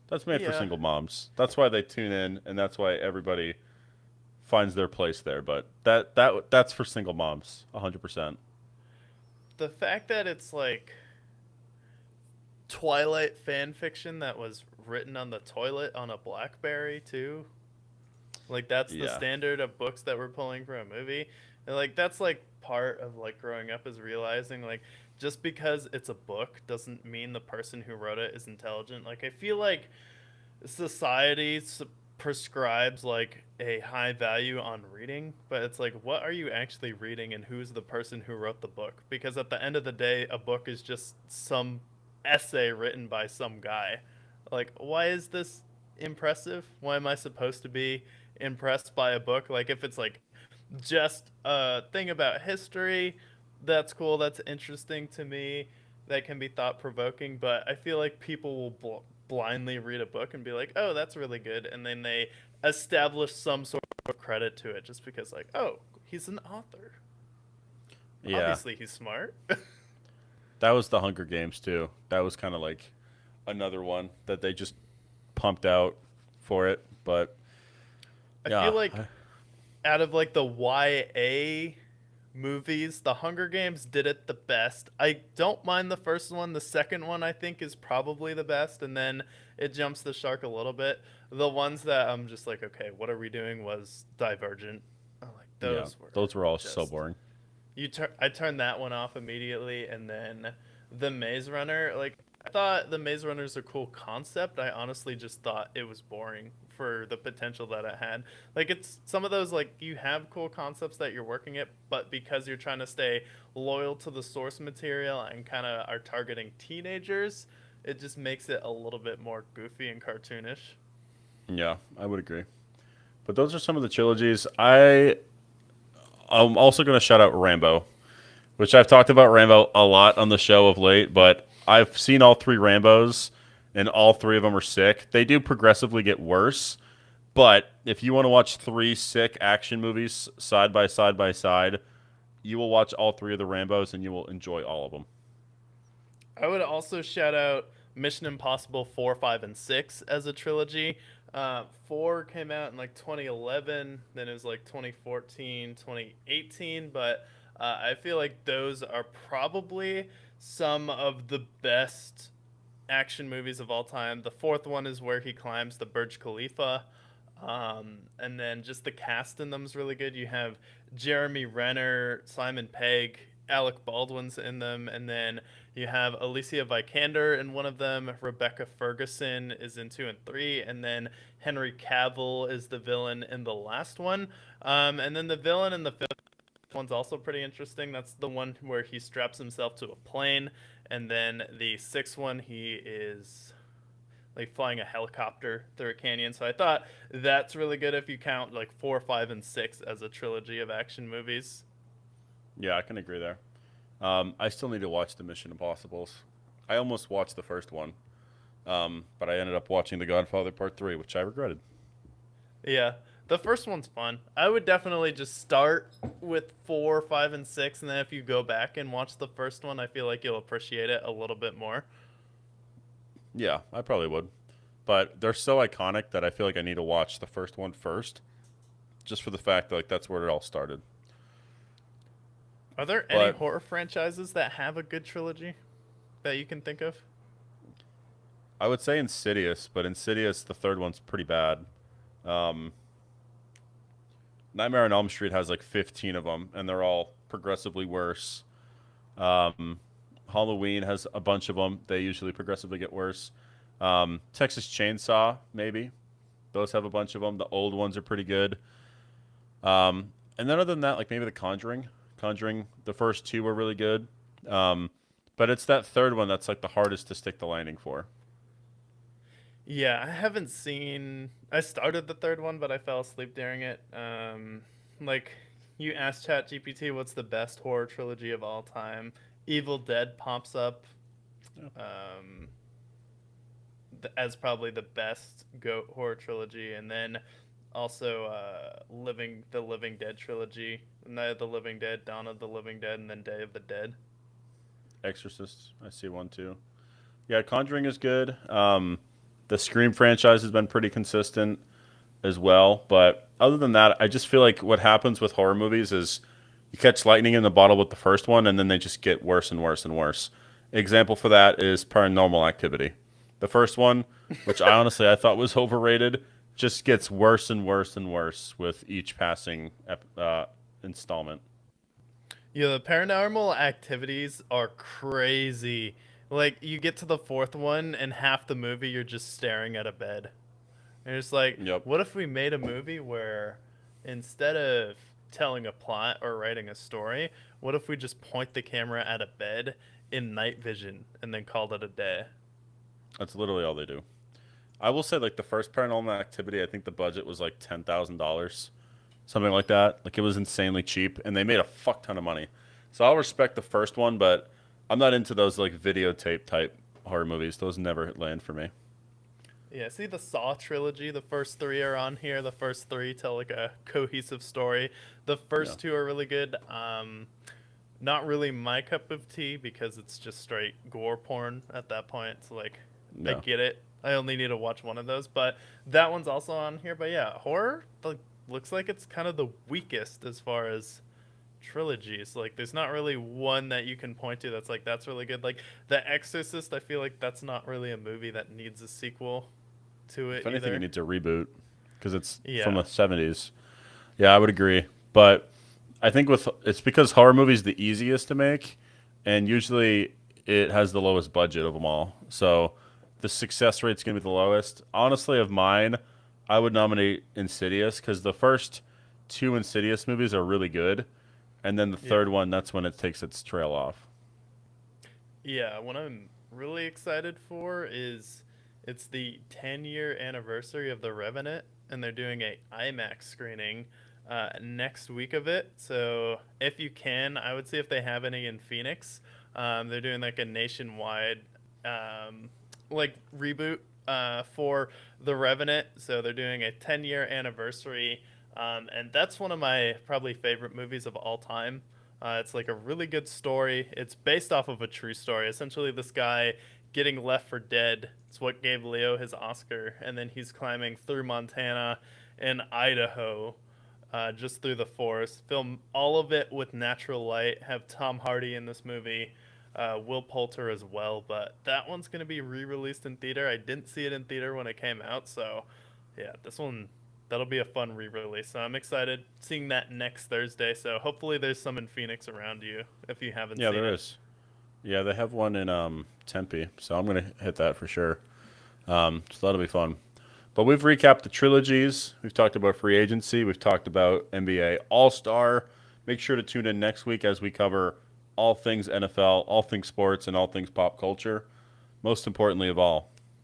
That's made for Yeah, single moms. That's why they tune in, and that's why everybody finds their place there. But that's for single moms, 100%. the fact that it's like Twilight fan fiction that was written on the toilet on a BlackBerry too. Like, that's the Yeah. standard of books that we're pulling for a movie. And like, that's like part of like growing up, is realizing like, just because it's a book doesn't mean the person who wrote it is intelligent. Like, I feel like society prescribes like a high value on reading, but it's like, what are you actually reading, and who's the person who wrote the book? Because at the end of the day, a book is just some essay written by some guy. Like, why is this impressive? Why am I supposed to be impressed by a book? Like, if it's like just a thing about history, that's cool, that's interesting to me, that can be thought provoking. But I feel like people will blindly read a book and be like, oh, that's really good, and then they establish some sort of credit to it just because, like, oh, he's an author. Yeah, Obviously, he's smart. that was the Hunger Games too. That was kind of like another one that they just pumped out for it. But I feel yeah, like out of like the YA movies, The Hunger Games did it the best. I don't mind the first one. The second one I think is probably the best, and then it jumps the shark a little bit. The ones that I'm just like, okay, what are we doing? Was Divergent. I'm like yeah, those were those were all so just boring. I turned that one off immediately, and then the Maze Runner. Like I thought the Maze Runner is a cool concept. I honestly just thought it was boring for the potential that it had. Like it's some of those like you have cool concepts that you're working at, but because you're trying to stay loyal to the source material and kind of are targeting teenagers, it just makes it a little bit more goofy and cartoonish. Yeah, I would agree. But those are some of the trilogies. I'm also going to shout out Rambo, which I've talked about Rambo a lot on the show of late, but I've seen all three Rambos, and all three of them are sick. They do progressively get worse, but if you want to watch three sick action movies side by side, you will watch all three of the Rambos and you will enjoy all of them. I would also shout out Mission Impossible 4, 5, and 6 as a trilogy. 4 came out in like 2011, then it was like 2014, 2018, but I feel like those are probably some of the best action movies of all time. The fourth one is where he climbs the Burj Khalifa. And then just the cast in them is really good. You have Jeremy Renner, Simon Pegg, Alec Baldwin's in them, and then you have Alicia Vikander in one of them. Rebecca Ferguson is in 2 and 3, and then Henry Cavill is the villain in the last one. And then the villain in the fifth one's also pretty interesting. That's the one where he straps himself to a plane, and then the sixth one he is like flying a helicopter through a canyon. So I thought that's really good if you count like 4, 5, and 6 as a trilogy of action movies. Yeah, I can agree there. I still need to watch the Mission Impossibles. I almost watched the first one, but I ended up watching The Godfather Part 3, which I regretted. Yeah. The first one's fun. I would definitely just start with 4, 5, and 6, and then if you go back and watch the first one, I feel like you'll appreciate it a little bit more. Yeah, I probably would. But they're so iconic that I feel like I need to watch the first one first, just for the fact that like that's where it all started. Are there any But horror franchises that have a good trilogy that you can think of? I would say Insidious, but Insidious, the third one's pretty bad. Um, Nightmare on Elm Street has like 15 of them, and they're all progressively worse. Um, Halloween has a bunch of them. They usually progressively get worse. Texas Chainsaw, maybe. Those have a bunch of them. The old ones are pretty good. And then other than that, like maybe The Conjuring. Conjuring, the first two were really good. Um, but it's that third one that's like the hardest to stick the landing for. Yeah, I haven't seen. I started the third one, but I fell asleep during it. Like you asked ChatGPT, what's the best horror trilogy of all time? Evil Dead pops up Yeah. um, as probably the best goat horror trilogy, and then also the Living Dead trilogy, Night of the Living Dead, Dawn of the Living Dead, and then Day of the Dead. Exorcist, I see one too. Yeah, Conjuring is good. The Scream franchise has been pretty consistent as well. But other than that, I just feel like what happens with horror movies is you catch lightning in the bottle with the first one, and then they just get worse and worse and worse. Example for that is Paranormal Activity. The first one, which I thought was overrated, just gets worse and worse and worse with each passing installment. Yeah, the paranormal activities are crazy. Like you get to the fourth one and half the movie you're just staring at a bed. And it's like, Yep, what if we made a movie where instead of telling a plot or writing a story, what if we just point the camera at a bed in night vision and then called it a day? that's literally all they do. I will say, like the first Paranormal Activity, I think the budget was like $10,000, something like that. Like it was insanely cheap, and they made a fuck ton of money. So I'll respect the first one, but I'm not into those like videotape type horror movies. Those never land for me. Yeah, see the Saw trilogy, the first three are on here. The first three tell like a cohesive story. The Yeah. first two are really good. not really my cup of tea because it's just straight gore porn at that point. So like, I No. get it. I only need to watch one of those, but that one's also on here. But yeah, horror like looks like it's kind of the weakest as far as trilogies. Like, there's not really one that you can point to that's like that's really good. Like The Exorcist, I feel like that's not really a movie that needs a sequel to it If anything, it either. needs a reboot because it's from Yeah, the 70s. Yeah, I would agree. But I think with it's because horror movies the easiest to make, and usually it has the lowest budget of them all. So the success rate's gonna be the lowest. Honestly, of mine, I would nominate Insidious because the first two Insidious movies are really good, and then the yeah. third one, that's when it takes its trail off. Yeah, what I'm really excited for is it's the 10-year anniversary of The Revenant, and they're doing a IMAX screening next week of it. So if you can, I would see if they have any in Phoenix. They're doing like a nationwide like reboot for The Revenant. So they're doing a 10-year anniversary, and that's one of my probably favorite movies of all time. It's like a really good story. It's based off of a true story. Essentially, this guy getting left for dead. It's what gave Leo his Oscar, and then he's climbing through Montana and Idaho, just through the forest. Film all of it with natural light. Have Tom Hardy in this movie, Will Poulter as well. But that one's gonna be re-released in theater. I didn't see it in theater when it came out, so yeah, this one that'll be a fun re-release. So I'm excited seeing that next Thursday. So hopefully there's some in Phoenix around you if you haven't Yeah, seen there it. is. Yeah, they have one in Tempe, so I'm gonna hit that for sure. So that'll be fun. But we've recapped the trilogies. We've talked about free agency. We've talked about NBA All Star. Make sure to tune in next week as we cover all things NFL, all things sports, and all things pop culture. Most importantly of all,